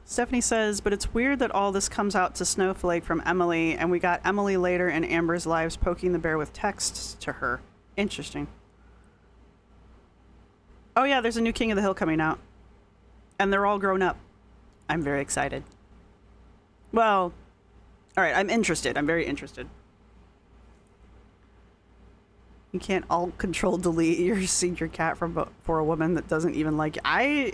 Stephanie says, but it's weird that all this comes out to Snowflake from Emily, and we got Emily later in Amber's lives poking the bear with texts to her. Interesting. Oh yeah, there's a new King of the Hill coming out. And they're all grown up. I'm very excited. Well, alright, I'm interested. I'm very interested. You can't all control delete your senior cat for a woman that doesn't even like you.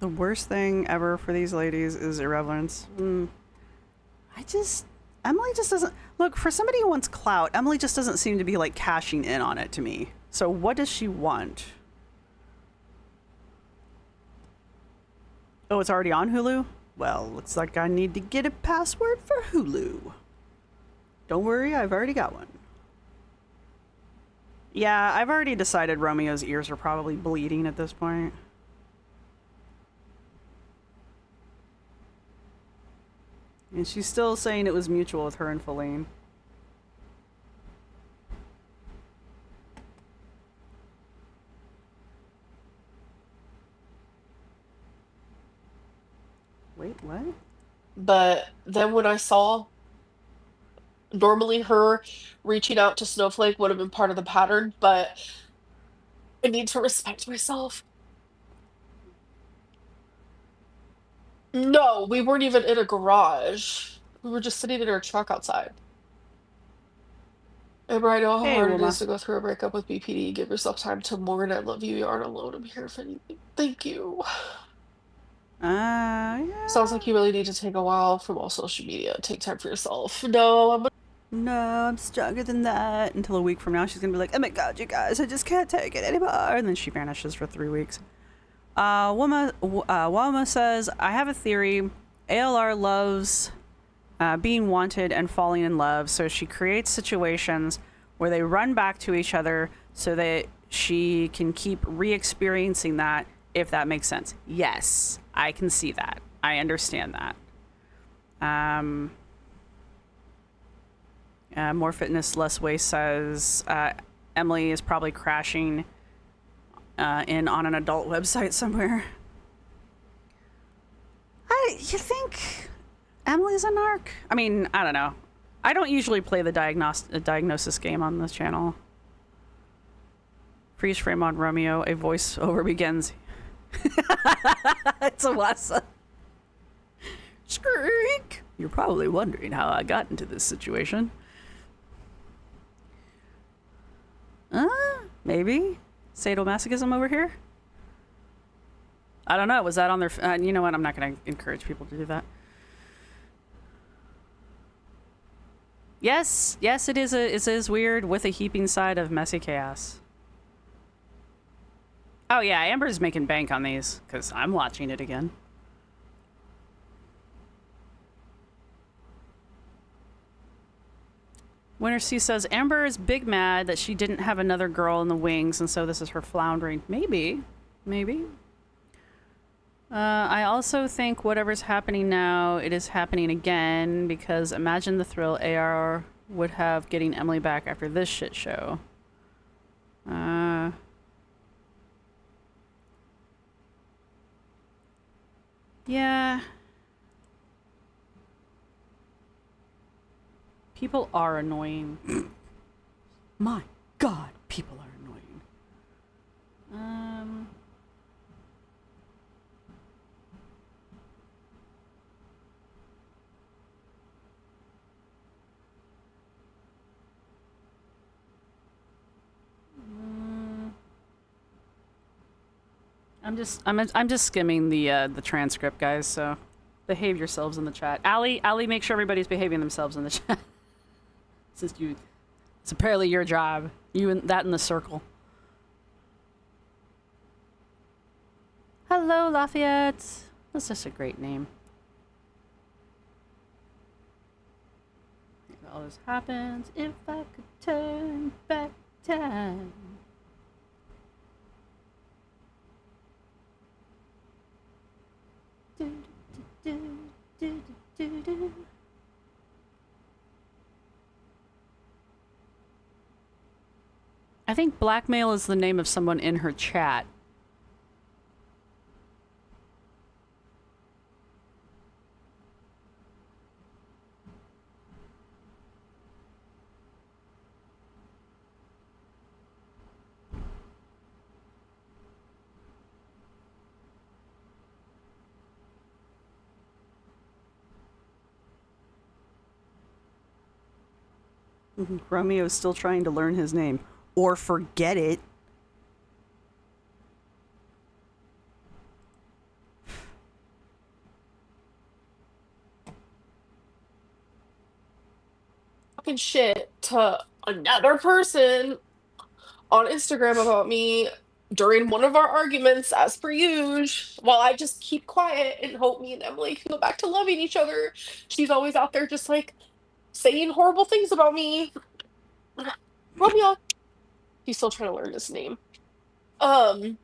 The worst thing ever for these ladies is irreverence. Emily just doesn't... Look, for somebody who wants clout, Emily just doesn't seem to be, like, cashing in on it to me. So what does she want? Oh, it's already on Hulu? Well, looks like I need to get a password for Hulu. Don't worry, I've already got one. Yeah, I've already decided Romeo's ears are probably bleeding at this point. And she's still saying it was mutual with her and Feline. Wait, what? But then when I saw, normally her reaching out to Snowflake would have been part of the pattern, but I need to respect myself. No, we weren't even in a garage. We were just sitting in our truck outside. Amber, I know how Hey, hard it Wilma. is to go through a breakup with BPD. Give yourself time to mourn. I love you. You aren't alone. I'm here if anything. Thank you. Yeah. Sounds like you really need to take a while from all social media. Take time for yourself. No, I'm stronger than that. Until a week from now, she's gonna be like, oh my god, you guys, I just can't take it anymore. And then she vanishes for 3 weeks. Wama says, I have a theory. ALR loves being wanted and falling in love, so she creates situations where they run back to each other so that she can keep re-experiencing that, if that makes sense. Yes, I can see that. I understand that. More Fitness, Less Waste says Emily is probably crashing in on an adult website somewhere. You think Emily's a narc? I mean, I don't know. I don't usually play the diagnosis game on this channel. Freeze frame on Romeo. A voiceover begins. It's a Wassa. Skreek! You're probably wondering how I got into this situation. Maybe? Sadomasochism over here? I don't know. Was that on their... you know what? I'm not going to encourage people to do that. Yes, it is weird with a heaping side of messy chaos. Oh yeah, Amber's making bank on these, because I'm watching it again. Winter C says, Amber is big mad that she didn't have another girl in the wings, and so this is her floundering. Maybe. I also think whatever's happening now, it is happening again, because imagine the thrill AR would have getting Emily back after this shit show. Yeah. People are annoying. My God, people are annoying. I'm just skimming the transcript, guys. So behave yourselves in the chat. Allie, make sure everybody's behaving themselves in the chat. It's apparently your job. You and that in the circle. Hello, Lafayette. That's just a great name. All this happens if I could turn back time. Do, do, do, do, do, do. I think blackmail is the name of someone in her chat. Romeo's still trying to learn his name. Or forget it. Fucking shit to another person on Instagram about me during one of our arguments, as per usual, while I just keep quiet and hope me and Emily can go back to loving each other. She's always out there just like saying horrible things about me. Romeo. He's still trying to learn his name. But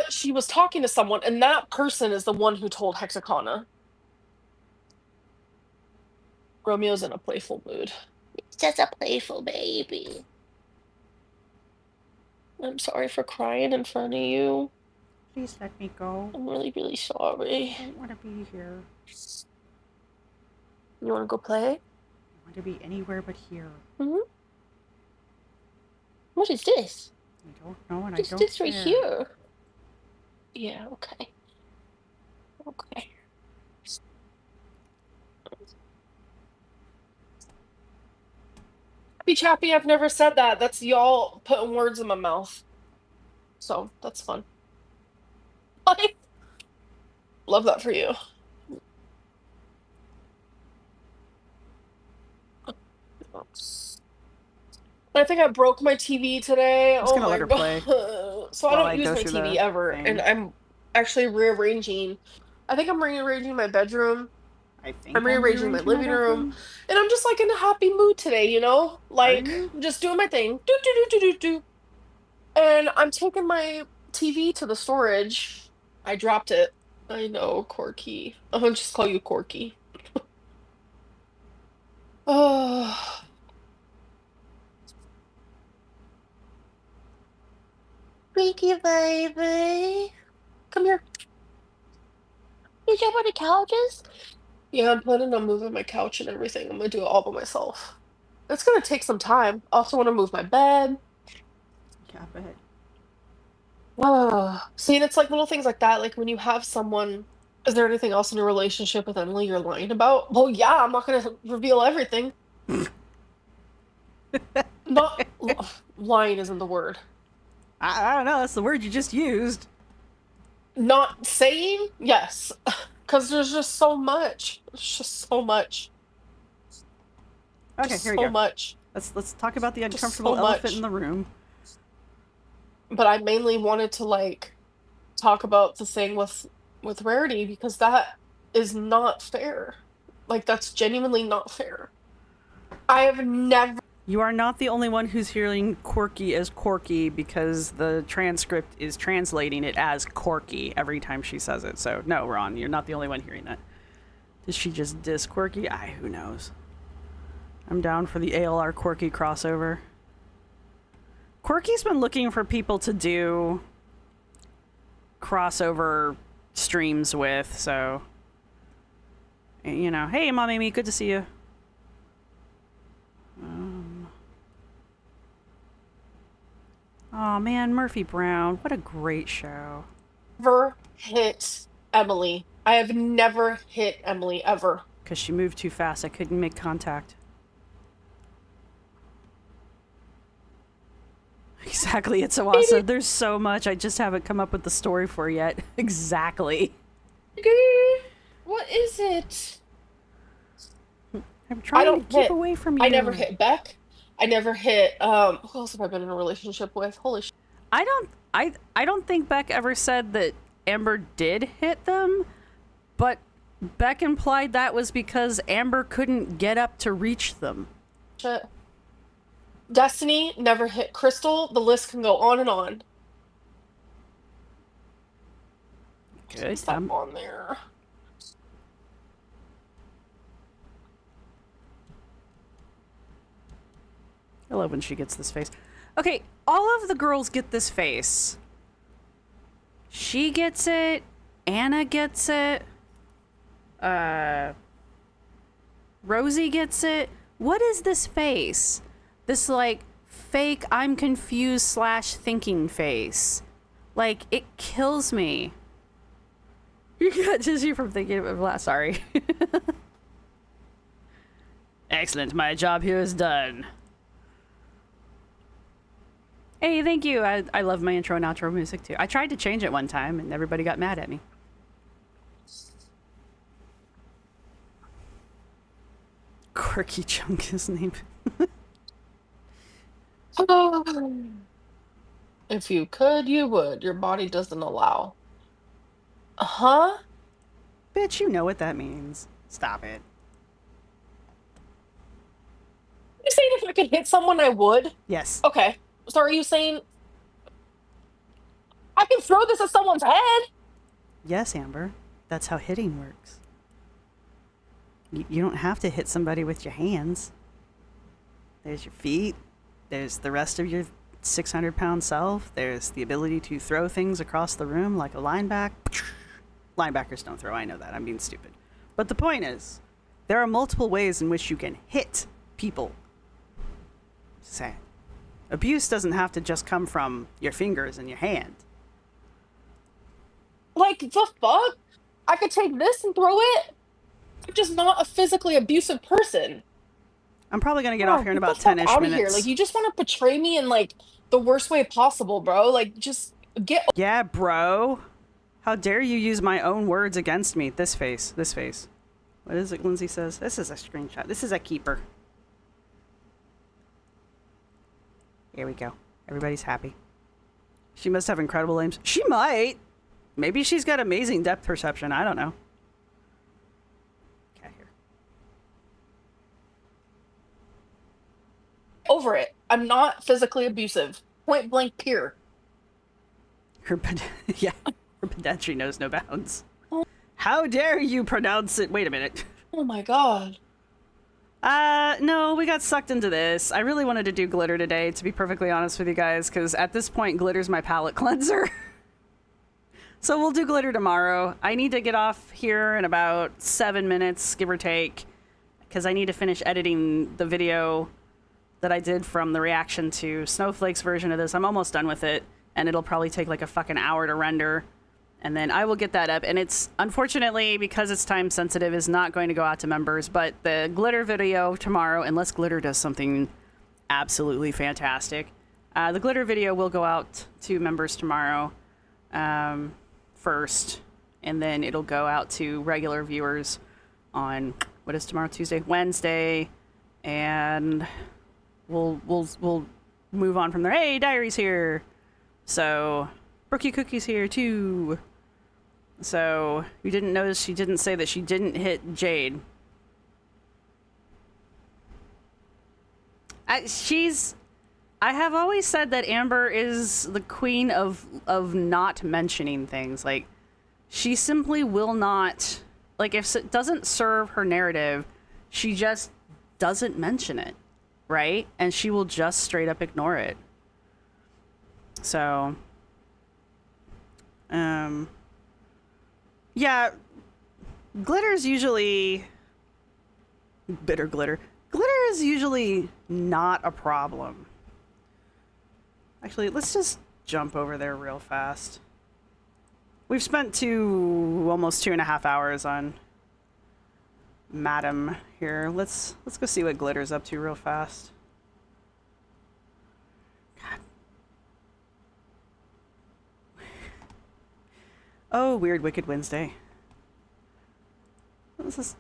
she was talking to someone, and that person is the one who told Hexacana. Romeo's in a playful mood. It's just a playful baby. I'm sorry for crying in front of you. Please let me go. I'm really, really sorry. I don't want to be here. You want to go play? I want to be anywhere but here. Mm-hmm. What is this? I don't know, and What's I don't this care. right here? Yeah, okay. Okay. Happy Chappy, I've never said that. That's y'all putting words in my mouth. So, that's fun. Love that for you. I think I broke my TV today. I'm just Oh gonna my let her God. play So I while don't I use go my through TV the ever, thing. and I'm actually rearranging. I think I'm rearranging my bedroom. I'm rearranging my living room, and I'm just like in a happy mood today, you know? Like just doing my thing. Do do do do do do. And I'm taking my TV to the storage. I dropped it. I know, Corky. I'll just call you Corky. Oh. Freaky baby. Come here. You jump on the couches? Yeah, I'm planning on moving my couch and everything. I'm gonna do it all by myself. It's gonna take some time. I also want to move my bed. Yeah, I bet. See, and it's like little things like that. Like when you have someone, is there anything else in your relationship with Emily you're lying about? Well, yeah, I'm not gonna reveal everything. Not lying isn't the word. I don't know. That's the word you just used. Not saying, yes, because there's just so much. It's just so much. Okay, Just here we so go. much. Let's talk about the Just uncomfortable so elephant much. in the room. But I mainly wanted to like talk about the thing with Rarity because that is not fair. Like that's genuinely not fair. I have never. You are not the only one who's hearing quirky as Corky because the transcript is translating it as Corky every time she says it. So no, Ron, you're not the only one hearing that. Did she just diss Quirky? Who knows? I'm down for the ALR Quirky crossover. Quirky's been looking for people to do crossover streams with, so you know, hey Mom Amy, good to see you. Oh man, Murphy Brown, what a great show. Never hit Emily. I have never hit Emily ever. Because she moved too fast, I couldn't make contact. Exactly, it's Awasa. There's so much. I just haven't come up with the story for yet. Exactly. What is it? I'm I trying to don't keep hit. away from I never you. hit Beck. I never hit who else have I been in a relationship with? Holy shit. I don't think Beck ever said that Amber did hit them, but Beck implied that was because Amber couldn't get up to reach them. Destiny never hit Crystal. The list can go on and on. Good. Is that on there? I love when she gets this face. Okay, all of the girls get this face. She gets it. Anna gets it. Rosee gets it. What is this face? This, like, fake I'm confused / thinking face. Like, it kills me. You got dizzy from thinking of it last. Sorry. Excellent. My job here is done. Hey, thank you. I love my intro and outro music too. I tried to change it one time and everybody got mad at me. Quirky Chunk is name. If you could, you would. Your body doesn't allow. Huh? Bitch, you know what that means. Stop it. You saying if I could hit someone, I would? Yes. Okay. So are you saying I can throw this at someone's head? Yes, Amber. That's how hitting works. You don't have to hit somebody with your hands. There's your feet. There's the rest of your 600-pound self. There's the ability to throw things across the room like a linebacker. Linebackers don't throw, I know that. I'm being stupid. But the point is, there are multiple ways in which you can hit people. Say, abuse doesn't have to just come from your fingers and your hand. Like, the fuck? I could take this and throw it? I'm just not a physically abusive person. I'm probably going to get off here in about 10-ish out of minutes. here. Like, you just want to portray me in, like, the worst way possible, bro. Like, just get... Yeah, bro. How dare you use my own words against me? This face. This face. What is it Lindsay says? This is a screenshot. This is a keeper. Here we go. Everybody's happy. She must have incredible aims. She might. Maybe she's got amazing depth perception. I don't know. Cat here. Over it. I'm not physically abusive. Point blank, period. Yeah. Her pedantry knows no bounds. How dare you pronounce it? Wait a minute. Oh my god. No, we got sucked into this. I really wanted to do glitter today, to be perfectly honest with you guys, because at this point, glitter's my palette cleanser. So we'll do glitter tomorrow. I need to get off here in about 7 minutes, give or take, because I need to finish editing the video that I did from the reaction to Snowflake's version of this. I'm almost done with it, and it'll probably take like a fucking hour to render. And then I will get that up. And it's, unfortunately, because it's time sensitive, is not going to go out to members. But the glitter video tomorrow, unless glitter does something absolutely fantastic, the glitter video will go out to members tomorrow first. And then it'll go out to regular viewers on, what is tomorrow? Tuesday? Wednesday. And we'll move on from there. Hey, Diary's here. So... Brookie Cookie's here too. So, you didn't notice she didn't say that she didn't hit Jade. I have always said that Amber is the queen of not mentioning things. Like, she simply will not, like, if it doesn't serve her narrative, she just doesn't mention it, right? And she will just straight up ignore it. So... yeah, glitter's usually bitter glitter. Glitter is usually not a problem. Actually, let's just jump over there real fast. We've spent almost 2.5 hours on Madam here. Let's go see what glitter's up to real fast. God. Oh, weird Wicked Wednesday. This is...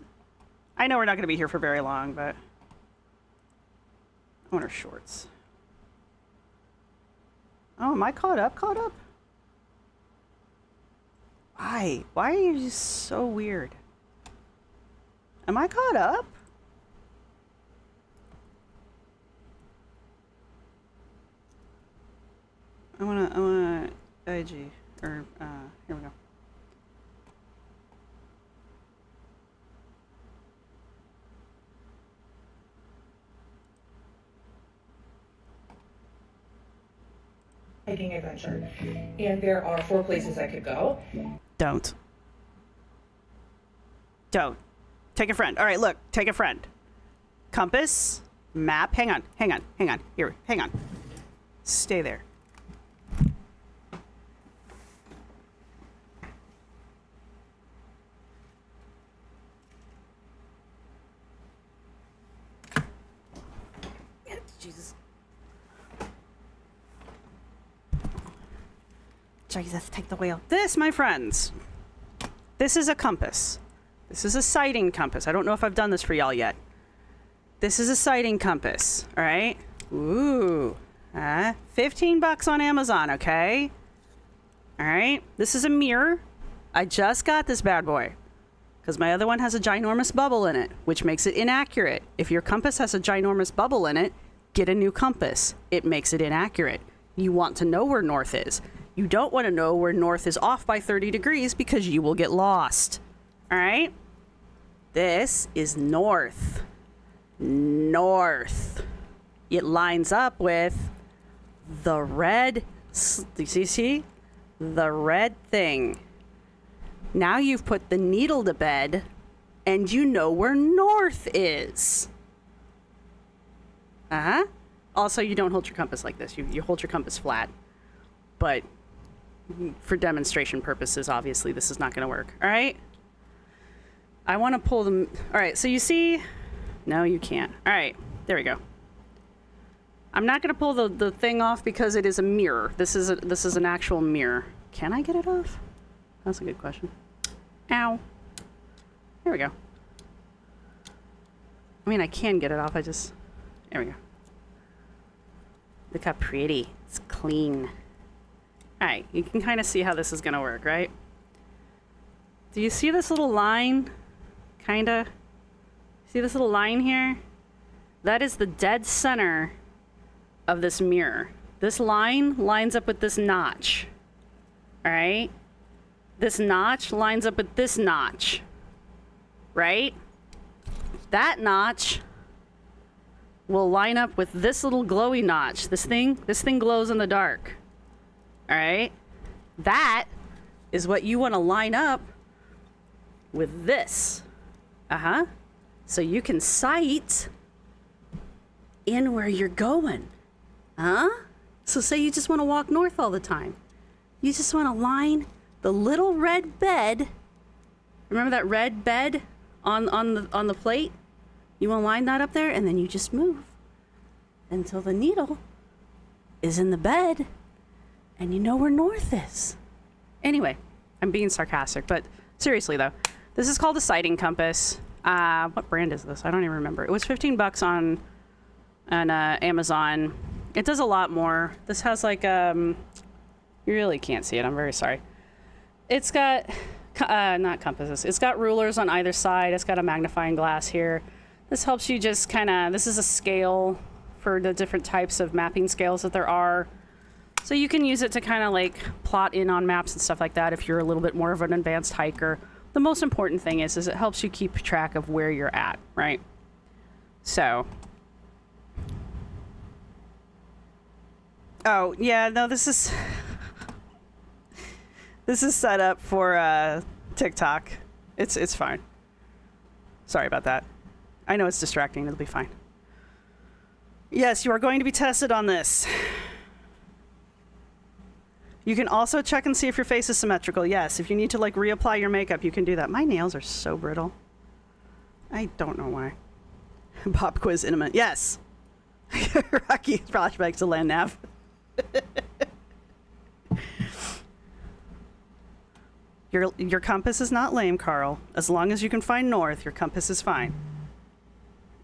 I know we're not going to be here for very long, but... I want her shorts. Oh, am I caught up? Caught up? Why? Why are you just so weird? Am I caught up? I wanna IG, or, here we go. Hiking adventure, and there are 4 places I could go. Don't. Take a friend. All right, look, take a friend. Compass, map. Hang on. Here, hang on. Stay there. Jesus. Jesus, take the wheel. This, my friends, this is a compass. This is a sighting compass. I don't know if I've done this for y'all yet. This is a sighting compass, all right? Ooh, $15 on Amazon, okay? All right, this is a mirror. I just got this bad boy because my other one has a ginormous bubble in it, which makes it inaccurate. If your compass has a ginormous bubble in it, get a new compass. It makes it inaccurate. You want to know where north is. You don't want to know where north is off by 30 degrees because you will get lost. All right? This is north. North. It lines up with the red, see? The red thing. Now you've put the needle to bed and you know where north is. Also, you don't hold your compass like this. You hold your compass flat. But for demonstration purposes, obviously, this is not going to work. All right? I want to pull them. All right, so you see? No, you can't. All right, there we go. I'm not going to pull the thing off because it is a mirror. This is an actual mirror. Can I get it off? That's a good question. Ow. There we go. I mean, I can get it off. There we go. Look how pretty. It's clean. All right, you can kind of see how this is going to work, right? Do you see this little line? Kinda. See this little line here? That is the dead center of this mirror. This line lines up with this notch. All right? This notch lines up with this notch. Right? That notch will line up with this little glowy notch. This thing glows in the dark. All right? That is what you want to line up with this. So you can sight in where you're going. So say you just want to walk north all the time. You just want to line the little red bed. Remember that red bed on the plate? You want to line that up there, and then you just move until the needle is in the bed, and you know where north is. Anyway, I'm being sarcastic, but seriously though, this is called a sighting compass. What brand is this? I don't even remember. It was $15 on Amazon. It does a lot more. This has like you really can't see it. I'm very sorry. It's got not compasses. It's got rulers on either side. It's got a magnifying glass here. This helps you just kind of. This is a scale for the different types of mapping scales that there are. So you can use it to kind of like plot in on maps and stuff like that if you're a little bit more of an advanced hiker. The most important thing is it helps you keep track of where you're at, right? So. Oh, yeah, no, this is set up for TikTok. It's fine. Sorry about that. I know it's distracting. It'll be fine. Yes, you are going to be tested on this. You can also check and see if your face is symmetrical. Yes, if you need to like reapply your makeup, you can do that. My nails are so brittle. I don't know why. Pop quiz intimate. Yes. Rocky flashbacks to land nav. Your compass is not lame, Carl. As long as you can find north, your compass is fine.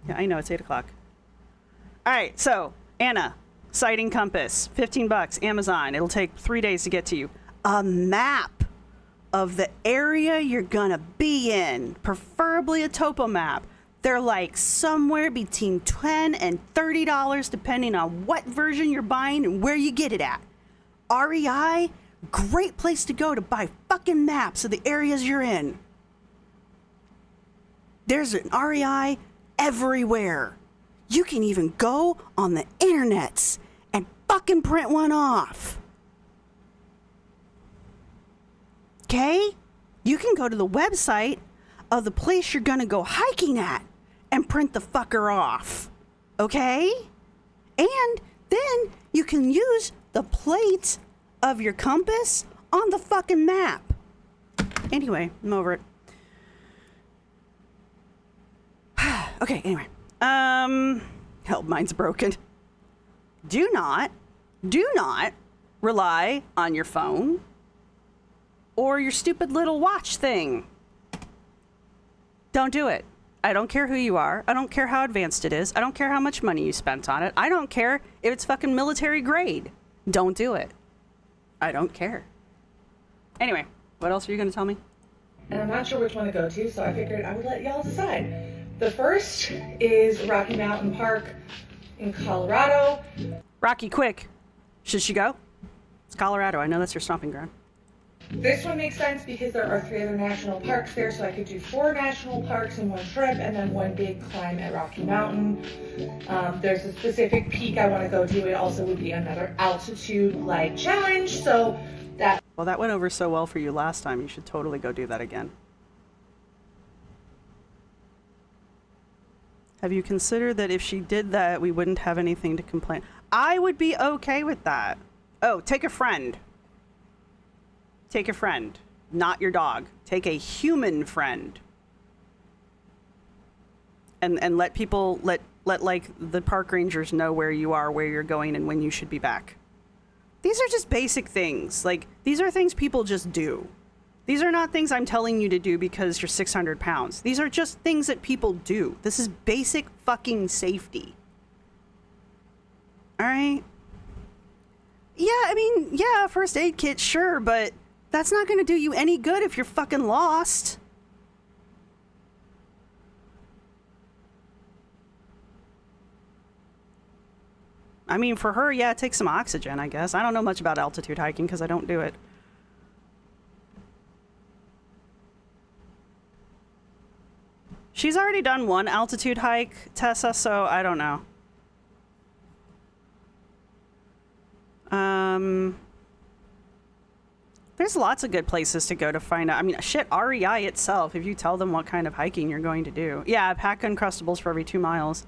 Yeah, I know, it's 8 o'clock. All right, so, Anna, sighting compass, $15, Amazon. It'll take 3 days to get to you. A map of the area you're gonna be in, preferably a topo map. They're like somewhere between $10 and $30, depending on what version you're buying and where you get it at. REI, great place to go to buy fucking maps of the areas you're in. There's an REI everywhere. You can even go on the internets and fucking print one off. Okay? You can go to the website of the place you're gonna go hiking at and print the fucker off. Okay? And then you can use the plates of your compass on the fucking map. Anyway, I'm over it. Okay, anyway. Help, mine's broken. Do not rely on your phone or your stupid little watch thing. Don't do it. I don't care who you are. I don't care how advanced it is. I don't care how much money you spent on it. I don't care if it's fucking military grade. Don't do it. I don't care. Anyway, what else are you going to tell me? And I'm not sure which one to go to, so I figured I would let y'all decide. The first is Rocky Mountain Park in Colorado. Rocky, quick. Should she go? It's Colorado. I know that's your stomping ground. This one makes sense because there are 3 other national parks there, so I could do 4 national parks in one trip and then one big climb at Rocky Mountain. There's a specific peak I want to go to. It also would be another altitude-like challenge, so that... Well, that went over so well for you last time. You should totally go do that again. Have you considered that if she did that, we wouldn't have anything to complain? I would be okay with that. Oh, take a friend. Take a friend, not your dog. Take a human friend. And let people, let like the park rangers know where you are, where you're going, and when you should be back. These are just basic things. Like, these are things people just do. These are not things I'm telling you to do because you're 600 pounds. These are just things that people do. This is basic fucking safety. All right? Yeah, I mean, yeah, first aid kit, sure, but that's not going to do you any good if you're fucking lost. I mean, for her, yeah, take some oxygen, I guess. I don't know much about altitude hiking because I don't do it. She's already done one altitude hike, Tessa, so I don't know. There's lots of good places to go to find out. I mean, shit, REI itself, if you tell them what kind of hiking you're going to do. Yeah, pack Uncrustables for every 2 miles.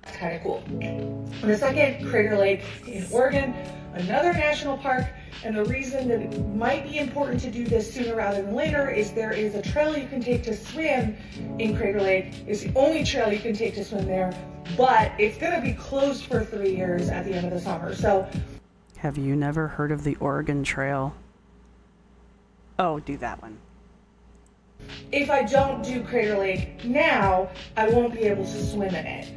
That's kind of cool. And the second, Crater Lake in Oregon, another national park. And the reason that it might be important to do this sooner rather than later is there is a trail you can take to swim in Crater Lake. It's the only trail you can take to swim there, but it's going to be closed for 3 years at the end of the summer. So, have you never heard of the Oregon Trail? Oh, do that one. If I don't do Crater Lake now, I won't be able to swim in it.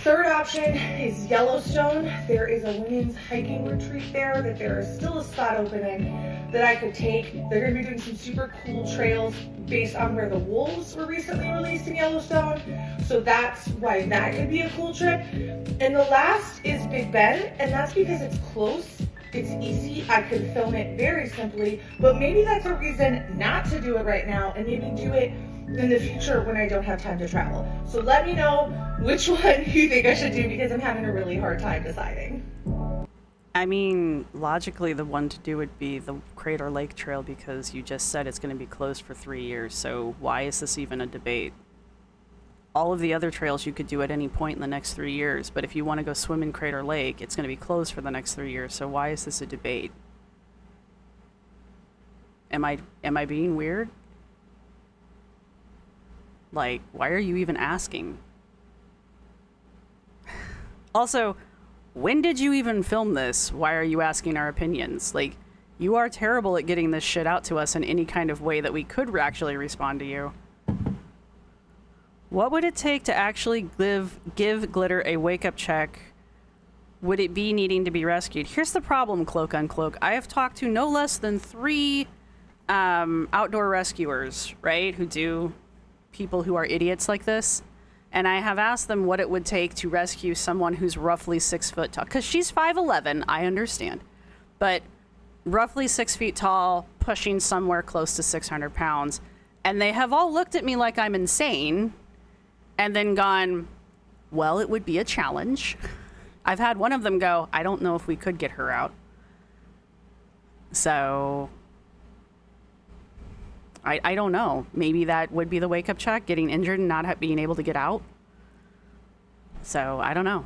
Third option is Yellowstone. There is a women's hiking retreat there that there is still a spot open in that I could take. They're going to be doing some super cool trails based on where the wolves were recently released in Yellowstone. So that's why that could be a cool trip. And the last is Big Bend, and that's because it's close. It's easy. I could film it very simply, but maybe that's a reason not to do it right now and maybe do it in the future when I don't have time to travel. So let me know which one you think I should do because I'm having a really hard time deciding. I mean, logically, the one to do would be the Crater Lake Trail because you just said it's going to be closed for 3 years. So why is this even a debate? All of the other trails you could do at any point in the next 3 years. But if you want to go swim in Crater Lake, it's going to be closed for the next 3 years. So why is this a debate? Am I being weird? Like, why are you even asking? Also, when did you even film this? Why are you asking our opinions? Like, You are terrible at getting this shit out to us in any kind of way that we could actually respond to you. What would it take to actually give Glitter a wake-up check? Would it be needing to be rescued? Here's the problem, Cloak Uncloak. I have talked to no less than 3 outdoor rescuers, right? Who do people who are idiots like this. And I have asked them what it would take to rescue someone who's roughly 6 foot tall. Because she's 5'11", I understand. But roughly 6 feet tall, pushing somewhere close to 600 pounds. And they have all looked at me like I'm insane. And then gone, well, it would be a challenge. I've had one of them go, I don't know if we could get her out. So, I don't know. Maybe that would be the wake-up check, getting injured and not being able to get out. So, I don't know.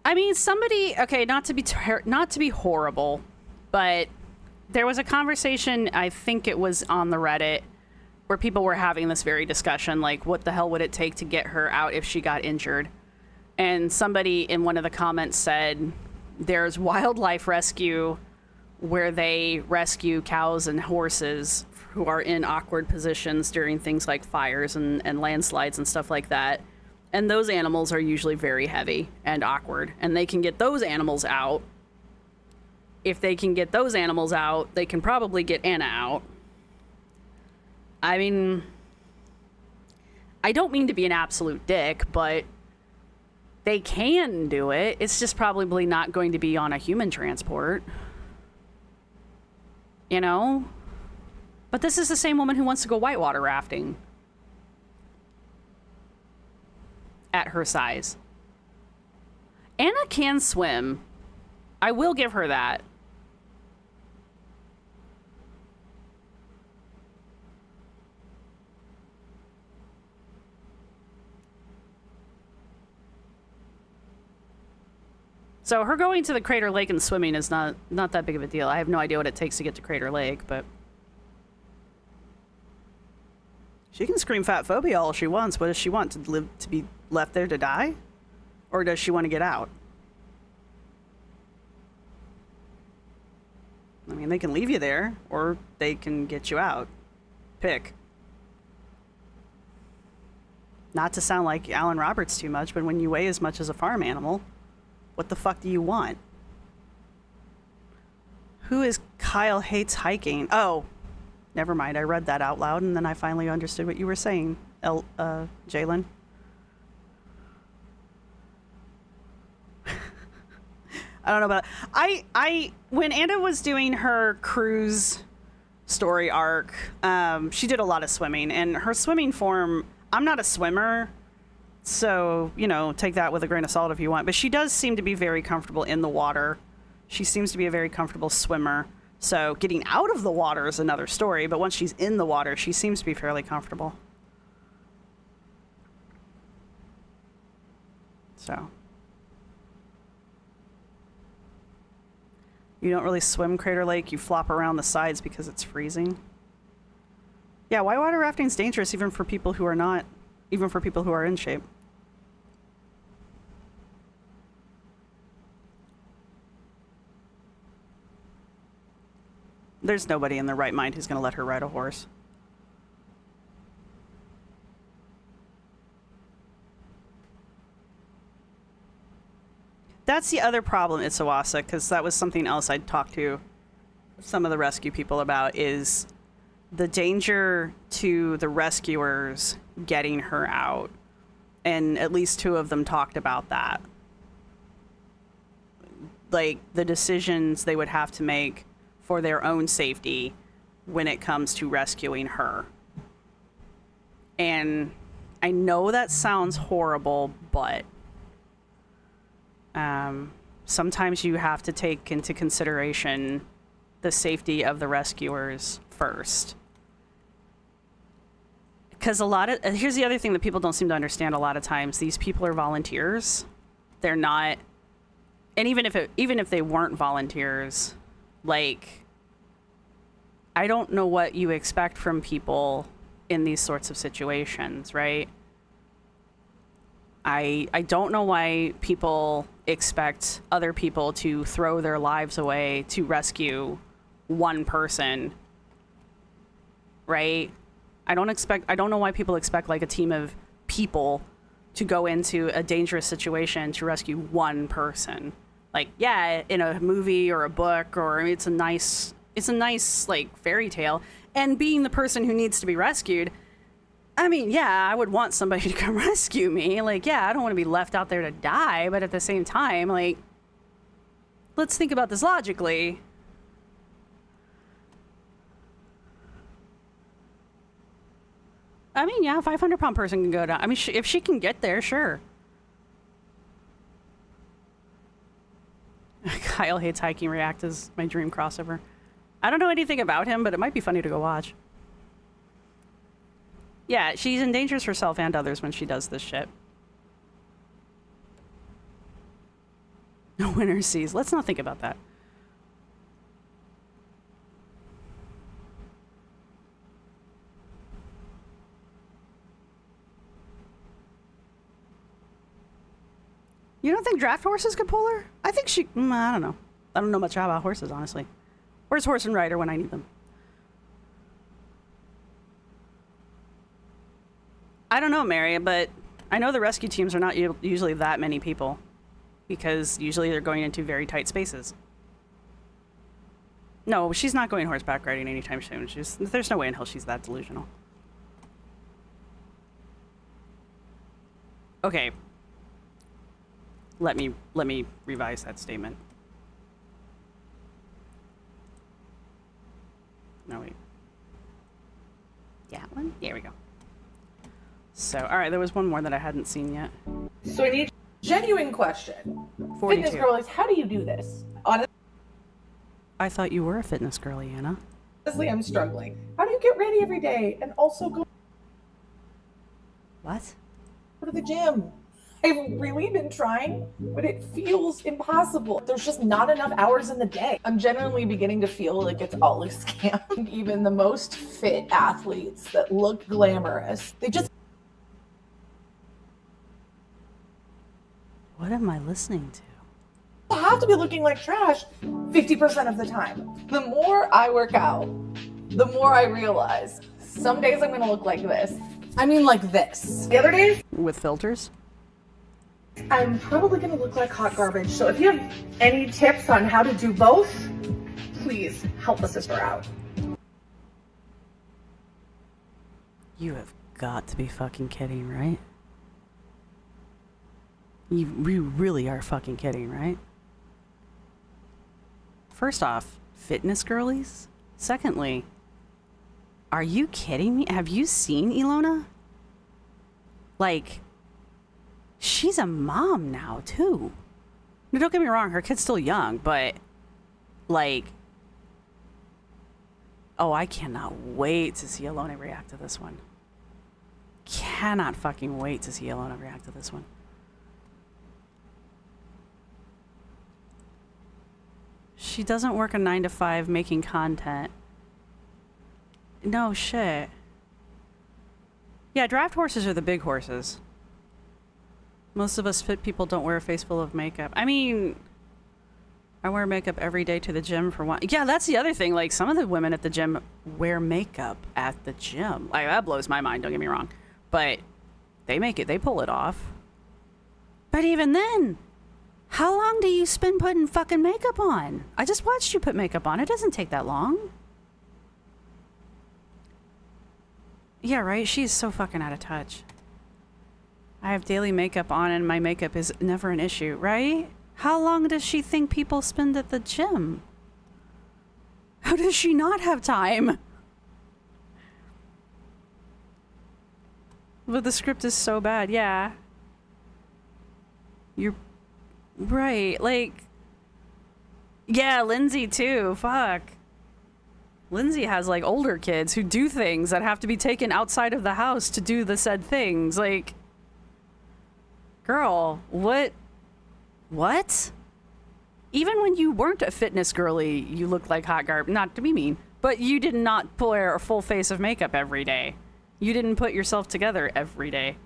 I mean, somebody, okay, not to be horrible, but there was a conversation, I think it was on the Reddit, where people were having this very discussion, like, what the hell would it take to get her out if she got injured? And somebody in one of the comments said, there's wildlife rescue where they rescue cows and horses who are in awkward positions during things like fires and landslides and stuff like that. And those animals are usually very heavy and awkward, and they can get those animals out. If they can get those animals out, they can probably get Anna out. I mean, I don't mean to be an absolute dick, but they can do it. It's just probably not going to be on a human transport. You know? But this is the same woman who wants to go whitewater rafting. At her size. Anna can swim. I will give her that. So her going to the Crater Lake and swimming is not that big of a deal. I have no idea what it takes to get to Crater Lake, but she can scream fat phobia all she wants. What does she want? To be left there to die? Or does she want to get out? I mean, they can leave you there, or they can get you out. Pick. Not to sound like Alan Roberts too much, but when you weigh as much as a farm animal, what the fuck do you want? Who is Kyle hates hiking? Oh, never mind. I read that out loud, and then I finally understood what you were saying, Jalen. I don't know about when Anna was doing her cruise story arc, she did a lot of swimming, and her swimming form, I'm not a swimmer, so, you know, take that with a grain of salt if you want, but she does seem to be very comfortable in the water. She seems to be a very comfortable swimmer. So getting out of the water is another story, but once she's in the water, she seems to be fairly comfortable. So. You don't really swim Crater Lake, you flop around the sides because it's freezing. Yeah, whitewater rafting is dangerous even for people who are not, even for people who are in shape. There's nobody in their right mind who's going to let her ride a horse. That's the other problem, Itsawasa, because that was something else I'd talked to some of the rescue people about, is the danger to the rescuers getting her out. And at least 2 of them talked about that. Like, the decisions they would have to make for their own safety when it comes to rescuing her. And I know that sounds horrible, but sometimes you have to take into consideration the safety of the rescuers first. Because here's the other thing that people don't seem to understand a lot of times. These people are volunteers. They're not, and even if they weren't volunteers, like, I don't know what you expect from people in these sorts of situations, right? I don't know why people expect other people to throw their lives away to rescue one person, right? I don't know why people expect like a team of people to go into a dangerous situation to rescue one person. Like, yeah, in a movie or a book, or it's a nice like fairy tale, and being the person who needs to be rescued, I mean, yeah, I would want somebody to come rescue me. Like, yeah, I don't want to be left out there to die, but at the same time, like, let's think about this logically. I mean, yeah, a 500-pound person can go down. I mean, if she can get there, sure. Kyle hates hiking. React is my dream crossover. I don't know anything about him, but it might be funny to go watch. Yeah, she endangers herself and others when she does this shit. No winner sees. Let's not think about that. You don't think draft horses could pull her? I think she... I don't know. I don't know much about horses, honestly. Where's Horse and Rider when I need them? I don't know, Mary, but I know the rescue teams are not usually that many people, because usually they're going into very tight spaces. No, she's not going horseback riding anytime soon. There's no way in hell she's that delusional. Okay. Let me revise that statement. No, wait. That one? There we go. So, all right, there was one more that I hadn't seen yet. So I need genuine question. 42. Fitness girlies, how do you do this? I thought you were a fitness girly, Anna. Honestly, I'm struggling. How do you get ready every day and also go What? to the gym? I've really been trying, but it feels impossible. There's just not enough hours in the day. I'm genuinely beginning to feel like it's all a scam. Even the most fit athletes that look glamorous, they just... What am I listening to? have to be looking like trash 50% of the time. The more I work out, the more I realize some days I'm gonna look like this. I mean like this. The other days, With filters? I'm probably gonna look like hot garbage. So if you have any tips on how to do both, please help a sister out. You have got to be fucking kidding, right? You really are fucking kidding, right? First off, fitness girlies? Secondly, are you kidding me? Have you seen Ilona? Like, she's a mom now, too. Now, don't get me wrong, her kid's still young, but, like... Oh, I cannot wait to see Ilona react to this one. Cannot fucking wait to see Ilona react to this one. She doesn't work a 9 to 5 making content. No shit. Yeah, draft horses are the big horses. Most of us fit people don't wear a face full of makeup. I mean, I wear makeup every day to the gym for one. Yeah, that's the other thing. Like, some of the women at the gym wear makeup at the gym. Like, that blows my mind, don't get me wrong. But they make it, they pull it off. But even then, how long do you spend putting fucking makeup on? I just watched you put makeup on. It doesn't take that long. Yeah, right? She's so fucking out of touch. I have daily makeup on and my makeup is never an issue, right? How long does she think people spend at the gym? How does she not have time? But the script is so bad, yeah. You're right, like... Yeah, Lindsay too, fuck. Lindsay has, like, older kids who do things that have to be taken outside of the house to do the said things, like... Girl, what? What? Even when you weren't a fitness girly, you looked like hot garbage. Not to be mean, but you did not wear a full face of makeup every day. You didn't put yourself together every day.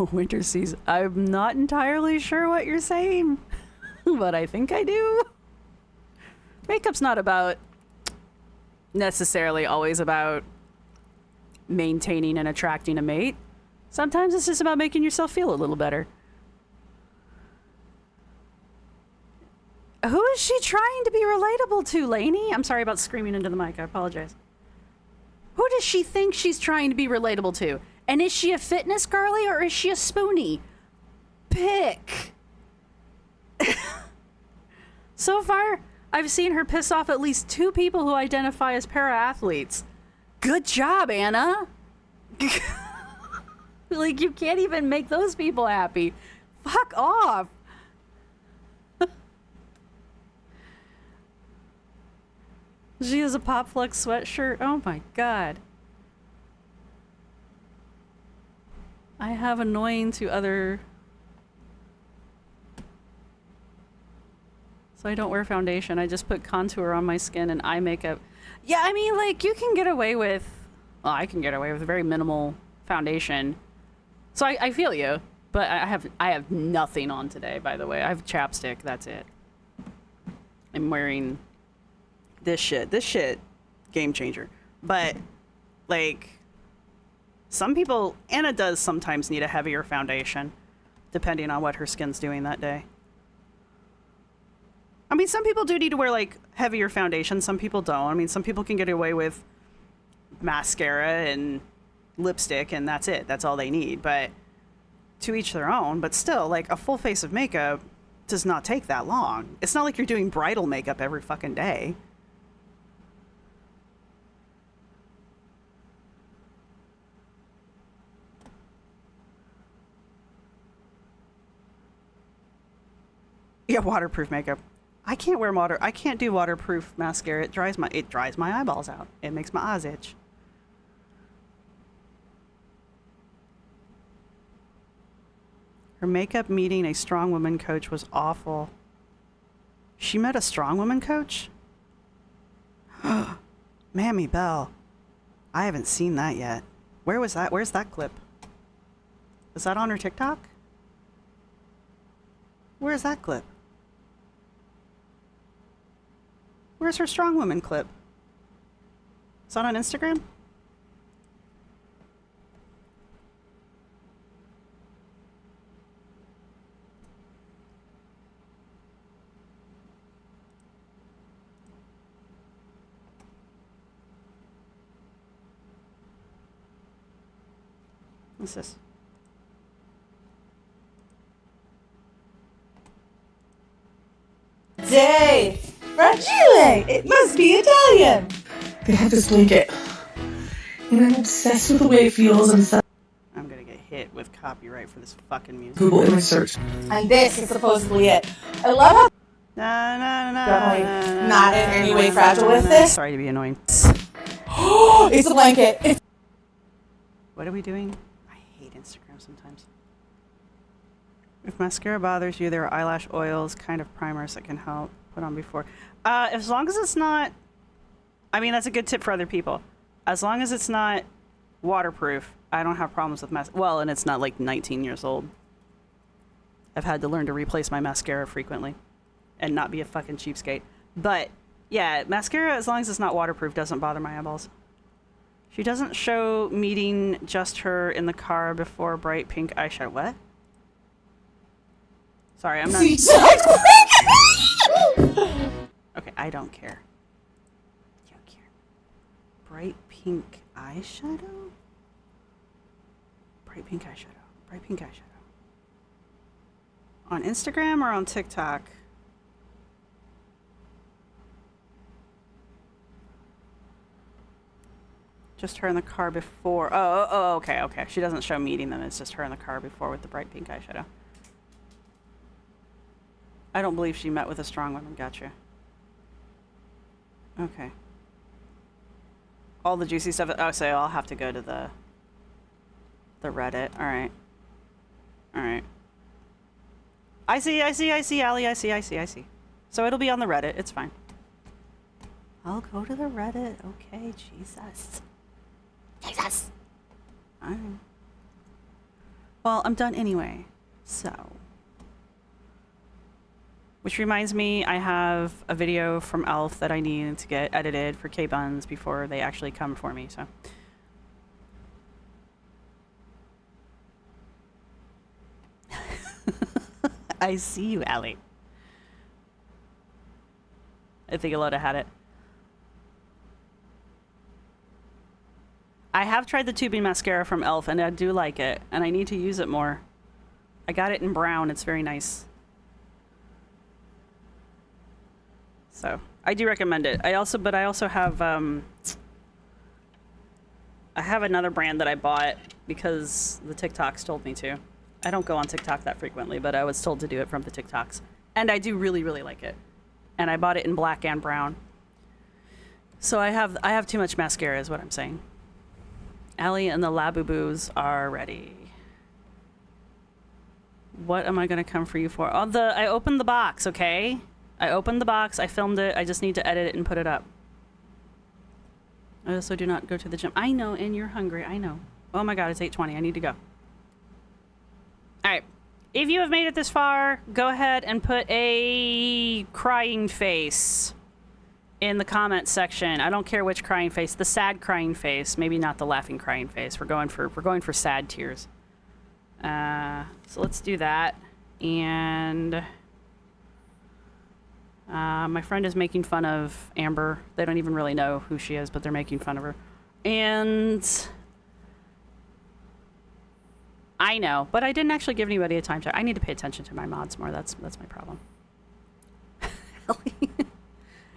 Winter season. I'm not entirely sure what you're saying, but I think I do. Makeup's not about necessarily always about maintaining and attracting a mate. Sometimes it's just about making yourself feel a little better. Who is she trying to be relatable to, Lainey? I'm sorry about screaming into the mic. I apologize. Who does she think she's trying to be relatable to? And is she a fitness girly or is she a spoonie? Pick. So far, I've seen her piss off at least 2 people who identify as para-athletes. Good job, Anna. Like, you can't even make those people happy. Fuck off. She has a Pop Flex sweatshirt. Oh my god. I have annoying to other... So I don't wear foundation. I just put contour on my skin and eye makeup. Yeah, I mean, like, you can get away with... Well, I can get away with very minimal foundation. So I feel you. But I have nothing on today, by the way. I have chapstick. That's it. I'm wearing... This shit, game changer. But, like, some people, Anna does sometimes need a heavier foundation, depending on what her skin's doing that day. I mean, some people do need to wear, like, heavier foundation, some people don't. I mean, some people can get away with mascara and lipstick, and that's it. That's all they need. But to each their own. But still, like, a full face of makeup does not take that long. It's not like you're doing bridal makeup every fucking day. Yeah, waterproof makeup. I can't do waterproof mascara. It dries my eyeballs out. It makes my eyes itch. Her makeup meeting a strong woman coach was awful. She met a strong woman coach? Mammy Belle. I haven't seen that yet. Where was that? Where's that clip? Is that on her TikTok? Where's that clip? Where's her strong woman clip? Is that on Instagram? What's this? Day! Fragile! It must be Italian! They have this blanket. And I'm obsessed with the way it feels. I'm gonna get hit with copyright for this fucking music. Google image search. And this is supposedly it. I love how definitely not in any way fragile with this. Sorry to be annoying. It's a blanket. What are we doing? I hate Instagram sometimes. If mascara bothers you, there are eyelash oils, kind of primers that can help. Put on before. As long as it's not... I mean, that's a good tip for other people. As long as it's not waterproof, I don't have problems with mascara. Well, and it's not like 19 years old. I've had to learn to replace my mascara frequently and not be a fucking cheapskate. But, yeah, mascara, as long as it's not waterproof, doesn't bother my eyeballs. She doesn't show meeting just her in the car before bright pink eyeshadow. What? Sorry, I'm not... Okay, I don't care. You don't care. Bright pink eyeshadow? Bright pink eyeshadow. Bright pink eyeshadow. On Instagram or on TikTok? Just her in the car before. Oh, okay. She doesn't show meeting them. It's just her in the car before with the bright pink eyeshadow. I don't believe she met with a strong woman. Gotcha. Okay. All the juicy stuff. Oh, so I'll have to go to the Reddit. All right. I see, Allie. I see. So it'll be on the Reddit. It's fine. I'll go to the Reddit. Okay, Jesus. All right. Well, I'm done anyway. So. Which reminds me, I have a video from Elf that I need to get edited for K-Buns before they actually come for me, so. I see you, Allie. I think Alota had it. I have tried the tubing mascara from Elf, and I do like it, and I need to use it more. I got it in brown. It's very nice. So, I do recommend it. I also have, I have another brand that I bought because the TikToks told me to. I don't go on TikTok that frequently, but I was told to do it from the TikToks. And I do really, really like it. And I bought it in black and brown. So I have too much mascara is what I'm saying. Allie and the Labubu's are ready. What am I gonna come for you for? Oh, I opened the box, okay? I opened the box, I filmed it, I just need to edit it and put it up. I also do not go to the gym. I know, and you're hungry, I know. Oh my god, it's 8:20, I need to go. Alright, if you have made it this far, go ahead and put a crying face in the comments section. I don't care which crying face, the sad crying face, maybe not the laughing crying face. We're going for sad tears. So let's do that. And my friend is making fun of Amber. They don't even really know who she is, but they're making fun of her. And I know, but I didn't actually give anybody a time check. I need to pay attention to my mods more. That's my problem.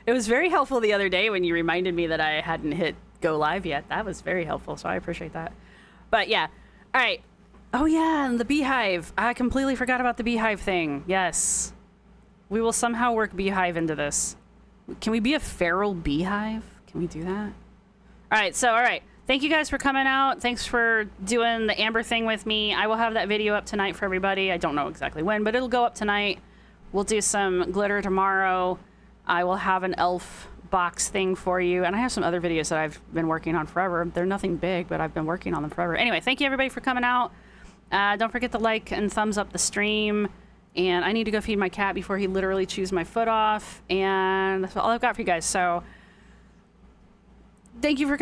It was very helpful the other day when you reminded me that I hadn't hit go live yet. That was very helpful, so I appreciate that. But yeah, all right. Oh yeah, and the beehive. I completely forgot about the beehive thing. Yes. We will somehow work beehive into this. Can we be a feral beehive? Can we do that? All right. Thank you guys for coming out. Thanks for doing the Amber thing with me. I will have that video up tonight for everybody. I don't know exactly when, but it'll go up tonight. We'll do some glitter tomorrow. I will have an elf box thing for you. And I have some other videos that I've been working on forever. They're nothing big, but I've been working on them forever. Anyway, thank you everybody for coming out. Don't forget to like and thumbs up the stream. And I need to go feed my cat before he literally chews my foot off. And that's all I've got for you guys. So thank you for coming.